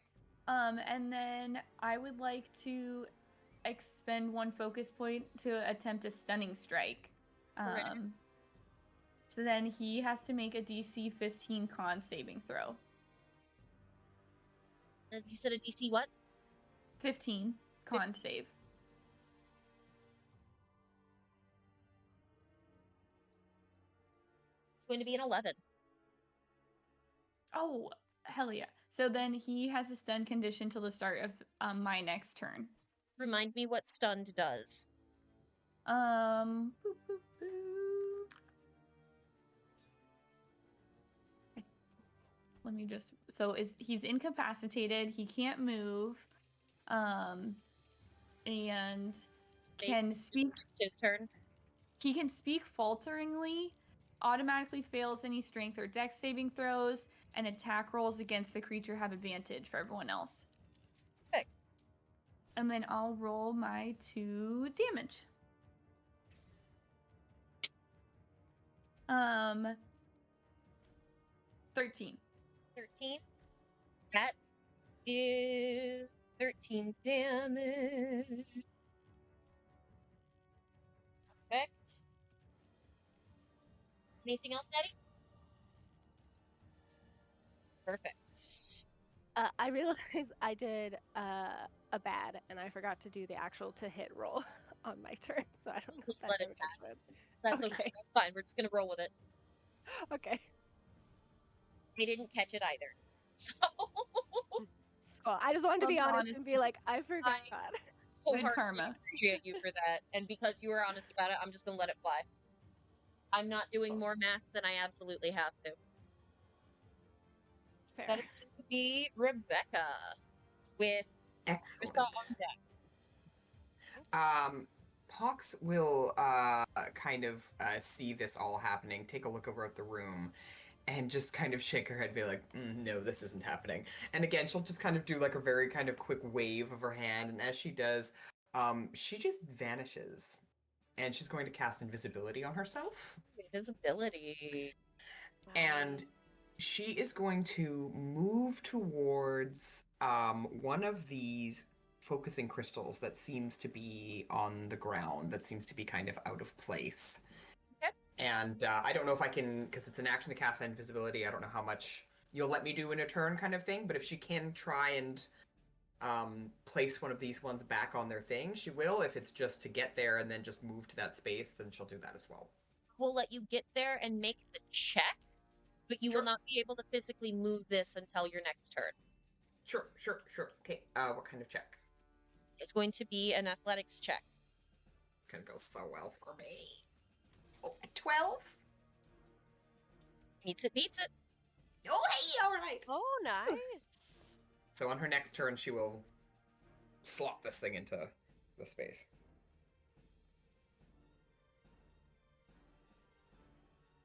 And then I would like to expend 1 focus point to attempt a stunning strike. Alright. So then he has to make a DC 15 con saving throw. As you said, a DC what? 15 con save. It's going to be an 11. Oh, hell yeah. So then he has a stun condition till the start of my next turn. Remind me what stunned does. Boop, boop, boop. Let me just, so he's incapacitated, he can't move, and can speak. It's his turn. He can speak falteringly, automatically fails any strength or dex saving throws, and attack rolls against the creature have advantage for everyone else. Perfect. And then I'll roll my 2 damage. 13. 13. That is 13 damage. Perfect. Anything else, Nettie? Perfect. I realized I did a bad, and I forgot to do the actual to hit roll on my turn, so I don't know if Just that let it damage pass. went. That's okay. Okay. That's fine. We're just gonna roll with it. Okay. I didn't catch it either. So Well, I just wanted to be Well, honest and be like, I forgot. wholeheartedly karma. appreciate you for that. And because you were honest about it, I'm just gonna let it fly. I'm not doing more math than I absolutely have to. Fair. That is going to be Rebecca with Excellent. Rissa on deck. Pox will kind of see this all happening, take a look over at the room, and just kind of shake her head and be like, no, this isn't happening. And again, she'll just kind of do like a very kind of quick wave of her hand, and as she does, she just vanishes. And she's going to cast invisibility on herself. Invisibility. And she is going to move towards one of these focusing crystals that seems to be on the ground, that seems to be kind of out of place. Okay. And I don't know if I can, because it's an action to cast invisibility, I don't know how much you'll let me do in a turn kind of thing, but if she can try and place one of these ones back on their thing, she will. If it's just to get there and then just move to that space, then she'll do that as well. We'll let you get there and make the check, but you will not be able to physically move this until your next turn. Sure. Okay, what kind of check? It's going to be an athletics check. It's gonna go so well for me. Oh, a 12? Beats it. Oh, hey, all right. Oh, nice. So on her next turn, she will slot this thing into the space.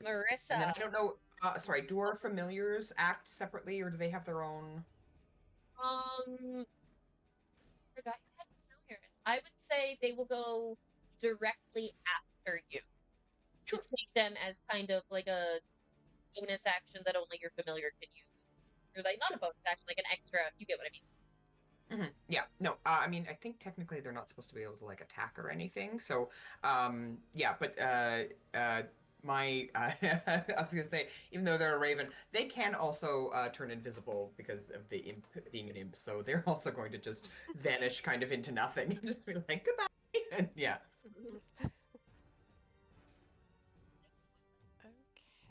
Marissa. And then I don't know, sorry, do our familiars act separately, or do they have their own? Forgot you had familiars. I would say they will go directly after you. Sure. Just take them as kind of like a bonus action that only your familiar can use. Or like not a bonus action, like an extra. You get what I mean. Mm-hmm. Yeah, no, I mean, I think technically they're not supposed to be able to like attack or anything. So, yeah, but my I was gonna say, even though they're a raven, they can also turn invisible because of the imp being an imp. So they're also going to just vanish kind of into nothing and just be like goodbye. And yeah. Okay.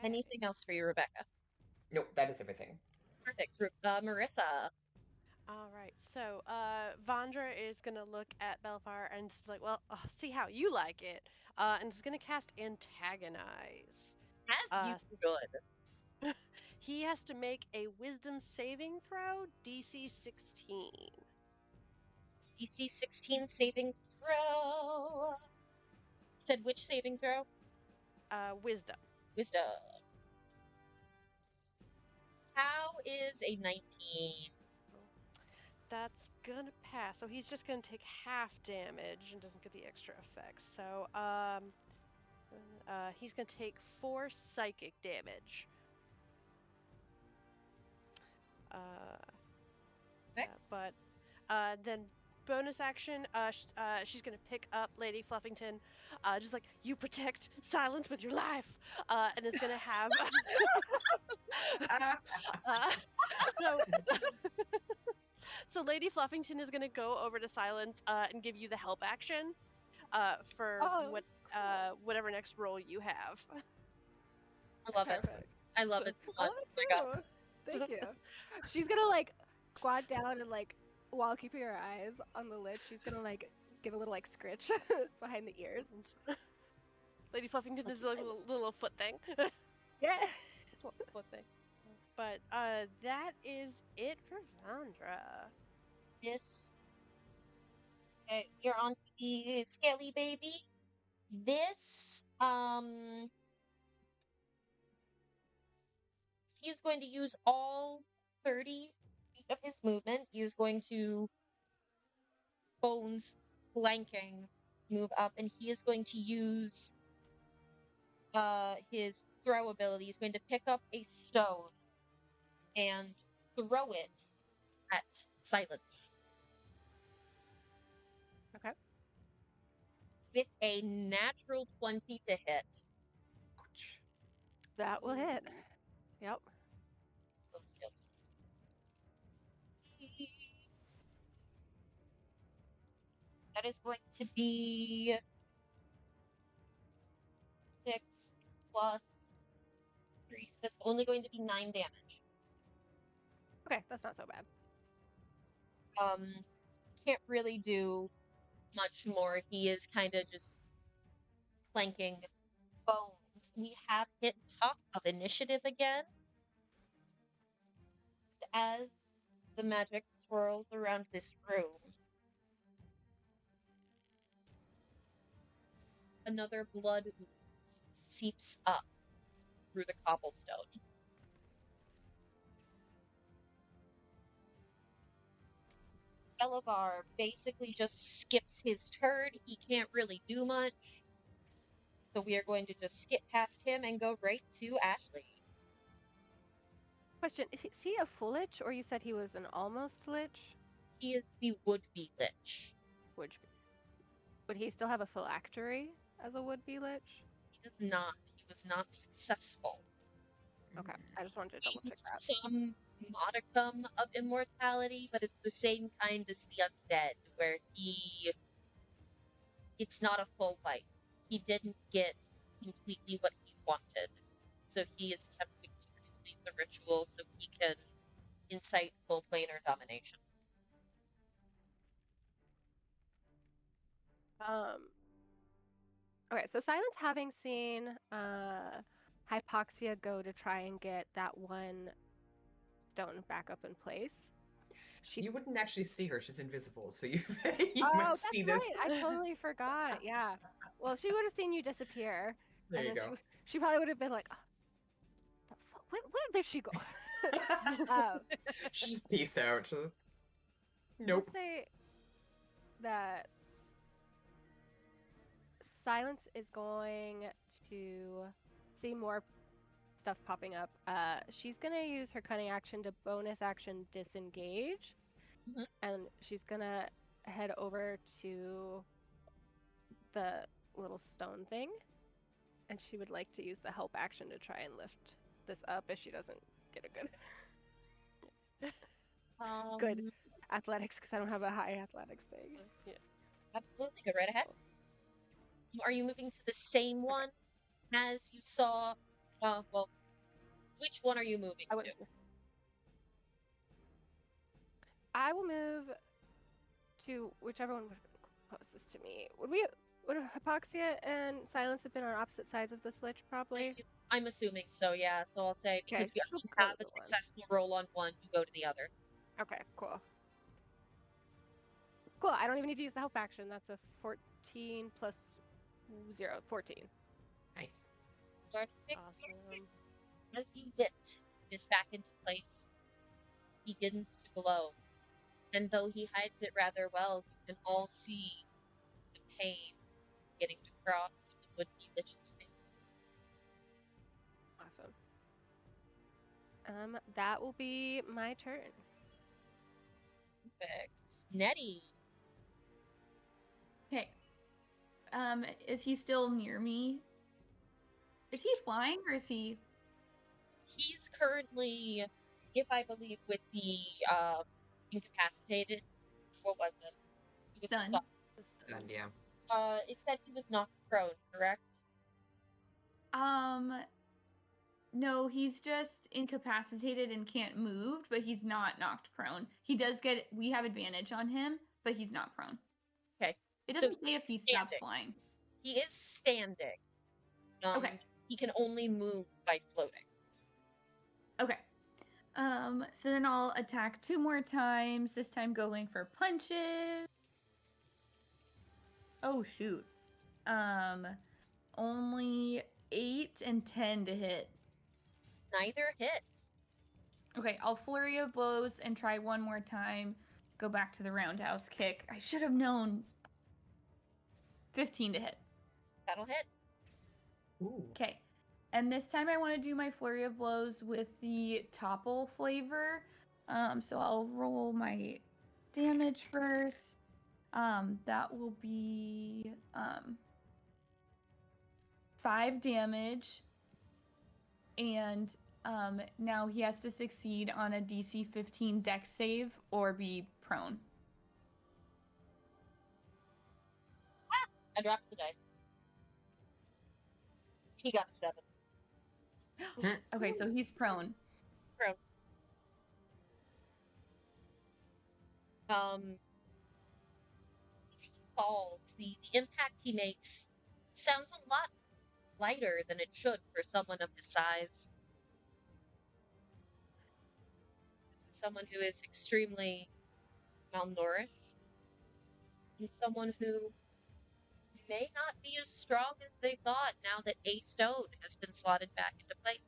Anything else for you, Rebecca? Nope, that is everything. Perfect. Marissa. All right. So, Vandra is gonna look at Belfar and just be like, "Well, see how you like it," and is gonna cast Antagonize. As you So should. he has to make a Wisdom saving throw, DC 16. DC 16 saving throw. Said which saving throw? Wisdom. Wisdom. How is a 19? That's gonna pass. So he's just gonna take half damage and doesn't get the extra effects. So he's gonna take 4 psychic damage. But then bonus action, she's gonna pick up Lady Fluffington, just like you protect silence with your life, and is gonna have. So, so Lady Fluffington is gonna go over to Silence and give you the help action, for whatever next roll you have. I love it. Perfect. I love it so much. Oh, my God. Thank you. She's gonna like squat down and like while keeping her eyes on the lid, she's gonna like give a little like scritch behind the ears. Lady Fluffington is a little foot thing. Yeah. Foot thing. But that is it for Vandra. Yes. Okay, you're on to the scaly baby. This, he is going to use all 30 feet of his movement. He is going to Bones flanking move up, and he is going to use his throw ability. He's going to pick up a stone and throw it at Silence. Okay. With a natural 20 to hit. Ouch. That will hit. Yep. That is going to be 6 plus 3. So that's only going to be 9 damage. Okay, that's not so bad. Can't really do much more. He is kind of just clanking bones. We have hit top of initiative again. As the magic swirls around this room, another blood ooze seeps up through the cobblestone. Elevar basically just skips his turn. He can't really do much. So we are going to just skip past him and go right to Ashley. Question, is he a full lich, or you said he was an almost lich? He is the would-be lich. Would he still have a phylactery as a would-be lich? He does not. He was not successful. Okay, I just wanted to double check that. Some modicum of immortality, but it's the same kind as the undead, where it's not a full fight. He didn't get completely what he wanted, so he is attempting to complete the ritual so he can incite full planar domination. Okay, so Silence, having seen Hypoxia go to try and get that one stone back up in place. You wouldn't actually see her; she's invisible, so you Oh, might that's see this. right. I totally forgot. Yeah. Well, she would have seen you disappear, There and you then go. she probably would have been like, oh, where did she go? She just peace out. We'll Nope. say that Silence is going to see more stuff popping up. She's going to use her cunning action to bonus action disengage. Mhm. And she's going to head over to the little stone thing. And she would like to use the help action to try and lift this up if she doesn't get a good athletics, because I don't have a high athletics thing. Yeah. Absolutely, go right ahead. Are you moving to the same one as you saw? Well, which one are you moving to? I will move to whichever one would be closest to me. Would Hypoxia and Silence have been on opposite sides of this lich, probably? I'm assuming so, yeah. So I'll say, because we she'll only go have to a the one. successful roll on one, you go to the other. Okay, cool. Cool, I don't even need to use the help action. That's a 14 plus 0, 14. Nice. Awesome. As you get this back into place, he begins to glow. And though he hides it rather well, you can all see the pain getting across the would-be lich's face. Awesome. That will be my turn. Perfect. Nettie. Okay. Is he still near me? Is he flying or is he? He's currently, if I believe, with the incapacitated. What was it? He was Stunned. And yeah. It said he was knocked prone, correct? No, he's just incapacitated and can't move, but he's not knocked prone. We have advantage on him, but he's not prone. Okay. It doesn't So say if he stops flying. He is standing. Okay. He can only move by floating. Okay. So then I'll attack 2 more times, this time going for punches. Oh, shoot. Only 8 and 10 to hit. Neither hit. Okay, I'll flurry of blows and try one more time. Go back to the roundhouse kick. I should have known. 15 to hit. That'll hit. Ooh. Okay. And this time I want to do my flurry of blows with the topple flavor. So I'll roll my damage first. That will be 5 damage. and now he has to succeed on a DC 15 Dex save or be prone. I dropped the dice. He got a 7. Okay, so he's prone. As he falls, the impact he makes sounds a lot lighter than it should for someone of his size. This is someone who is extremely malnourished, and someone who may not be as strong as they thought now that a stone has been slotted back into place.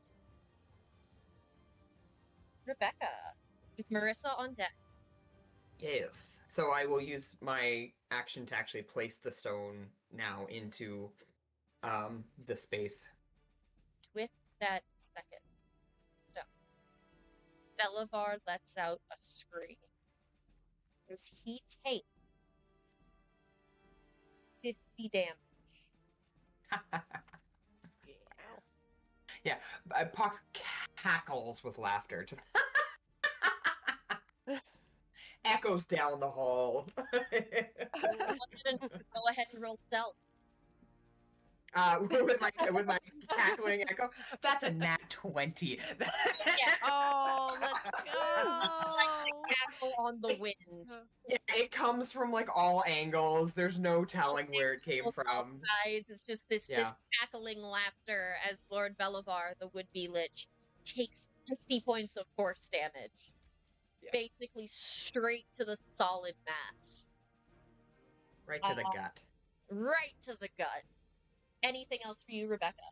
Rebecca, with Marissa on deck. Yes. So I will use my action to actually place the stone now into the space. With that second stone, Belivar lets out a scream as he takes 50 damage. Yeah, Pox cackles with laughter, just echoes down the hall. Go ahead and roll stealth. With my cackling echo, that's a nat 20. Oh, let's go! Like the cackle on the wind. Yeah, it comes from like all angles. There's no telling where it came from. Sides. It's just this cackling laughter as Lord Belivar, the would-be lich, takes 50 points of force damage. Yeah. Basically straight to the solid mass. Right to the gut. Right to the gut. Anything else for you, Rebecca?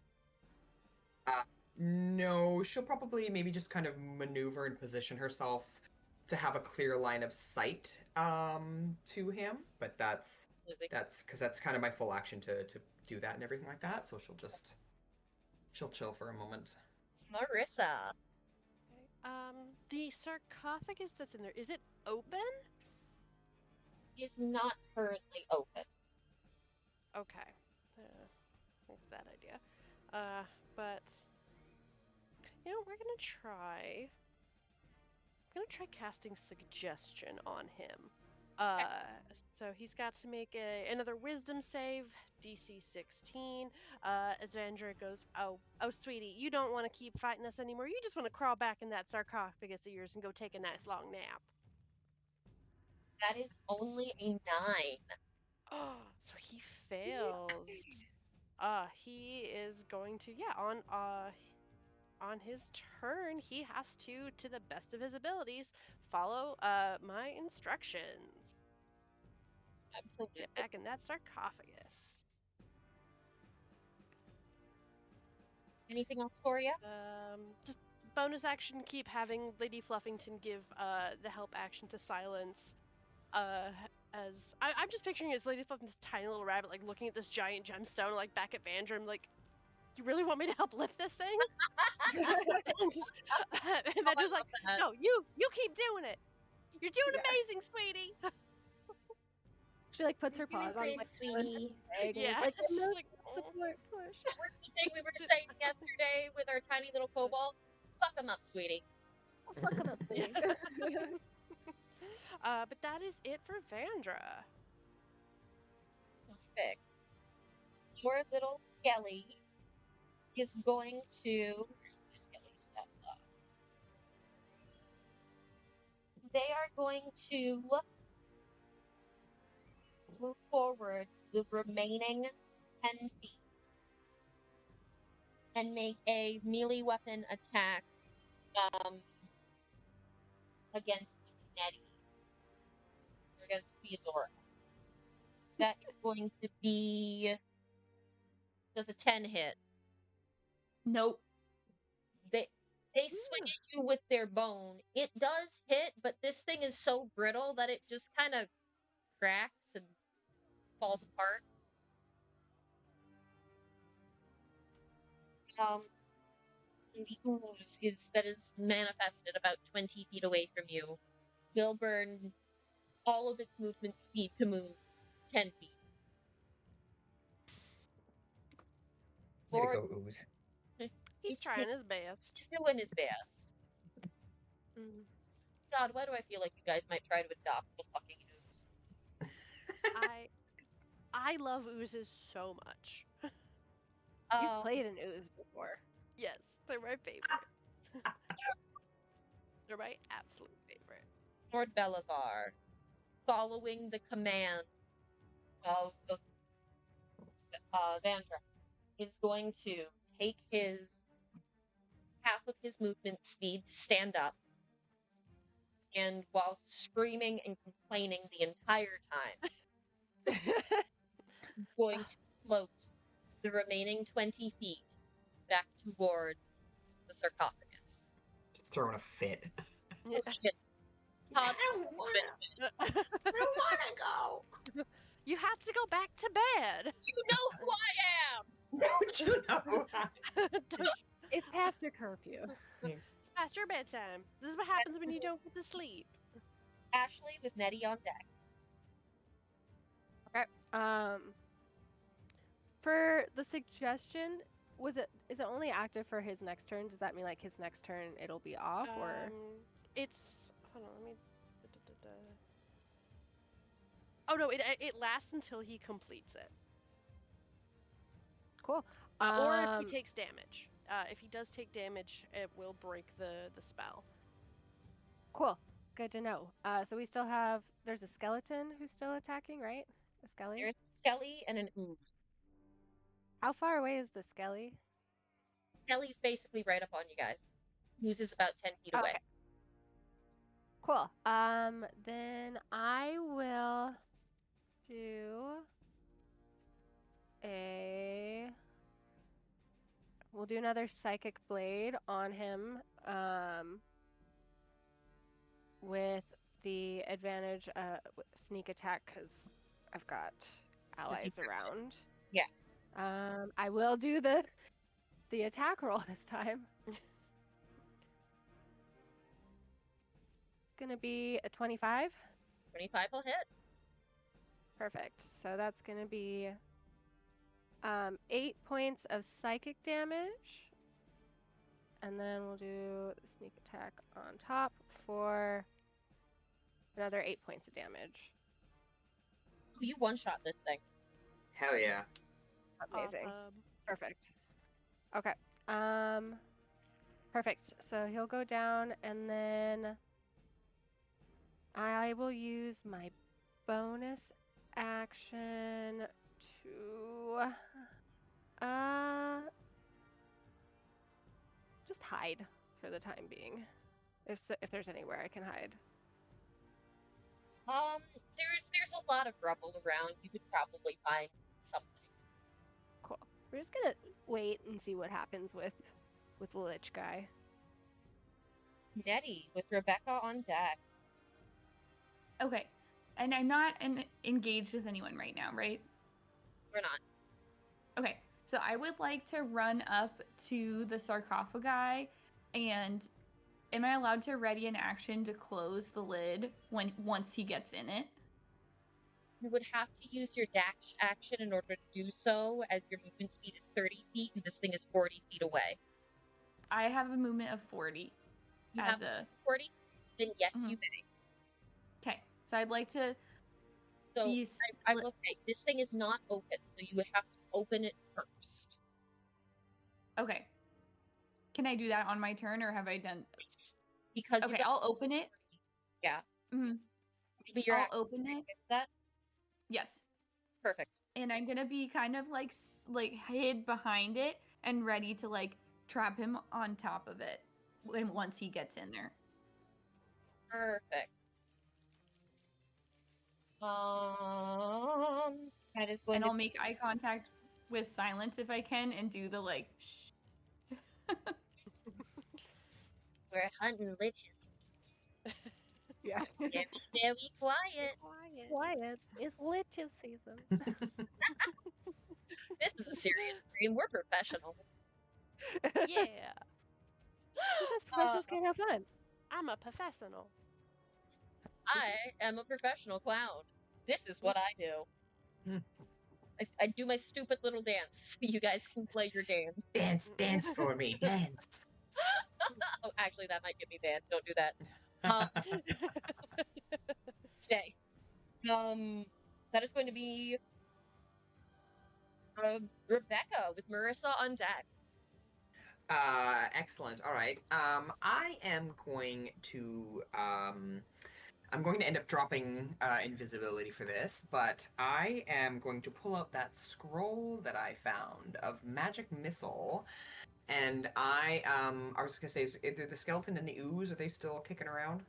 No, she'll probably maybe just kind of maneuver and position herself to have a clear line of sight to him, but that's because that's kind of my full action to do that and everything like that, so she'll chill for a moment. Marissa. The sarcophagus that's in there, is it open? Is not currently open. Okay. That's that idea. But you know, we're gonna try casting suggestion on him. So he's got to make another wisdom save, DC 16. As Vandra goes, oh, sweetie, you don't want to keep fighting us anymore. You just want to crawl back in that sarcophagus of yours and go take a nice long nap. That is only a 9. Oh, so he fails. He is going to, on his turn, he has to the best of his abilities, follow my instructions. Absolutely. Get back in that sarcophagus. Anything else for you? Just bonus action, keep having Lady Fluffington give the help action to silence. As I'm just picturing as Lady Fluffington's tiny little rabbit, like looking at this giant gemstone, like back at Vandra, I'm like, you really want me to help lift this thing? and then just like, no, you keep doing it. You're doing amazing, sweetie. She like puts her paws on my sweetie. Yeah, like, it's no, just like, support, push. What's the thing we were saying yesterday with our tiny little kobold? Fuck them up, sweetie. Fuck 'em up, sweetie. But that is it for Vandra. Perfect. Your little Skelly is going to. Where's my Skelly step up? They are going to move forward the remaining 10 feet and make a melee weapon attack against Nettie. Or against Theodora. That is going to be. Does a 10 hit? Nope. They swing at you with their bone. It does hit, but this thing is so brittle that it just kind of cracks and falls apart. The ooze that is manifested about 20 feet away from you will burn all of its movement speed to move 10 feet. Way to go, ooze. He's trying his best. He's doing his best. Mm. God, why do I feel like you guys might try to adopt the fucking ooze? I love oozes so much. You've played an ooze before. Yes, they're my favorite. They're my absolute favorite. Lord Belivar, following the command of Vandra, is going to take his half of his movement speed to stand up, and while screaming and complaining the entire time, he's going to float the remaining 20 feet back towards the sarcophagus. Just throwing a fit. Yeah. I don't want to go. You have to go back to bed. You know who I am! Don't you know? It's past your curfew. It's past your bedtime. This is what happens when you don't get to sleep. Ashley with Nettie on deck. Okay. For the suggestion, is it only active for his next turn? Does that mean like his next turn it'll be off or? It's hold on, let me. Oh no, it lasts until he completes it. Cool. Or if he takes damage. If he does take damage, it will break the spell. Cool. Good to know. So we still have. There's a skeleton who's still attacking, right? A skelly. There's a skelly and an ooze. How far away is the skelly? Skelly's basically right up on you guys. Ooze is about 10 feet away. Okay. Cool. Then I will do we'll do another psychic blade on him, with the advantage sneak attack because I've got allies around. Yeah. I will do the attack roll this time. Gonna be a 25. 25 will hit. Perfect. So that's gonna be 8 points of psychic damage, and then we'll do the sneak attack on top for another 8 points of damage. You one-shot this thing. Hell yeah. Amazing. Perfect. Okay. Perfect. So he'll go down, and then I will use my bonus action to just hide for the time being. If there's anywhere I can hide. There's a lot of rubble around. You could probably find something. Cool. We're just gonna wait and see what happens with the Lich guy. Nettie with Rebecca on deck. Okay. And I'm not engaged with anyone right now, right? We're not. Okay. So I would like to run up to the sarcophagi, and am I allowed to ready an action to close the lid once he gets in it? You would have to use your dash action in order to do so, as your movement speed is 30 feet and this thing is 40 feet away. I have a movement of 40. You have 40? Then yes, you may. Okay. So I'd like to. So I will say, this thing is not open, so you would have to open it first. Okay. Can I do that on my turn, or have I done? Because okay, I'll open it. Yeah. Mm-hmm. I'll open it. That? Yes. Perfect. And I'm gonna be kind of like hid behind it and ready to like trap him on top of it once he gets in there. Perfect. That is going. And I'll make eye contact with silence if I can, and do the like. Shh. We're hunting liches. Yeah. Very quiet. Quiet. It's liches season. This is a serious stream. We're professionals. Yeah. This is professionals can have fun. I'm a professional. I am a professional clown. This is what I do. I do my stupid little dance so you guys can play your game. Dance for me, dance. Oh, actually, that might get me banned. Don't do that. Um, stay. That is going to be Rebecca with Marissa on deck. Excellent. All right. I am going to I'm going to end up dropping invisibility for this, but I am going to pull out that scroll that I found of magic missile, and I was gonna say, is either the skeleton and the ooze, are they still kicking around?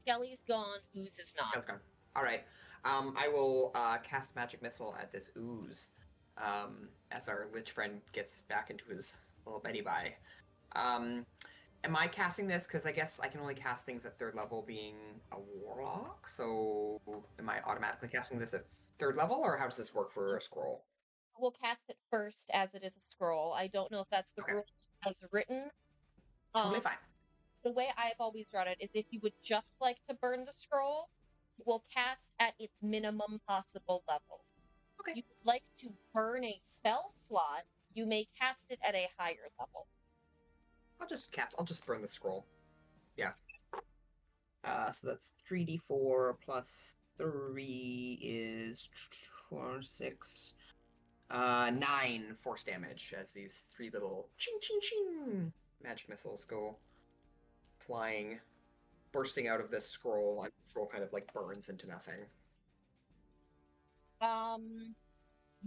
Skelly's gone. Ooze is not. Skeleton's gone. All right. I will cast magic missile at this ooze as our lich friend gets back into his little Betty by. Am I casting this because I guess I can only cast things at 3rd level being a warlock? So am I automatically casting this at 3rd level, or how does this work for a scroll? We'll cast it first as it is a scroll. I don't know if that's the Okay. rules as written. Totally fine. The way I've always run it is if you would just like to burn the scroll, we'll cast at its minimum possible level. Okay. If you would like to burn a spell slot, you may cast it at a higher level. I'll just burn the scroll. Yeah. So that's 3d4 plus 3 is 6. 9 force damage as these 3 little ching ching ching magic missiles go flying, bursting out of this scroll, and the scroll kind of like burns into nothing.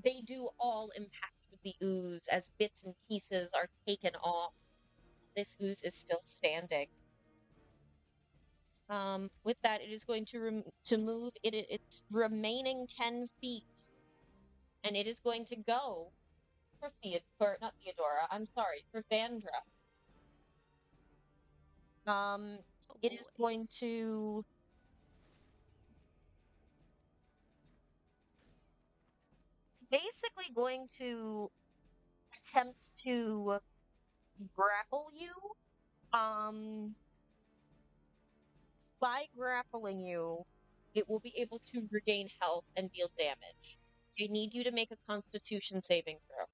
They do all impact with the ooze as bits and pieces are taken off. This ooze is still standing. With that, it is going to move its remaining 10 feet, and it is going to go for not Theodora. I'm sorry, for Vandra. It is going to. It's basically going to attempt to grapple you. By grappling you, it will be able to regain health and deal damage. I need you to make a Constitution saving throw.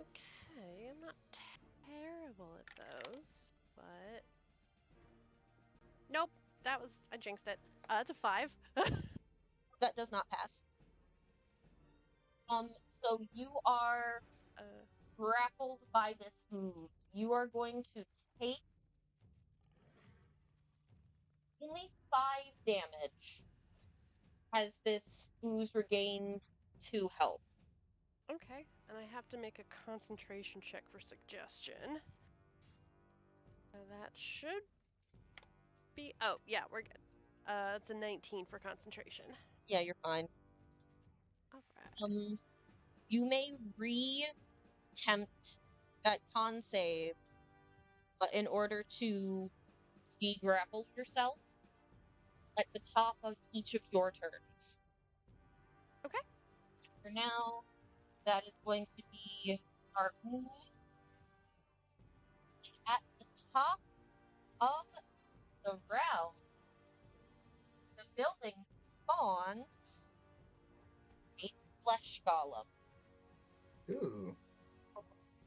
Okay, I'm not terrible at those, but nope, I jinxed it. It's a 5. That does not pass. So you are grappled by this ooze. You are going to take only 5 damage as this ooze regains 2 health. Okay, and I have to make a concentration check for suggestion. That should be. Oh, yeah, we're good. It's a 19 for concentration. Yeah, you're fine. Alright. You may re-attempt that con save in order to de-grapple yourself at the top of each of your turns. Okay. For now, that is going to be our ooze. At the top of the round, the building spawns a flesh golem. Ooh.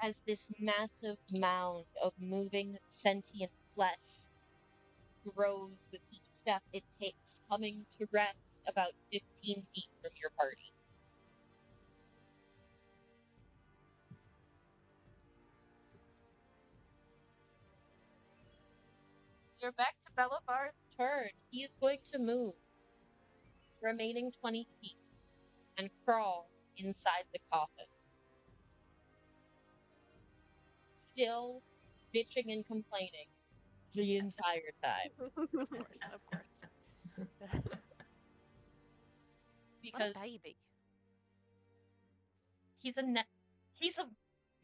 As this massive mound of moving sentient flesh grows with each step it takes, coming to rest about 15 feet from your party. You're back to Belavar's turn. He is going to move, remaining 20 feet, and crawl inside the coffin. Still bitching and complaining the entire time. Of course. Because what a baby. he's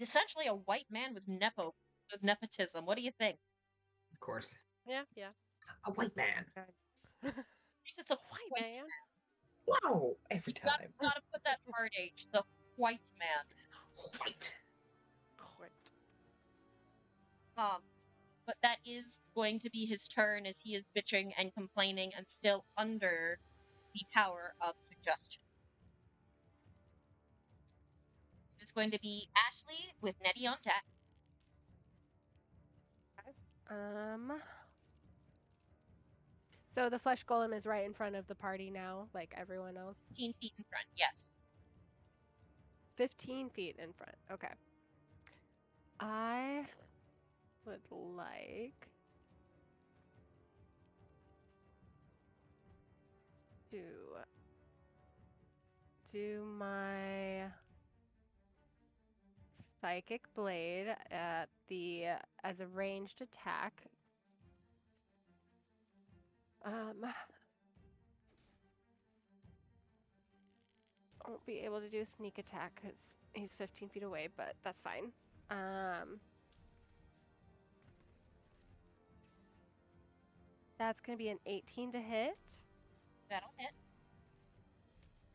essentially a white man with nepotism. What do you think? Of course. Yeah. A white man. It's a white man. Wow, every time. Gotta put that hard H. The white man. White. But that is going to be his turn as he is bitching and complaining and still under the power of suggestion. It's going to be Ashley with Nettie on deck. So the flesh golem is right in front of the party now, like everyone else. 15 feet in front, yes. 15 feet in front. Okay. I would like to do my psychic blade at the as a ranged attack. Won't be able to do a sneak attack because he's 15 feet away, but that's fine. That's going to be an 18 to hit. That'll hit.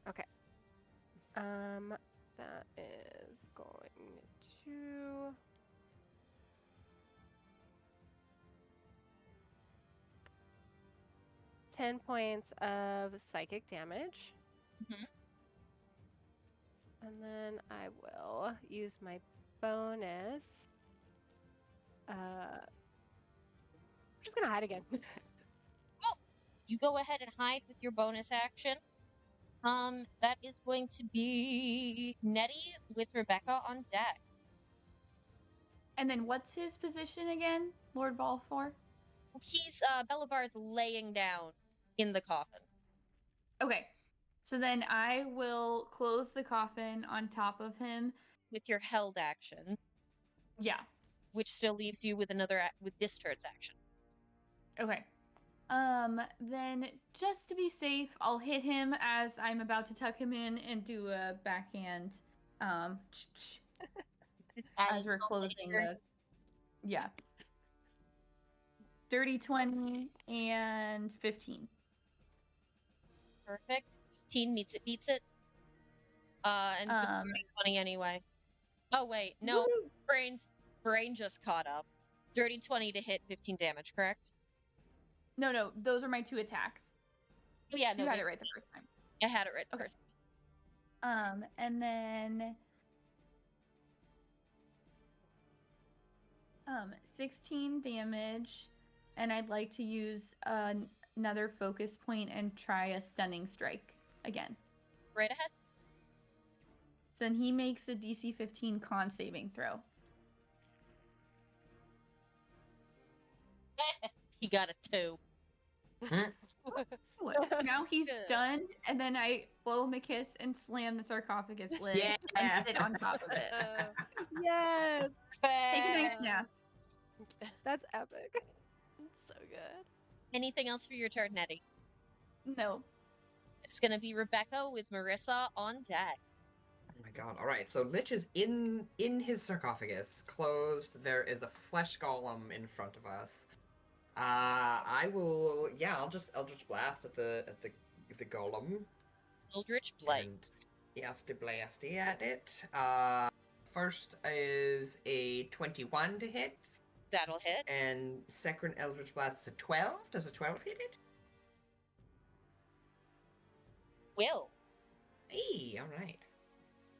Okay. That is going to... $10 points of psychic damage. Mhm. And then I will use my bonus. I'm just gonna hide again. You go ahead and hide with your bonus action. That is going to be Nettie with Rebecca on deck. And then what's his position again, Lord Balfour? He's, Belivar's laying down in the coffin. Okay. So then I will close the coffin on top of him. With your held action, Yeah. which still leaves you with with this turn's action. Okay. Then just to be safe, I'll hit him as I'm about to tuck him in and do a backhand, as we're closing the, yeah. Dirty 20 and 15. Perfect. 15 meets it, beats it. And 20 anyway. Oh, wait. No. Woo! Brain just caught up. Dirty 20 to hit 15 damage, correct? No, those are my 2 attacks. Oh, yeah, So you had it right the first time. I had it right the Okay. first time. And then 16 damage, and I'd like to use another focus point and try a stunning strike again. Right ahead. So then he makes a DC 15 con saving throw. He got a 2. Now he's Good. stunned, and then I blow him a kiss and slam the sarcophagus lid and sit on top of it. Yes! Take a nice nap. That's epic. So good. Anything else for your turn, Nettie? No. It's going to be Rebecca with Marissa on deck. Oh my god. Alright, so Lich is in his sarcophagus, closed. There is a flesh golem in front of us. I will, yeah, I'll just Eldritch Blast at the golem. Eldritch Blade. And yes, to blast at it. First is a 21 to hit. That'll hit. And second Eldritch Blast is a 12. Does a 12 hit it? Will. Hey, alright.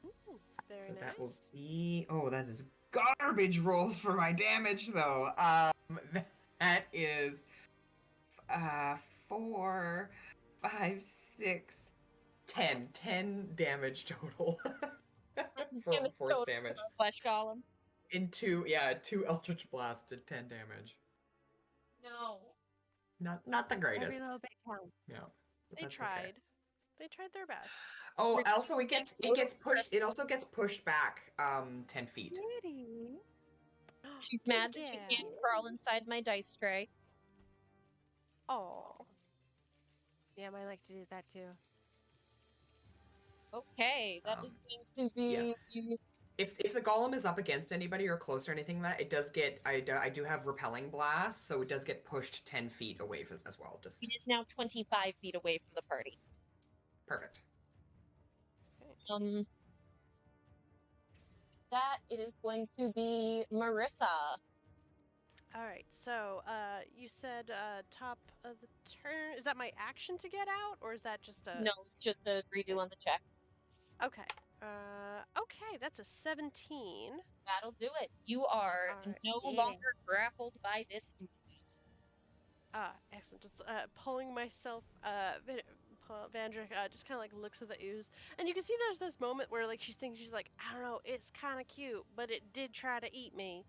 Ooh, very So nice. that will be... Oh, that is garbage rolls for my damage, though. That is 4, 5, 6, 10. 10 damage total. for force damage. Flesh Golem. In 2 Eldritch Blast did 10 damage. No. Not the greatest. Every little bit counts. Yeah. But They that's tried. okay. They tried their best. Oh, also it gets pushed. It also gets pushed back 10 feet. Pretty. She's mad that she can't crawl inside my dice tray. Oh. Yeah, I like to do that too. Okay, that is going to be... If the golem is up against anybody or close or anything like that, it does get... I do have repelling blast, so it does get pushed 10 feet away as well. Just It is now 25 feet away from the party. perfect. That it is going to be Marissa. All right. So, you said top of the turn. Is that my action to get out, or is that just a? No, it's just a redo on the check. Okay. Okay, that's a 17. That'll do it. You are no Alrighty. longer grappled by this ooze. Excellent. Just pulling myself. Vandrick just kind of like looks at the ooze, and you can see there's this moment where like she's thinking, she's like, I don't know, it's kind of cute, but it did try to eat me.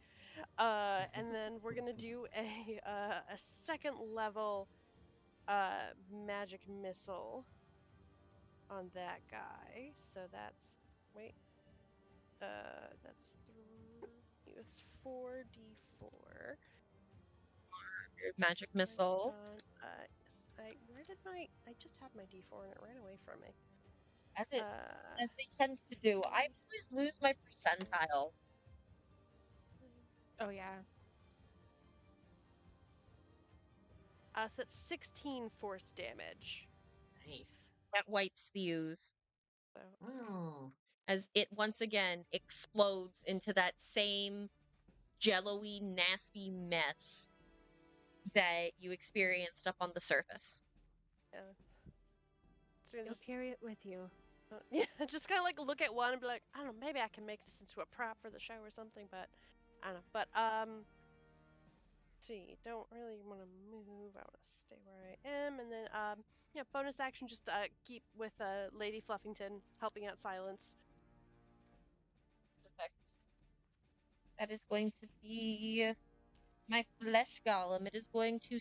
And then we're gonna do a second level magic missile on that guy. So that's wait, that's it's 4d4. Your magic missile. Where did I just had my d4 and it ran away from me. As they tend to do. I always lose my percentile. Oh yeah. So it's 16 force damage. Nice. That wipes the ooze. So Mm. As it once again explodes into that same jello-y, nasty mess that you experienced up on the surface. yeah. So You'll carry it with you. yeah, just kind of like look at one and be like, I don't know, maybe I can make this into a prop for the show or something, but I don't know. But see, don't really want to move. I want to stay where I am, and then yeah, bonus action, just keep with Lady Fluffington helping out Silence. Perfect. That is going to be my flesh golem. It is going to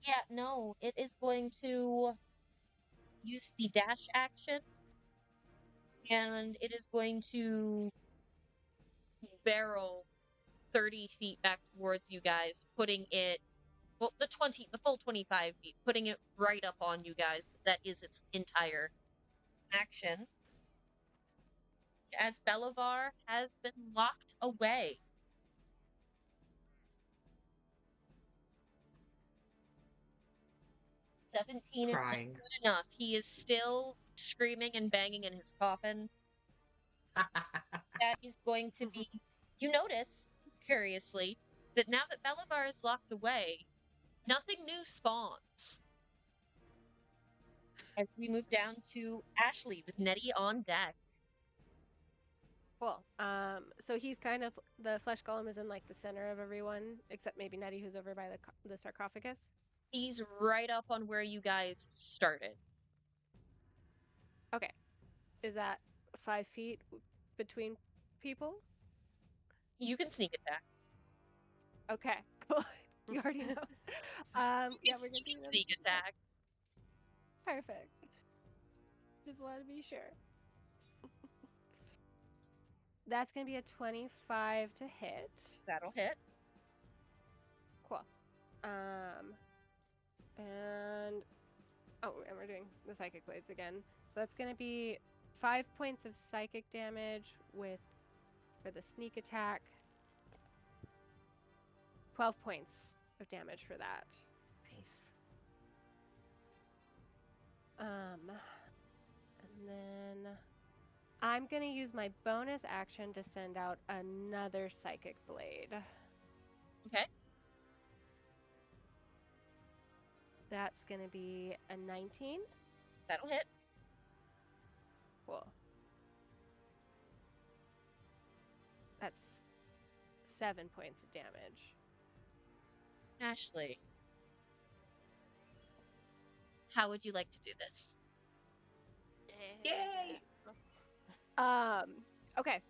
yeah, no, it is going to use the dash action, and it is going to barrel 30 feet back towards you guys, putting it, well, the full 25 feet, putting it right up on you guys. That is its entire action. As Belivar has been locked away. Seventeen is not Crying. good enough. He is still screaming and banging in his coffin. That is going to be. You notice, curiously, that now that Belivar is locked away, nothing new spawns. As we move down to Ashley with Nettie on deck. Cool. So he's kind of the flesh golem is in like the center of everyone, except maybe Nettie, who's over by the sarcophagus. He's right up on where you guys started. Okay. Is that 5 feet between people? You can sneak attack. Okay. Cool. You already know. Yeah, we're gonna You do can another sneak attack. Perfect. Just want to be sure. That's gonna be a 25 to hit. That'll hit. Cool. And we're doing the psychic blades again. So that's gonna be 5 points of psychic damage for the sneak attack. 12 points of damage for that. Nice. And then I'm gonna use my bonus action to send out another psychic blade. Okay. That's gonna be a 19. That'll hit. Cool. That's 7 points of damage. Ashley, how would you like to do this? Yay! Okay.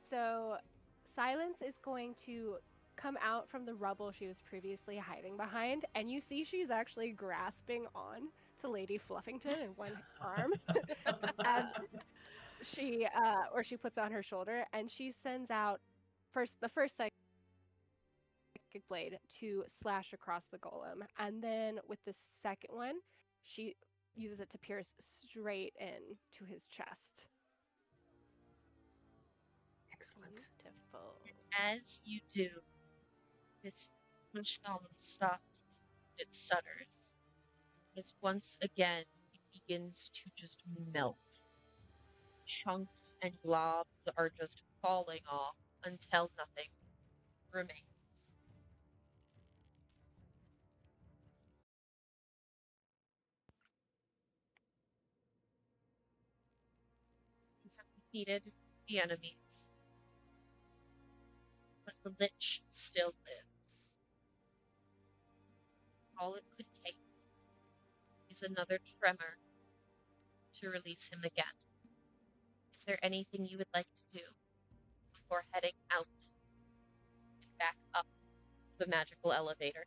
So Silence is going to come out from the rubble she was previously hiding behind, and you see she's actually grasping on to Lady Fluffington in one arm as she puts on her shoulder, and she sends out the first psychic blade to slash across the golem, and then with the second one, she uses it to pierce straight in to his chest. Excellent. Beautiful. As you do, this flesh golem stops It stutters as once again it begins to just melt. Chunks and globs are just falling off until nothing remains. You have defeated the enemies, but the Lich still lives. All it could take is another tremor to release him again. Is there anything you would like to do before heading out and back up the magical elevator?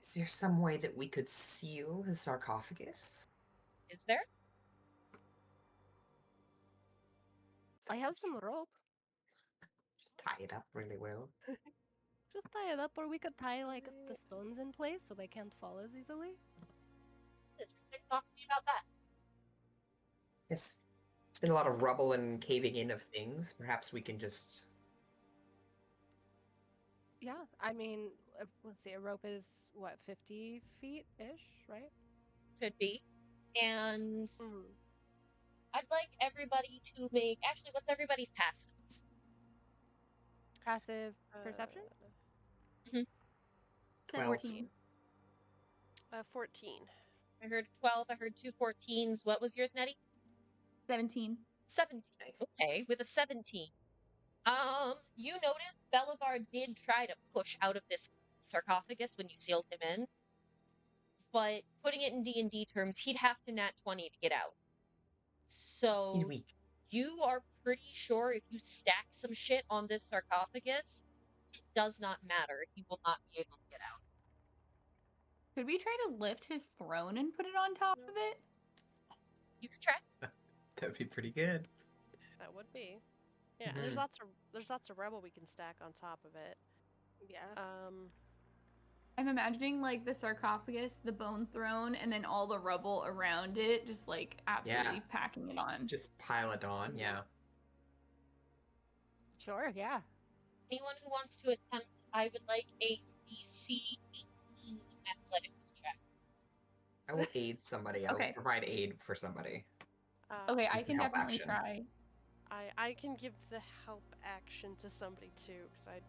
Is there some way that we could seal the sarcophagus? Is there? I have some rope. Just tie it up really well. Just tie it up, or we could tie like the stones in place so they can't fall as easily. Interesting. Talk to me about that. Yes. It's been a lot of rubble and caving in of things. Perhaps we can just... Yeah, I mean, let's see, a rope is what, 50 feet-ish, right? Could be. And Mm. I'd like everybody to make. Actually, what's everybody's passives? Passive perception? 17. 14. I heard 12. I heard two 14s. What was yours, Nettie? 17. 17. Nice. Okay, with a 17. You notice Belivar did try to push out of this sarcophagus when you sealed him in, but putting it in D&D terms, he'd have to nat 20 to get out. He's So weak. you are pretty sure if you stack some shit on this sarcophagus, it does not matter. He will not be able to get out. Could we try to lift his throne and put it on top of it? You can try. That would be pretty good. That would be. Yeah, and there's lots of rubble we can stack on top of it. Yeah. I'm imagining like the sarcophagus, the bone throne, and then all the rubble around it, just like absolutely packing it on. Just pile it on, yeah. Sure, yeah. Anyone who wants to attempt, I would like a DC 18 athletics check. I will aid somebody. I'll Okay. provide aid for somebody. Okay, I Use the can help definitely action. try. I can give the help action to somebody too, because I.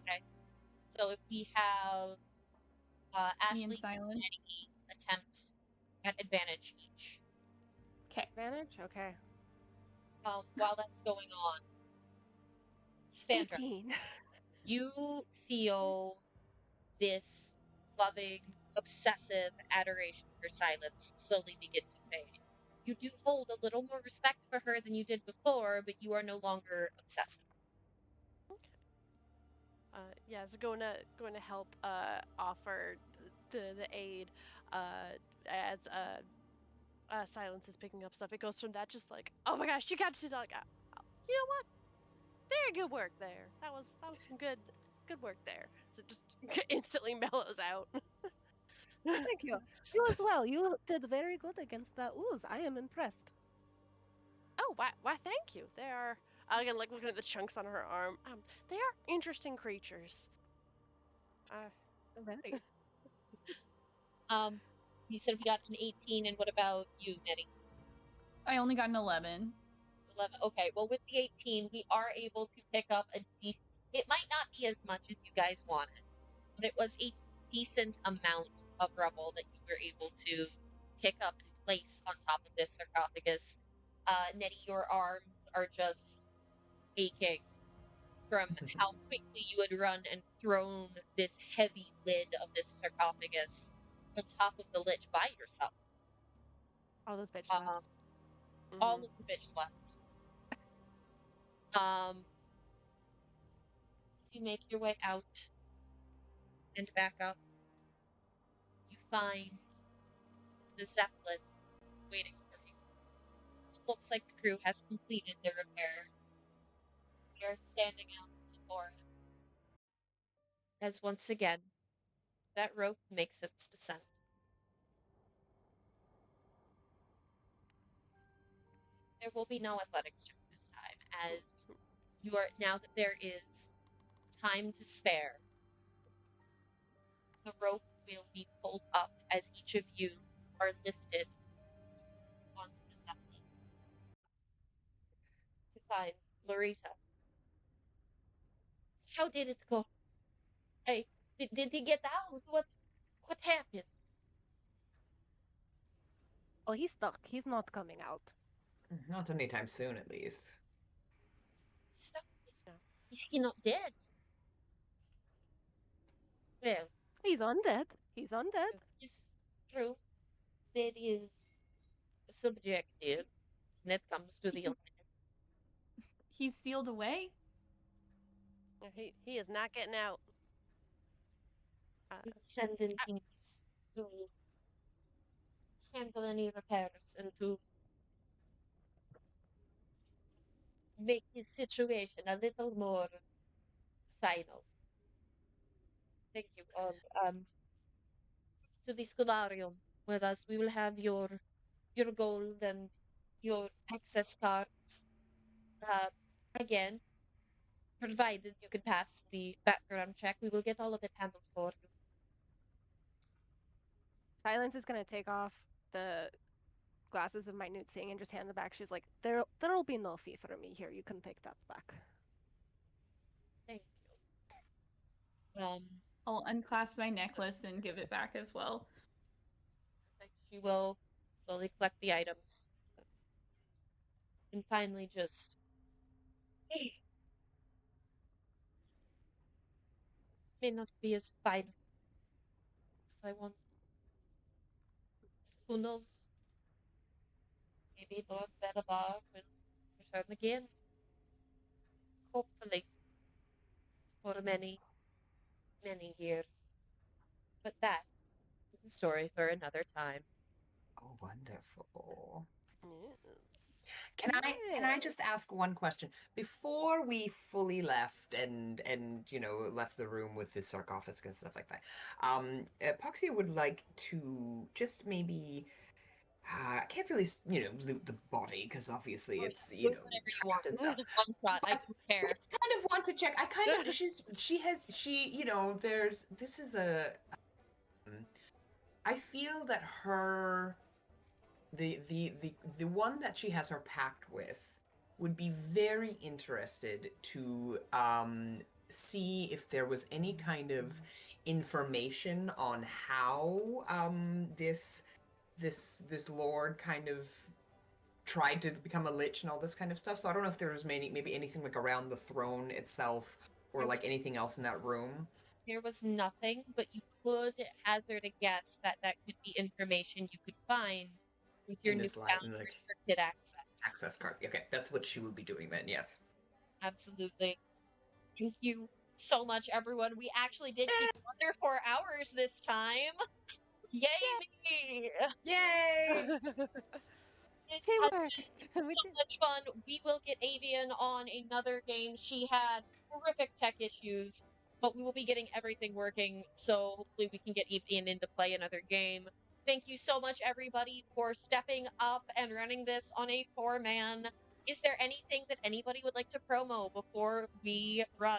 Okay. So if we have Me and Ashley and Silent. Nettie attempt at advantage each. Okay. Advantage? Okay. While that's going on, Sandra, 18. you feel this loving, obsessive adoration for Silence slowly begin to fade. You do hold a little more respect for her than you did before, but you are no longer obsessive. Yeah, so going to help offer the aid as Silence is picking up stuff. It goes from that just like, oh my gosh, you got to like, you know what? Very good work there. That was some good work there. So it just instantly mellows out. Thank you. You as well. You did very good against the ooze. I am impressed. Oh, why? Thank you. They are. Again, like looking at the chunks on her arm. They are interesting creatures. Very. You said we got an 18, and what about you, Nettie? I only got an 11. 11. Okay, well, with the 18, we are able to pick up it might not be as much as you guys wanted, but it was a decent amount of rubble that you were able to pick up and place on top of this sarcophagus. Nettie, your arms are just aching from how quickly you had run and thrown this heavy lid of this sarcophagus on top of the Lich by yourself. All those bitch slaps. All of the bitch slaps. As you make your way out and back up, you find the Zeppelin waiting for you. It looks like the crew has completed their repair. They are standing out before it. As once again, that rope makes its descent. There will be no athletics check this time, as you are now that there is time to spare, the rope will be pulled up as each of you are lifted onto the zeppelin to find Lorita. How did it go? Hey, did he get out? What happened? Oh, he's stuck. He's not coming out. Not anytime soon, at least. Stop. No. Is he not dead? Well, He's undead. He's undead. just true. That is subjective when it comes to the He's sealed away. He is not getting out. send in teams to handle any repairs and to make his situation a little more final. Thank you. To the Scholarium with us, we will have your gold and your access cards. Again, provided you can pass the background check, we will get all of it handled for you. Silence is gonna take off the glasses of minute seeing and just hand them back. She's like, there'll be no fee for me here. You can take that back. Thank you. I'll unclasp my necklace and give it back as well. She will slowly collect the items. And finally just may not be as fine as I want. Who knows? Maybe Lord Bedabar will return again. Hopefully. For many, many years. But that is a story for another time. Oh, wonderful. Yes. Can I just ask one question before we fully left and left the room with the sarcophagus and stuff like that? Epoxy would like to just maybe I can't really loot the body because obviously it's Do whatever you want. trapped and This stuff. is a fun shot. I don't care. Just kind of want to check. I kind of this is a I feel that her the one that she has her pact with would be very interested to see if there was any kind of information on how this lord kind of tried to become a lich and all this kind of stuff. So I don't know if there was maybe anything like around the throne itself or like anything else in that room. There was nothing, but you could hazard a guess that could be information you could find with your In this newfound like, restricted access. Access card. Okay, that's what she will be doing then, yes. Absolutely. Thank you so much, everyone. We actually did keep it under 4 hours this time. Yay me! Yay! This Teamwork. has been so much fun. We will get Avian on another game. She had horrific tech issues, but we will be getting everything working, so hopefully we can get Avian in to play another game. Thank you so much, everybody, for stepping up and running this on a 4-man. Is there anything that anybody would like to promo before we run?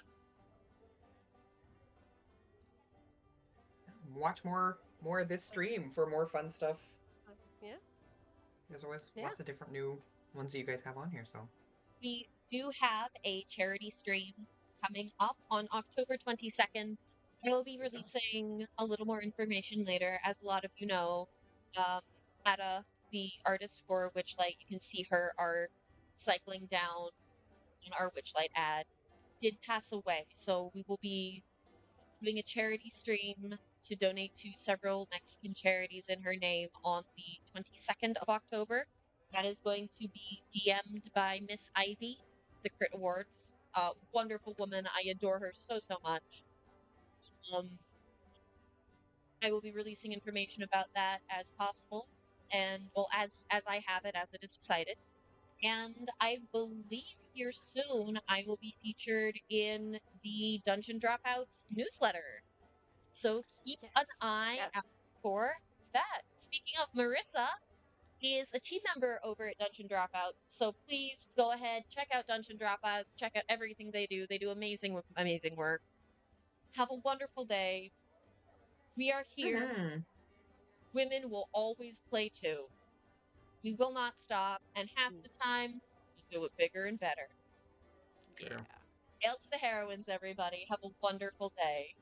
Watch more of this stream for more fun stuff. Yeah. There's always Yeah. lots of different new ones that you guys have on here, so. We do have a charity stream coming up on October 22nd. I will be releasing a little more information later. As a lot of you know, Ada, the artist for Witchlight, you can see her art cycling down in our Witchlight ad, did pass away. So we will be doing a charity stream to donate to several Mexican charities in her name on the 22nd of October. That is going to be DM'd by Miss Ivy, the Crit Awards. Wonderful woman. I adore her so much. I will be releasing information about that as possible, and well, as I have it, as it is decided. And I believe here soon I will be featured in the Dungeon Dropouts newsletter. So keep an eye out for that. Speaking of, Marissa is a team member over at Dungeon Dropouts. So please go ahead, check out Dungeon Dropouts, check out everything they do. They do amazing work. Have a wonderful day. We are here. Mhm. Women will always play too. We will not stop, and half the time, we'll do it bigger and better. True. Yeah. Hail to the heroines, everybody. Have a wonderful day.